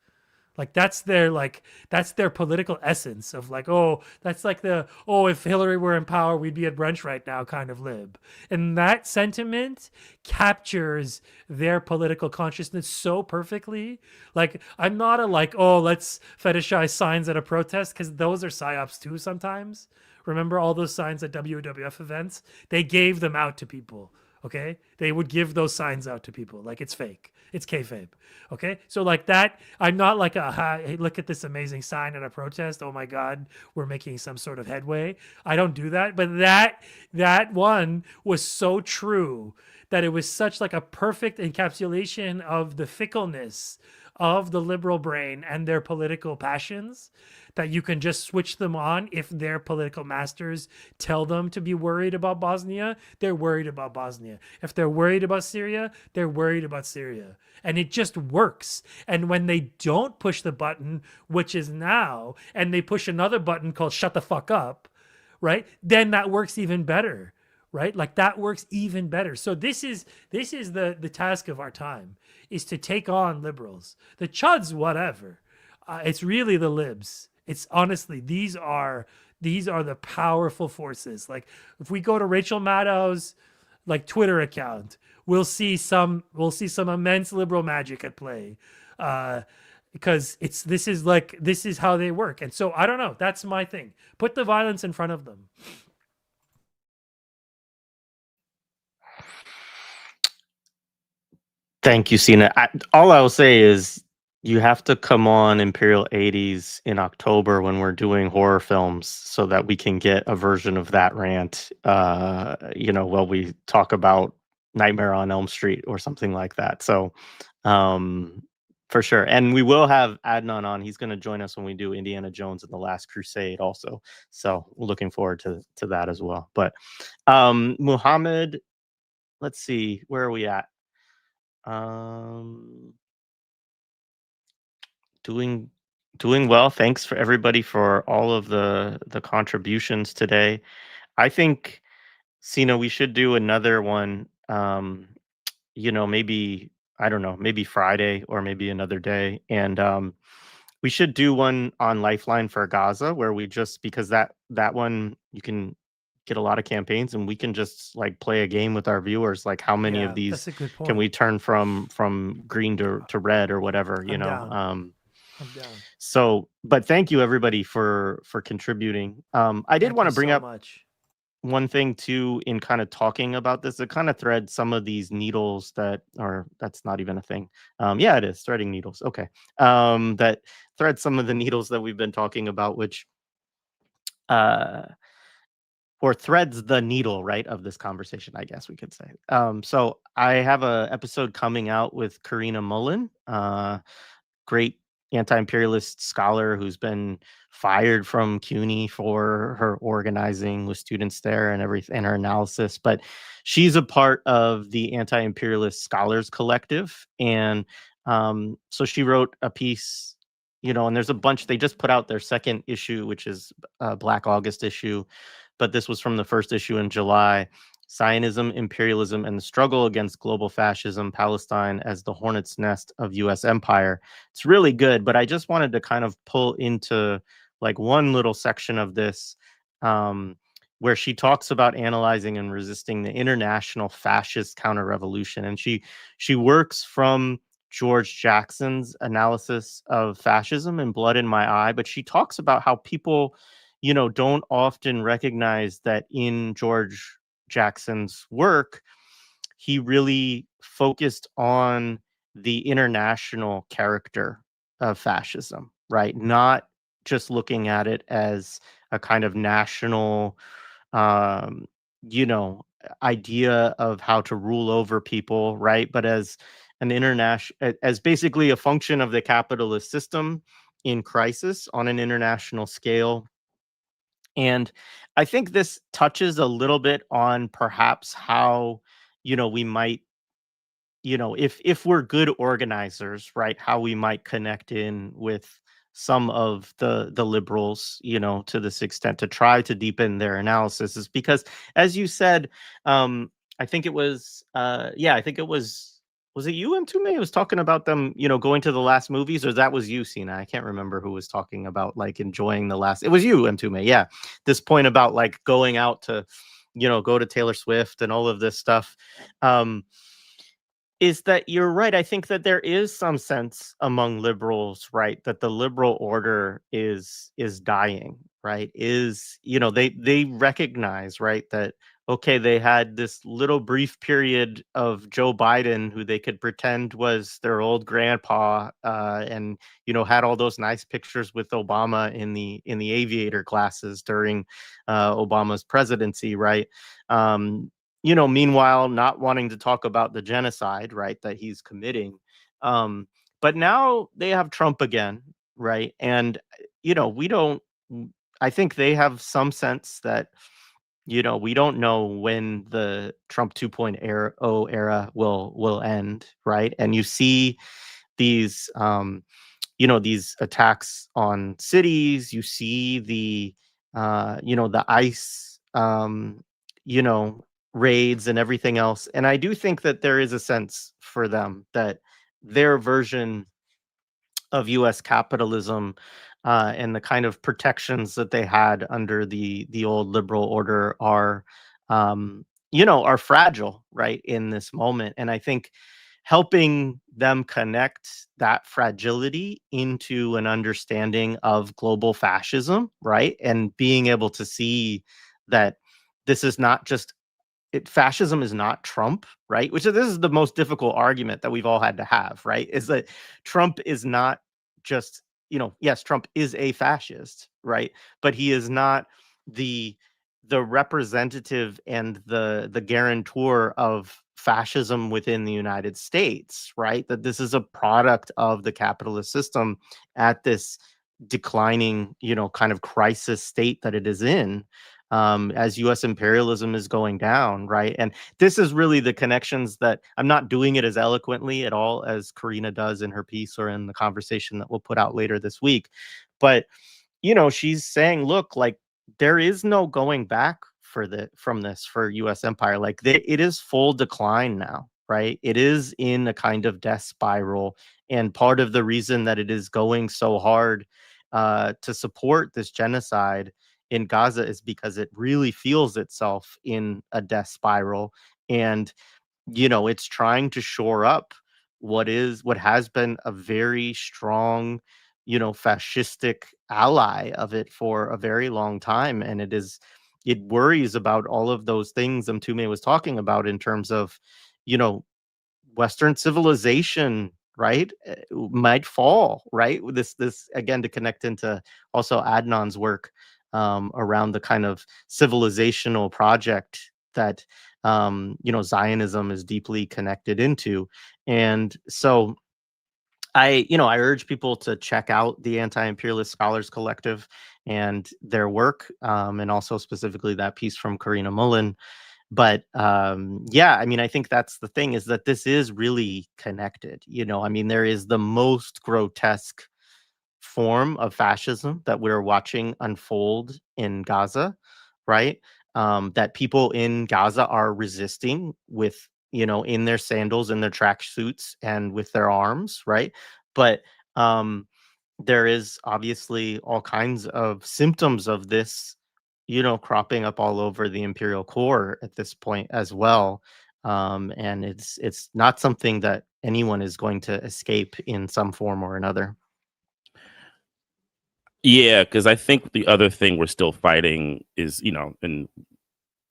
Like that's their political essence of like, oh, that's like the, oh, if Hillary were in power, we'd be at brunch right now kind of lib. And that sentiment captures their political consciousness so perfectly. Like I'm not a like, oh, let's fetishize signs at a protest, because those are psyops too sometimes. Remember all those signs at WWF events? They gave them out to people. Okay, they would give those signs out to people like it's fake, it's kayfabe. Okay, so like that, I'm not like hey, look at this amazing sign at a protest. Oh my God, we're making some sort of headway. I don't do that, but that one was so true that it was such like a perfect encapsulation of the fickleness of the liberal brain and their political passions, that you can just switch them on if their political masters tell them to be worried about Bosnia. They're worried about Bosnia. If they're worried about Syria, they're worried about Syria. And it just works. And when they don't push the button, which is now, and they push another button called shut the fuck up, right? Then that works even better. Right? Like that works even better. So this is the task of our time, is to take on liberals. The chuds, whatever. It's really the libs. It's honestly, these are the powerful forces. Like if we go to Rachel Maddow's like Twitter account, we'll see some immense liberal magic at play. Because this is how they work. And so I don't know. That's my thing. Put the violence in front of them. Thank you, Sina. All I will say is you have to come on Imperial 80s in October when we're doing horror films so that we can get a version of that rant, while we talk about Nightmare on Elm Street or something like that. So for sure. And we will have Adnan on. He's going to join us when we do Indiana Jones and the Last Crusade also. So looking forward to that as well. But Muhammad, let's see, where are we at? Doing well. Thanks for everybody for all of the contributions today. I think, Sina, we should do another one. Maybe, I don't know, maybe Friday or maybe another day, and we should do one on Lifeline for Gaza, where we just, because that one you can get a lot of campaigns, and we can just like play a game with our viewers, like how many of these that's a good point. can we turn from green to red or whatever, I'm down. I'm down. So, but thank you everybody for contributing. I did want to bring up one thing too, in kind of talking about this. It kind of threads some of these needles that's not even a thing. Yeah, it is threading needles. Okay. That threads some of the needles that we've been talking about, which or threads the needle, right, of this conversation, I guess we could say. So I have a episode coming out with Corinna Mullin, great anti-imperialist scholar who's been fired from CUNY for her organizing with students there and everything, and her analysis. But she's a part of the Anti-Imperialist Scholars Collective, and so she wrote a piece, and there's a bunch. They just put out their second issue, which is a Black August issue, but this was from the first issue in July. Zionism, Imperialism, and the Struggle Against Global Fascism, Palestine as the Hornet's Nest of U.S. Empire. It's really good, but I just wanted to kind of pull into like one little section of this where she talks about analyzing and resisting the international fascist counter-revolution. And she works from George Jackson's analysis of fascism in Blood in My Eye, but she talks about how people, don't often recognize that in George Jackson's work, he really focused on the international character of fascism, right? Not just looking at it as a kind of national, idea of how to rule over people, right? But as an as basically a function of the capitalist system in crisis on an international scale. And I think this touches a little bit on perhaps how, we might, if we're good organizers, right, how we might connect in with some of the liberals, to this extent, to try to deepen their analysis, is because, as you said, I think it was was it you, Mtume, who was talking about them, going to the last movies, or that was you, Sina? I can't remember who was talking about like enjoying the last. It was you, Mtume. Yeah, this point about like going out to, go to Taylor Swift and all of this stuff. Is that you're right. I think that there is some sense among liberals, right, that the liberal order is dying, right? They recognize, right, that okay, they had this little brief period of Joe Biden, who they could pretend was their old grandpa, and had all those nice pictures with Obama in the aviator classes during Obama's presidency, right? Meanwhile, not wanting to talk about the genocide, right, that he's committing. But now they have Trump again, right? And, we don't, I think they have some sense that, we don't know when the Trump 2.0 era will end, right? And you see these, these attacks on cities, you see the ICE, raids and everything else. And I do think that there is a sense for them that their version of US capitalism, and the kind of protections that they had under the old liberal order are fragile, right, in this moment. And I think helping them connect that fragility into an understanding of global fascism, right, and being able to see that this is not just fascism is not Trump, right? This is the most difficult argument that we've all had to have, right? Is that Trump is not just, yes, Trump is a fascist, right? But he is not the representative and the guarantor of fascism within the United States, right? That this is a product of the capitalist system at this declining, kind of crisis state that it is in, as US imperialism is going down, right? And this is really the connections that I'm not doing it as eloquently at all as Corinna does in her piece or in the conversation that we'll put out later this week. But, she's saying, look, like there is no going back from this for US empire. Like it is full decline now, right? It is in a kind of death spiral. And part of the reason that it is going so hard to support this genocide in Gaza is because it really feels itself in a death spiral. And, it's trying to shore up what has been a very strong, fascistic ally of it for a very long time. And it worries about all of those things Mtume was talking about in terms of, Western civilization, right, might fall, right? This again, to connect into also Adnan's work, around the kind of civilizational project that Zionism is deeply connected into. And so I urge people to check out the Anti-Imperialist Scholars Collective and their work, and also specifically that piece from Corinna Mullin. But yeah, I mean, I think that's the thing, is that this is really connected. I mean, there is the most grotesque form of fascism that we're watching unfold in Gaza, right? That people in Gaza are resisting with, in their sandals, in their tracksuits, and with their arms, right? But there is obviously all kinds of symptoms of this, cropping up all over the imperial core at this point as well. And it's not something that anyone is going to escape in some form or another. Yeah, because I think the other thing we're still fighting is, and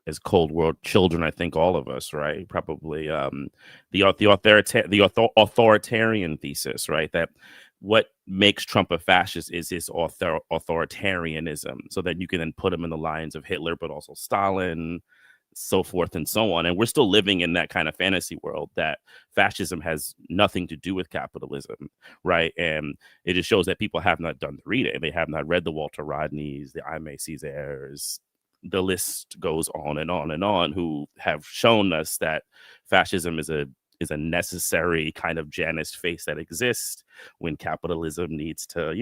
as Cold War children, I think all of us, right, probably the authoritarian thesis, right, that what makes Trump a fascist is his authoritarianism, so that you can then put him in the lines of Hitler, but also Stalin, so forth and so on. And we're still living in that kind of fantasy world that fascism has nothing to do with capitalism, right? And it just shows that people have not done the reading. They have not read the Walter Rodneys, the Aimé Césaires. The list goes on and on and on, who have shown us that fascism is a necessary kind of Janus face that exists when capitalism needs to,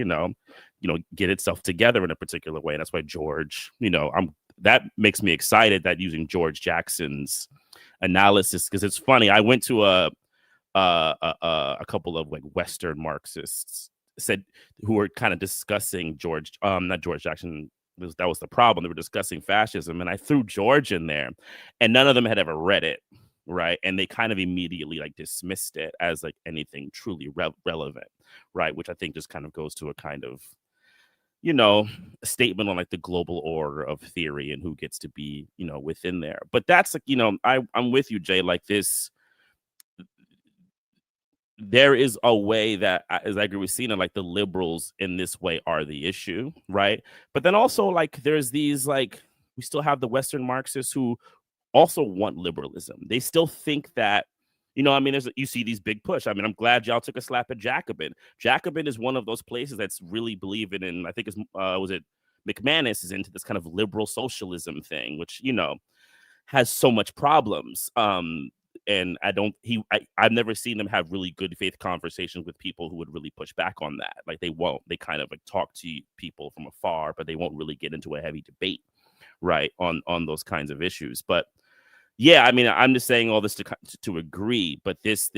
get itself together in a particular way. And that's why George, that makes me excited that using George Jackson's analysis, because it's funny. I went to a a couple of like Western Marxists said, who were kind of discussing not George Jackson. That was the problem. They were discussing fascism, and I threw George in there, and none of them had ever read it, right? And they kind of immediately like dismissed it as like anything truly relevant, right? Which I think just kind of goes to a kind of, a statement on like the global order of theory and who gets to be, within there. But that's like, I'm with you, Jay. Like this, there is a way that, as I agree with Sina, like the liberals in this way are the issue, right? But then also like there's these like, we still have the Western Marxists who also want liberalism. They still think that, you see these big push. I mean, I'm glad y'all took a slap at Jacobin. Jacobin is one of those places that's really believing in, I think it's, was it McManus is into this kind of liberal socialism thing, which, has so much problems. And I've never seen them have really good faith conversations with people who would really push back on that. Like they won't. They kind of like talk to people from afar, but they won't really get into a heavy debate, right, on those kinds of issues. But yeah, I mean, I'm just saying all this to agree. But this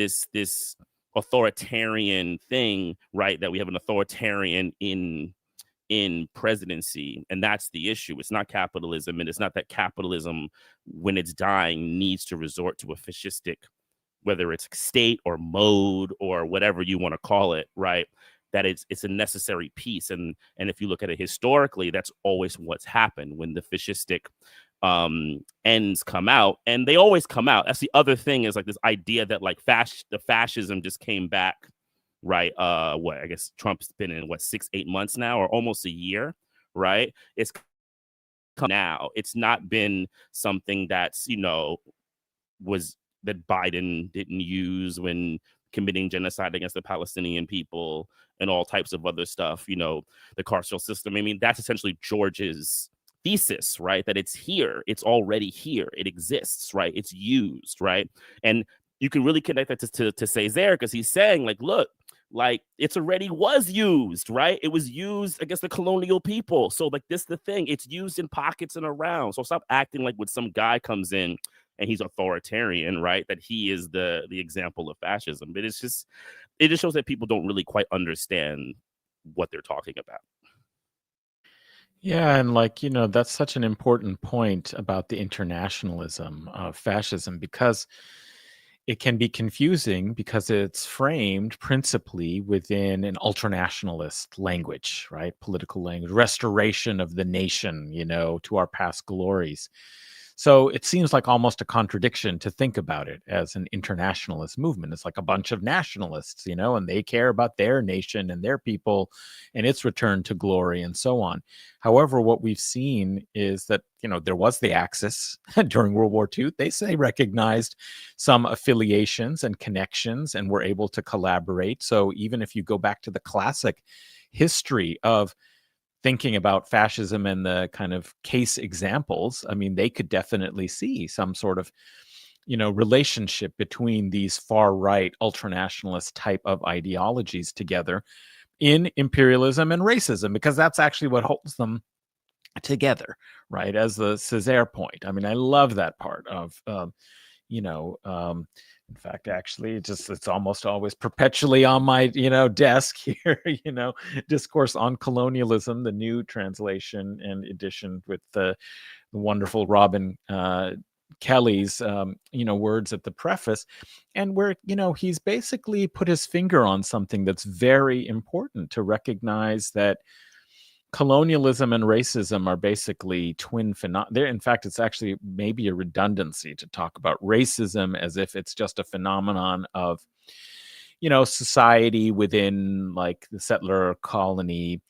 authoritarian thing, right, that we have an authoritarian in presidency, and that's the issue. It's not capitalism, and it's not that capitalism, when it's dying, needs to resort to a fascistic, whether it's state or mode or whatever you want to call it, right? That it's a necessary piece, and if you look at it historically, that's always what's happened when the fascistic ends come out, and they always come out. That's the other thing, is like this idea that like the fascism just came back, right? What, I guess Trump's been in 6-8 months now, or almost a year, right? It's come now. It's not been something that's, was that Biden didn't use when committing genocide against the Palestinian people and all types of other stuff, the carceral system. I mean, that's essentially George's thesis, right? That it's here, it's already here, it exists, right? It's used, right? And you can really connect that to Césaire, because he's saying like, look, like it's already was used, right? It was used against the colonial people. So like this the thing, it's used in pockets and around. So stop acting like when some guy comes in and he's authoritarian, right, that he is the example of fascism. But it just shows that people don't really quite understand what they're talking about. Yeah, and like, that's such an important point about the internationalism of fascism, because it can be confusing because it's framed principally within an ultranationalist language, right? Political language, restoration of the nation, to our past glories. So it seems like almost a contradiction to think about it as an internationalist movement. It's like a bunch of nationalists, and they care about their nation and their people and its return to glory and so on. However, what we've seen is that, there was the Axis during World War II. They recognized some affiliations and connections and were able to collaborate. So even if you go back to the classic history of thinking about fascism and the kind of case examples, I mean, they could definitely see some sort of, relationship between these far right ultranationalist type of ideologies together in imperialism and racism, because that's actually what holds them together, right? As the Césaire point. I mean, I love that part of, in fact, actually, it's almost always perpetually on my, desk here, Discourse on Colonialism, the new translation and edition with the wonderful Robin Kelly's, words at the preface, and where, he's basically put his finger on something that's very important to recognize, that colonialism and racism are basically twin phenomena. In fact, it's actually maybe a redundancy to talk about racism as if it's just a phenomenon of, society within like the settler colony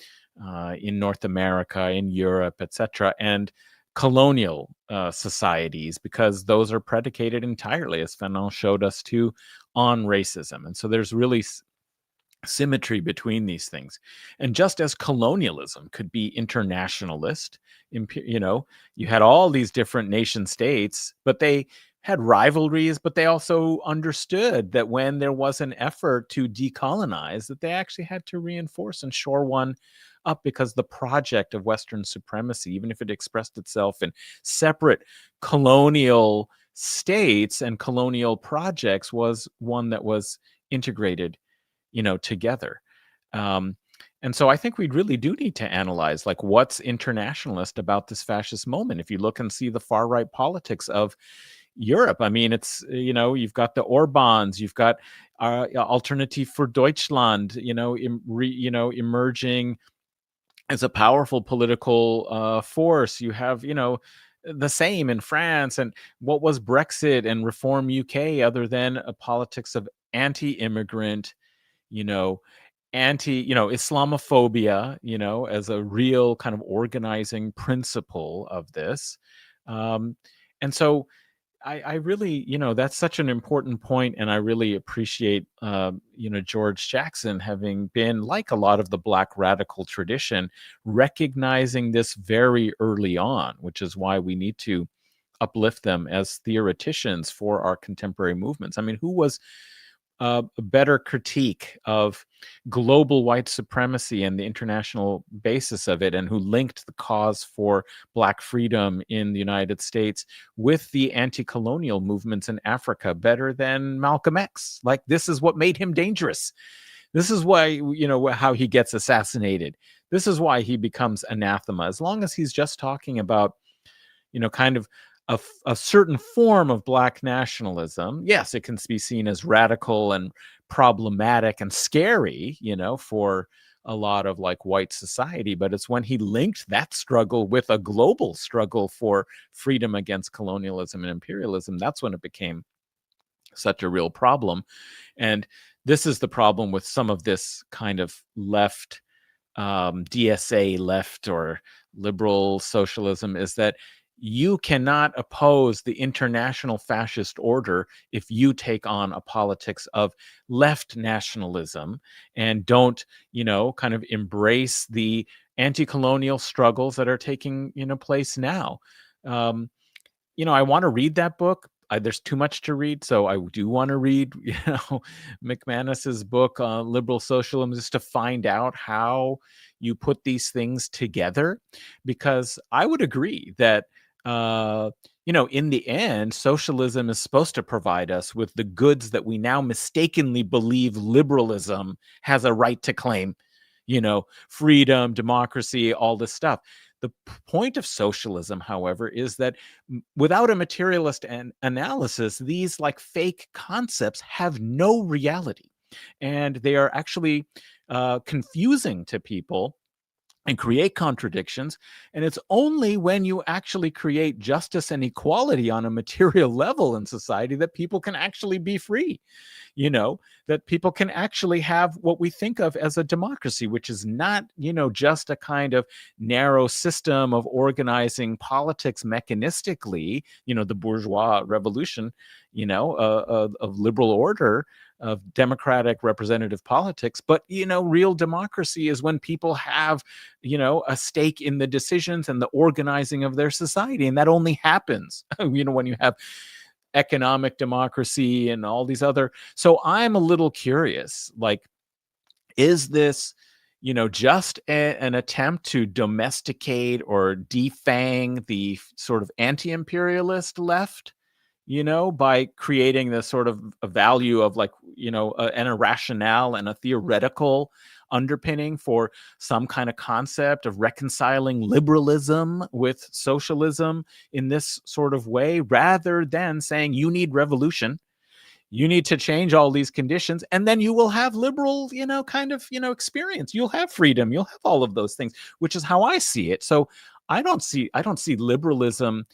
in North America, in Europe, etc., and colonial societies, because those are predicated entirely, as Fanon showed us too, on racism. And so there's really symmetry between these things. And just as colonialism could be internationalist, you had all these different nation states, but they had rivalries, but they also understood that when there was an effort to decolonize, that they actually had to reinforce and shore one up, because the project of Western supremacy, even if it expressed itself in separate colonial states and colonial projects was one that was integrated, together. And so I think we really do need to analyze, like, what's internationalist about this fascist moment. If you look and see the far right politics of Europe, I mean, it's, you've got the Orbans, you've got Alternative for Deutschland, emerging as a powerful political force. You have, the same in France. And what was Brexit and Reform UK other than a politics of anti-immigrant, Islamophobia, as a real kind of organizing principle of this. And so I really, that's such an important point, and I really appreciate, George Jackson having been, like a lot of the Black radical tradition, recognizing this very early on, which is why we need to uplift them as theoreticians for our contemporary movements. I mean, who was a better critique of global white supremacy and the international basis of it, and who linked the cause for Black freedom in the United States with the anti-colonial movements in Africa better than Malcolm X? Like, this is what made him dangerous. This is why, how he gets assassinated. This is why he becomes anathema. As long as he's just talking about, kind of a certain form of Black nationalism, yes, it can be seen as radical and problematic and scary, for a lot of like white society. But it's when he linked that struggle with a global struggle for freedom against colonialism and imperialism, that's when it became such a real problem. And this is the problem with some of this kind of left, DSA left or liberal socialism, is that you cannot oppose the international fascist order if you take on a politics of left nationalism and don't, kind of embrace the anti-colonial struggles that are taking, place now. I want to read that book. There's too much to read, so I do want to read, McManus's book, Liberal Socialism, just to find out how you put these things together, because I would agree that in the end, socialism is supposed to provide us with the goods that we now mistakenly believe liberalism has a right to claim, freedom, democracy, all this stuff. The point of socialism, however, is that without a materialist analysis, these like fake concepts have no reality, and they are actually confusing to people and create contradictions. And it's only when you actually create justice and equality on a material level in society that people can actually be free, that people can actually have what we think of as a democracy, which is not, just a kind of narrow system of organizing politics mechanistically, the bourgeois revolution, of liberal order, of democratic representative politics. But, real democracy is when people have, a stake in the decisions and the organizing of their society. And that only happens, when you have economic democracy and all these other. So I'm a little curious, like, is this, just an attempt to domesticate or defang the sort of anti-imperialist left, by creating this sort of a value of like, and a rationale and a theoretical underpinning for some kind of concept of reconciling liberalism with socialism in this sort of way, rather than saying you need revolution, you need to change all these conditions, and then you will have liberal, experience. You'll have freedom. You'll have all of those things, which is how I see it. So I don't see liberalism.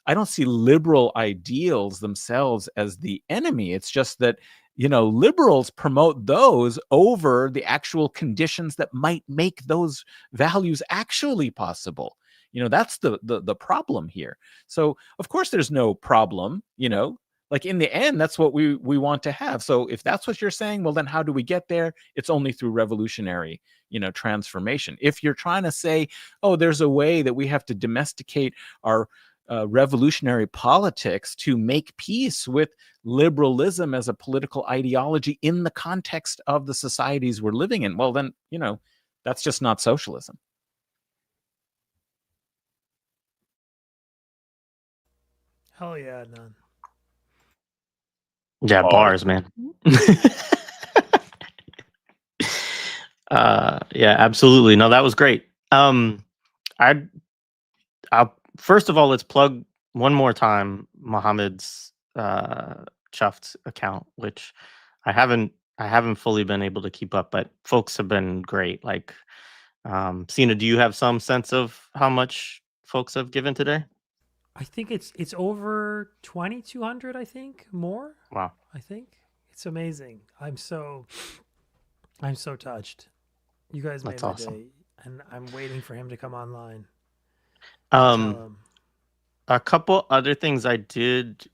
I don't see liberal ideals themselves as the enemy. It's just that, liberals promote those over the actual conditions that might make those values actually possible. That's the problem here. So of course there's no problem, like in the end, that's what we want to have. So if that's what you're saying, well, then how do we get there? It's only through revolutionary, transformation. If you're trying to say, oh, there's a way that we have to domesticate our revolutionary politics to make peace with liberalism as a political ideology in the context of the societies we're living in, well, then, that's just not socialism. Hell yeah, Adnan. Yeah, Bars. bars, man. Yeah, absolutely. No, that was great. I I'll first of all, let's plug one more time Mohammed's Chuffed account, which I haven't fully been able to keep up, but folks have been great. Like, Sina, do you have some sense of how much folks have given today? I think it's over 2,200. I think more. Wow, I think it's amazing. I'm so touched. You guys made that's my awesome. day, and I'm waiting for him to come online. Tell him. A couple other things I did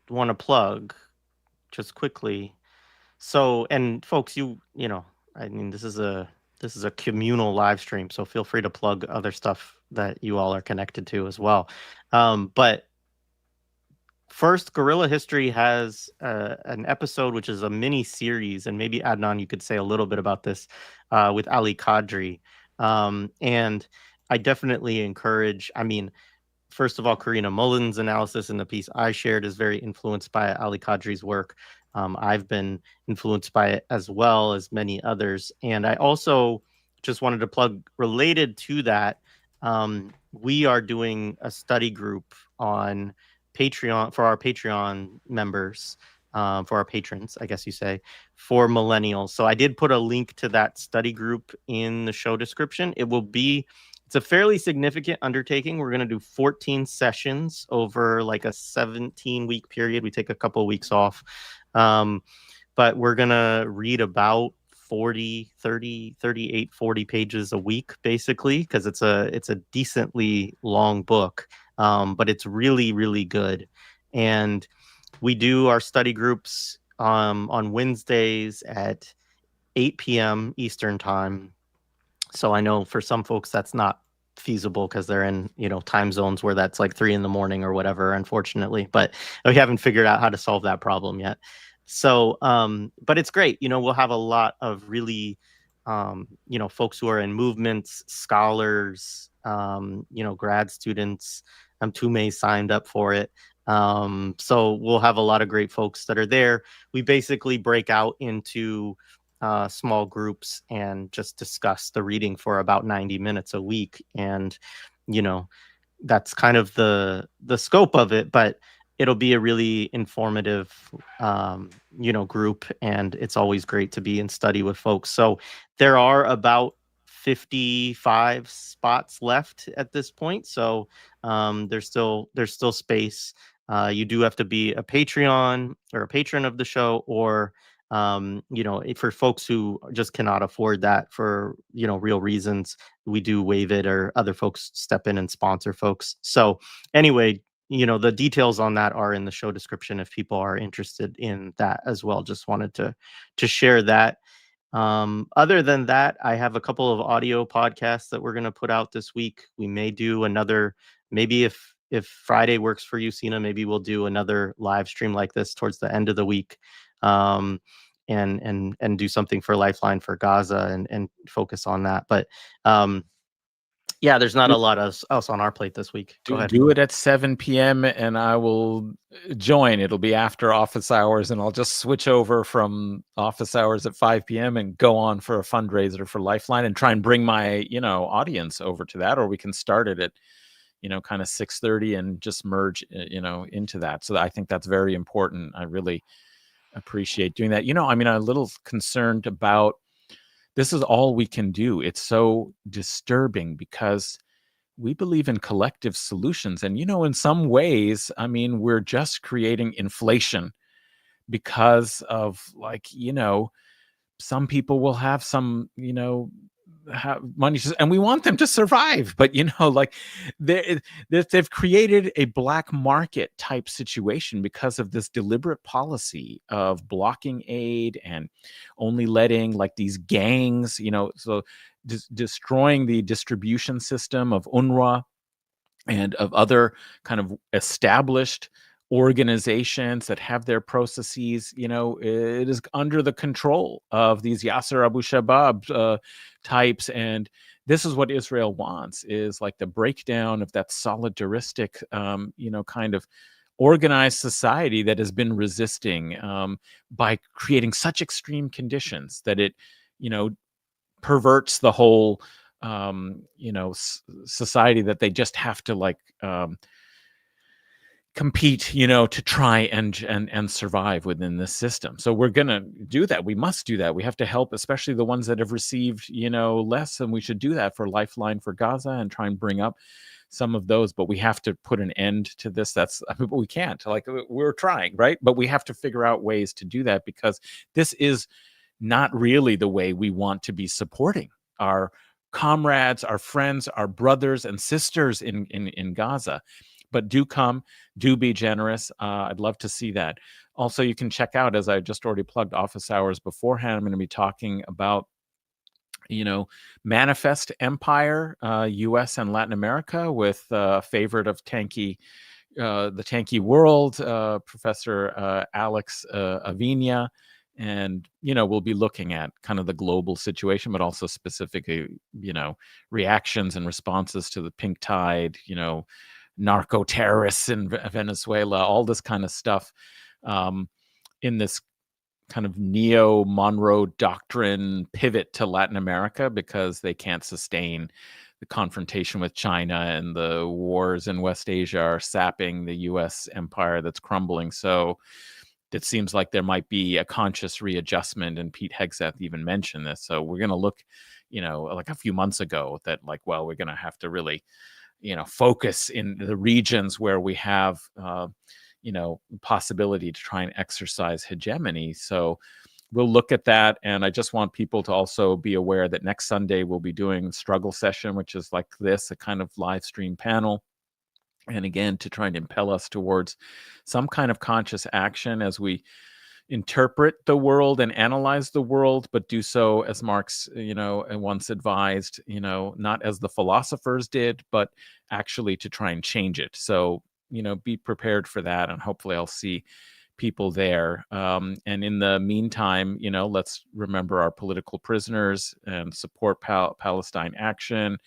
want to plug just quickly. So, and folks, you know, I mean, this is a communal live stream, so feel free to plug other stuff that you all are connected to as well. But first, Gorilla History has an episode which is a mini series, and maybe Adnan, you could say a little bit about this with Ali Kadri. And I definitely encourage. I mean, first of all, Corinna Mullin's analysis in the piece I shared is very influenced by Ali Kadri's work. I've been influenced by it as well as many others. And I also just wanted to plug related to that. We are doing a study group on Patreon for our Patreon members, for our patrons, I guess you say, for millennials. So I did put a link to that study group in the show description. It's a fairly significant undertaking. We're going to do 14 sessions over like a 17-week period. We take a couple of weeks off. But we're going to read about 40 pages a week, basically, because it's a decently long book. But it's really, really good. And we do our study groups on Wednesdays at 8 p.m. Eastern time. So I know for some folks that's not feasible because they're in, time zones where that's like 3 a.m. or whatever, unfortunately. But we haven't figured out how to solve that problem yet. So, but it's great. We'll have a lot of really, folks who are in movements, scholars, grad students. Tume signed up for it. So we'll have a lot of great folks that are there. We basically break out into small groups and just discuss the reading for about 90 minutes a week. And, that's kind of the scope of it, but it'll be a really informative, group. And it's always great to be in study with folks. So there are about 55 spots left at this point. So there's still space. You do have to be a Patreon or a patron of the show, or for folks who just cannot afford that for, real reasons, we do waive it, or other folks step in and sponsor folks. So anyway, the details on that are in the show description if people are interested in that as well. Just wanted to share that. Other than that, I have a couple of audio podcasts that we're going to put out this week. We may do another, maybe if Friday works for you, Sina, maybe we'll do another live stream like this towards the end of the week. And do something for Lifeline for Gaza and focus on that. But yeah, there's not a lot else on our plate this week. Go ahead. Do it at 7 p.m. and I will join. It'll be after office hours, and I'll just switch over from office hours at 5 p.m. and go on for a fundraiser for Lifeline and try and bring my, audience over to that, or we can start it at, kind of 6:30 and just merge, into that. So I think that's very important. I really appreciate doing that. I'm a little concerned about, this is all we can do. It's so disturbing because we believe in collective solutions. And, in some ways, we're just creating inflation because of some people will have some, have money, and we want them to survive, but they've created a black market type situation because of this deliberate policy of blocking aid and only letting these gangs, so destroying the distribution system of UNRWA and of other kind of established organizations that have their processes. It is under the control of these Yasser Abu Shabab types. And this is what Israel wants, is the breakdown of that solidaristic, kind of organized society that has been resisting by creating such extreme conditions that it, perverts the whole, society, that they just have to compete, to try and survive within this system. So we're going to do that. We must do that. We have to help, especially the ones that have received, less. And we should do that for Lifeline for Gaza and try and bring up some of those. But we have to put an end to this. We can't. We're trying, right? But we have to figure out ways to do that, because this is not really the way we want to be supporting our comrades, our friends, our brothers and sisters in Gaza. But do come, do be generous. I'd love to see that. Also, you can check out, as I just already plugged office hours beforehand, I'm going to be talking about, Manifest Empire, US and Latin America, with a favorite of the Tanky World, Professor Alex Avina. And, we'll be looking at kind of the global situation, but also specifically, reactions and responses to the pink tide, narco terrorists in Venezuela, all this kind of stuff, in this kind of neo-Monroe doctrine pivot to Latin America, because they can't sustain the confrontation with China, and the wars in West Asia are sapping the US empire that's crumbling. So it seems like there might be a conscious readjustment, and Pete Hegseth even mentioned this. So we're going to look, like a few months ago, that we're going to have to really focus in the regions where we have, possibility to try and exercise hegemony. So we'll look at that. And I just want people to also be aware that next Sunday we'll be doing struggle session, which is like this, a kind of live stream panel. And again, to try and impel us towards some kind of conscious action as we interpret the world and analyze the world, but do so, as Marx, once advised, not as the philosophers did, but actually to try and change it. So, be prepared for that. And hopefully I'll see people there. And in the meantime, let's remember our political prisoners and support Palestine action,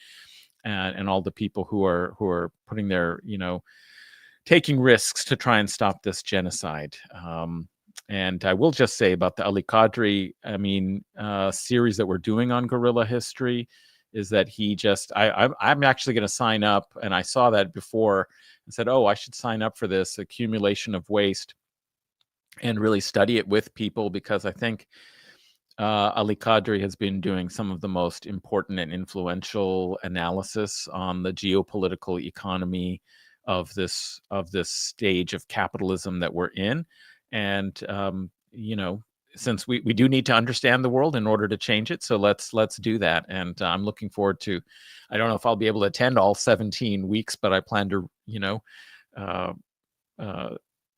and all the people who are putting their, taking risks to try and stop this genocide. And I will just say about the Ali Kadri, series that we're doing on guerrilla history, is that I'm actually going to sign up. And I saw that before and said, oh, I should sign up for this accumulation of waste and really study it with people, because I think Ali Kadri has been doing some of the most important and influential analysis on the geopolitical economy of this stage of capitalism that we're in. And, since we do need to understand the world in order to change it. So let's do that. And I'm looking forward to, I don't know if I'll be able to attend all 17 weeks, but I plan to,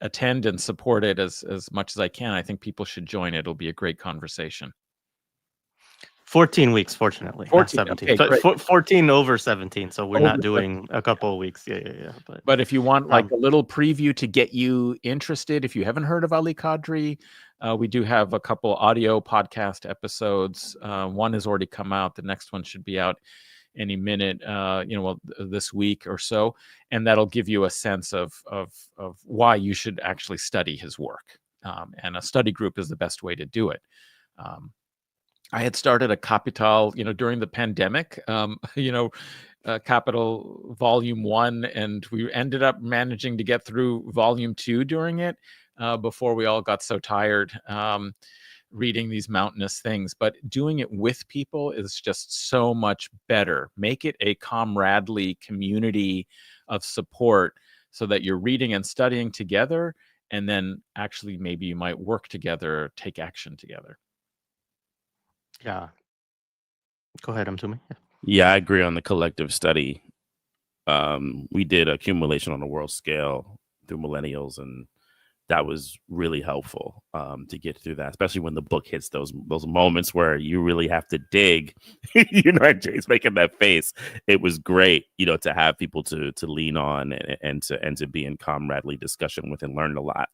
attend and support it as much as I can. I think people should join it. It'll be a great conversation. 14 weeks, fortunately. 14, not 17. okay, So 14 over 17. So we're Over not doing a couple of weeks. Yeah. But if you want a little preview to get you interested, if you haven't heard of Ali Kadri, we do have a couple audio podcast episodes. One has already come out. The next one should be out any minute, this week or so. And that'll give you a sense of why you should actually study his work. And a study group is the best way to do it. I had started a Capital, during the pandemic, Capital Volume 1, and we ended up managing to get through Volume 2 during it, before we all got so tired reading these mountainous things. But doing it with people is just so much better. Make it a comradely community of support, so that you're reading and studying together, and then actually maybe you might work together, take action together. Yeah. Go ahead, Mtumi. Yeah, I agree on the collective study. We did accumulation on a world scale through Millennials, and that was really helpful to get through that, especially when the book hits those moments where you really have to dig. Jay's making that face. It was great, to have people to lean on and to be in comradely discussion with and learn a lot.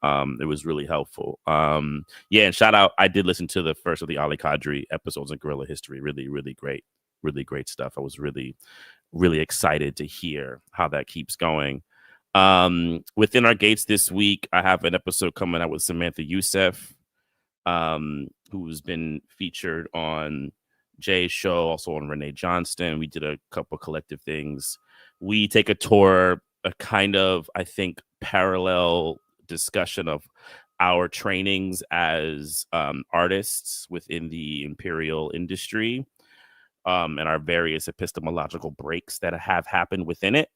It was really helpful. And shout out. I did listen to the first of the Ali Kadri episodes in Guerrilla History. Really, really great stuff. I was really, really excited to hear how that keeps going. Within our gates this week, I have an episode coming out with Samantha Youssef, who's been featured on Jay's show, also on Renee Johnston. We did a couple collective things. We take a tour, a kind of, I think, parallel discussion of our trainings as artists within the imperial industry, and our various epistemological breaks that have happened within it.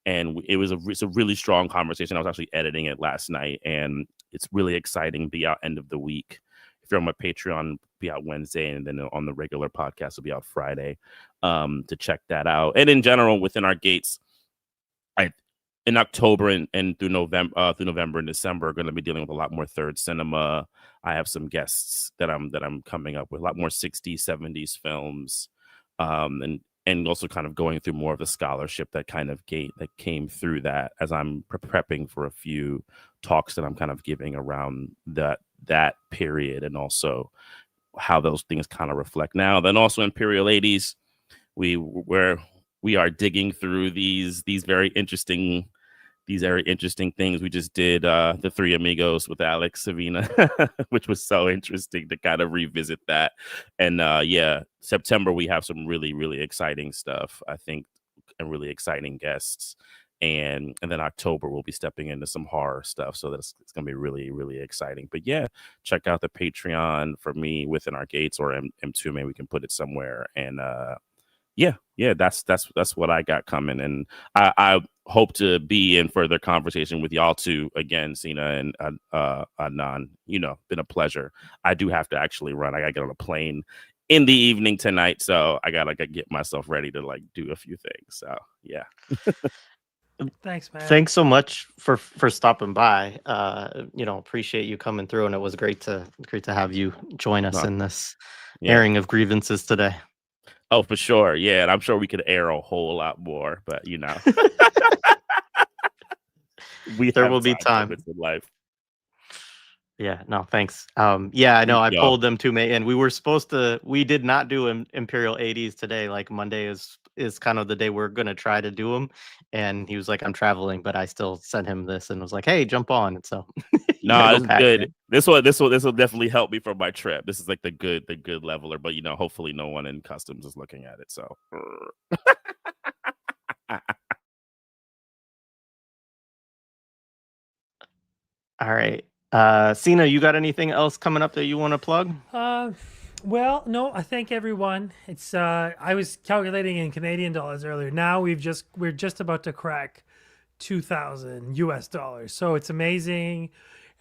And it's a really strong conversation. I was actually editing it last night, and it's really exciting. Be out end of the week. If you're on my Patreon, be out Wednesday, and then on the regular podcast will be out Friday. To check that out. And in general, within our gates, in October and through November and December, are going to be dealing with a lot more third cinema. I have some guests that I'm coming up with, a lot more 60s, 70s films, and also kind of going through more of the scholarship that came through that as I'm prepping for a few talks that I'm kind of giving around that period, and also how those things kind of reflect now. Then also Imperial 80s, we are digging through these very interesting things. We just did the Three Amigos with Alex Savina, which was so interesting to kind of revisit that. And September we have some really, really exciting stuff, I think, and really exciting guests. And then October we'll be stepping into some horror stuff, so it's gonna be really, really exciting. But yeah, check out the Patreon for me within our gates, or M2, maybe we can put it somewhere. And that's what I got coming, and I hope to be in further conversation with y'all too. Again, Sina and Adnan, been a pleasure. I do have to actually run. I gotta get on a plane in the evening tonight, so I gotta get myself ready to do a few things. So yeah. Thanks, man. Thanks so much for stopping by. Appreciate you coming through, and it was great to have you join us in this airing of Grievances today. Oh, for sure. Yeah, and I'm sure we could air a whole lot more, but there will be time in life. Yeah, no, thanks. I know I pulled them too, and we did not do Imperial 80s today. Like Monday is kind of the day we're gonna try to do them, and he was like, I'm traveling, but I still sent him this and was like, hey, jump on. And so no, it's good. Man. This will definitely help me for my trip. This is like the good leveler, but hopefully no one in customs is looking at it. So all right. Sina, you got anything else coming up that you want to plug? Well, no, I thank everyone. It's I was calculating in Canadian dollars earlier. Now we're just about to crack $2,000 US. So it's amazing.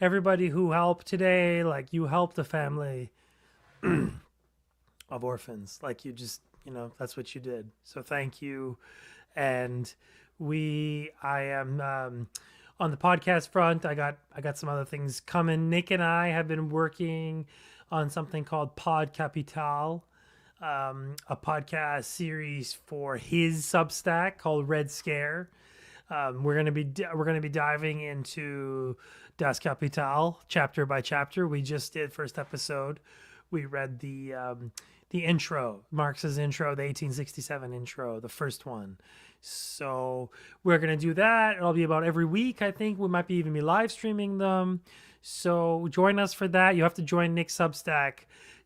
Everybody who helped today, like you helped the family of orphans. Like you just, that's what you did. So thank you. And I am on the podcast front. I got some other things coming. Nick and I have been working on something called Pod Capital, a podcast series for his Substack called Red Scare. We're gonna be diving into Das Kapital chapter by chapter. We just did first episode. We read the intro, Marx's intro, the 1867 intro, the first one. So we're going to do that. It'll be about every week, I think. We might even be live streaming them. So join us for that. You have to join Nick's Substack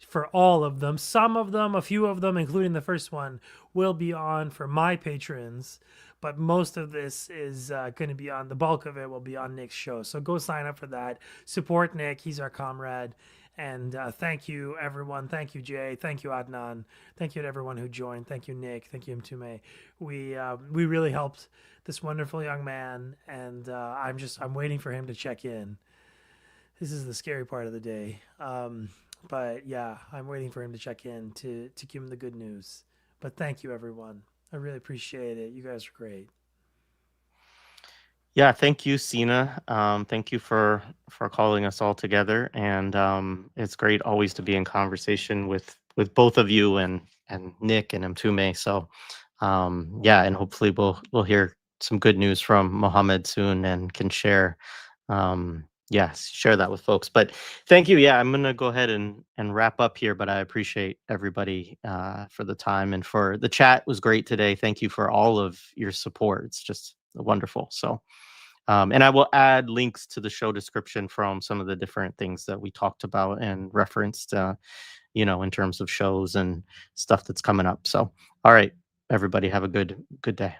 for all of them. Some of them, a few of them, including the first one, will be on for my patrons. But most of this is going to be on, the bulk of it will be on Nick's show. So go sign up for that. Support Nick. He's our comrade. And thank you, everyone. Thank you, Jay. Thank you, Adnan. Thank you to everyone who joined. Thank you, Nick. Thank you, Mtume. We really helped this wonderful young man, and I'm waiting for him to check in. This is the scary part of the day. But yeah, I'm waiting for him to check in to give him the good news. But thank you, everyone. I really appreciate it. You guys are great. Yeah, thank you, Sina. Thank you for calling us all together, and it's great always to be in conversation with both of you and Nick and Mtume. So and hopefully we'll hear some good news from Mohammed soon and can share that with folks. But thank you. Yeah, I'm gonna go ahead and wrap up here, but I appreciate everybody for the time, and for the chat was great today. Thank you for all of your support. It's just wonderful. So And I will add links to the show description from some of the different things that we talked about and referenced, in terms of shows and stuff that's coming up. So, all right, everybody, have a good day.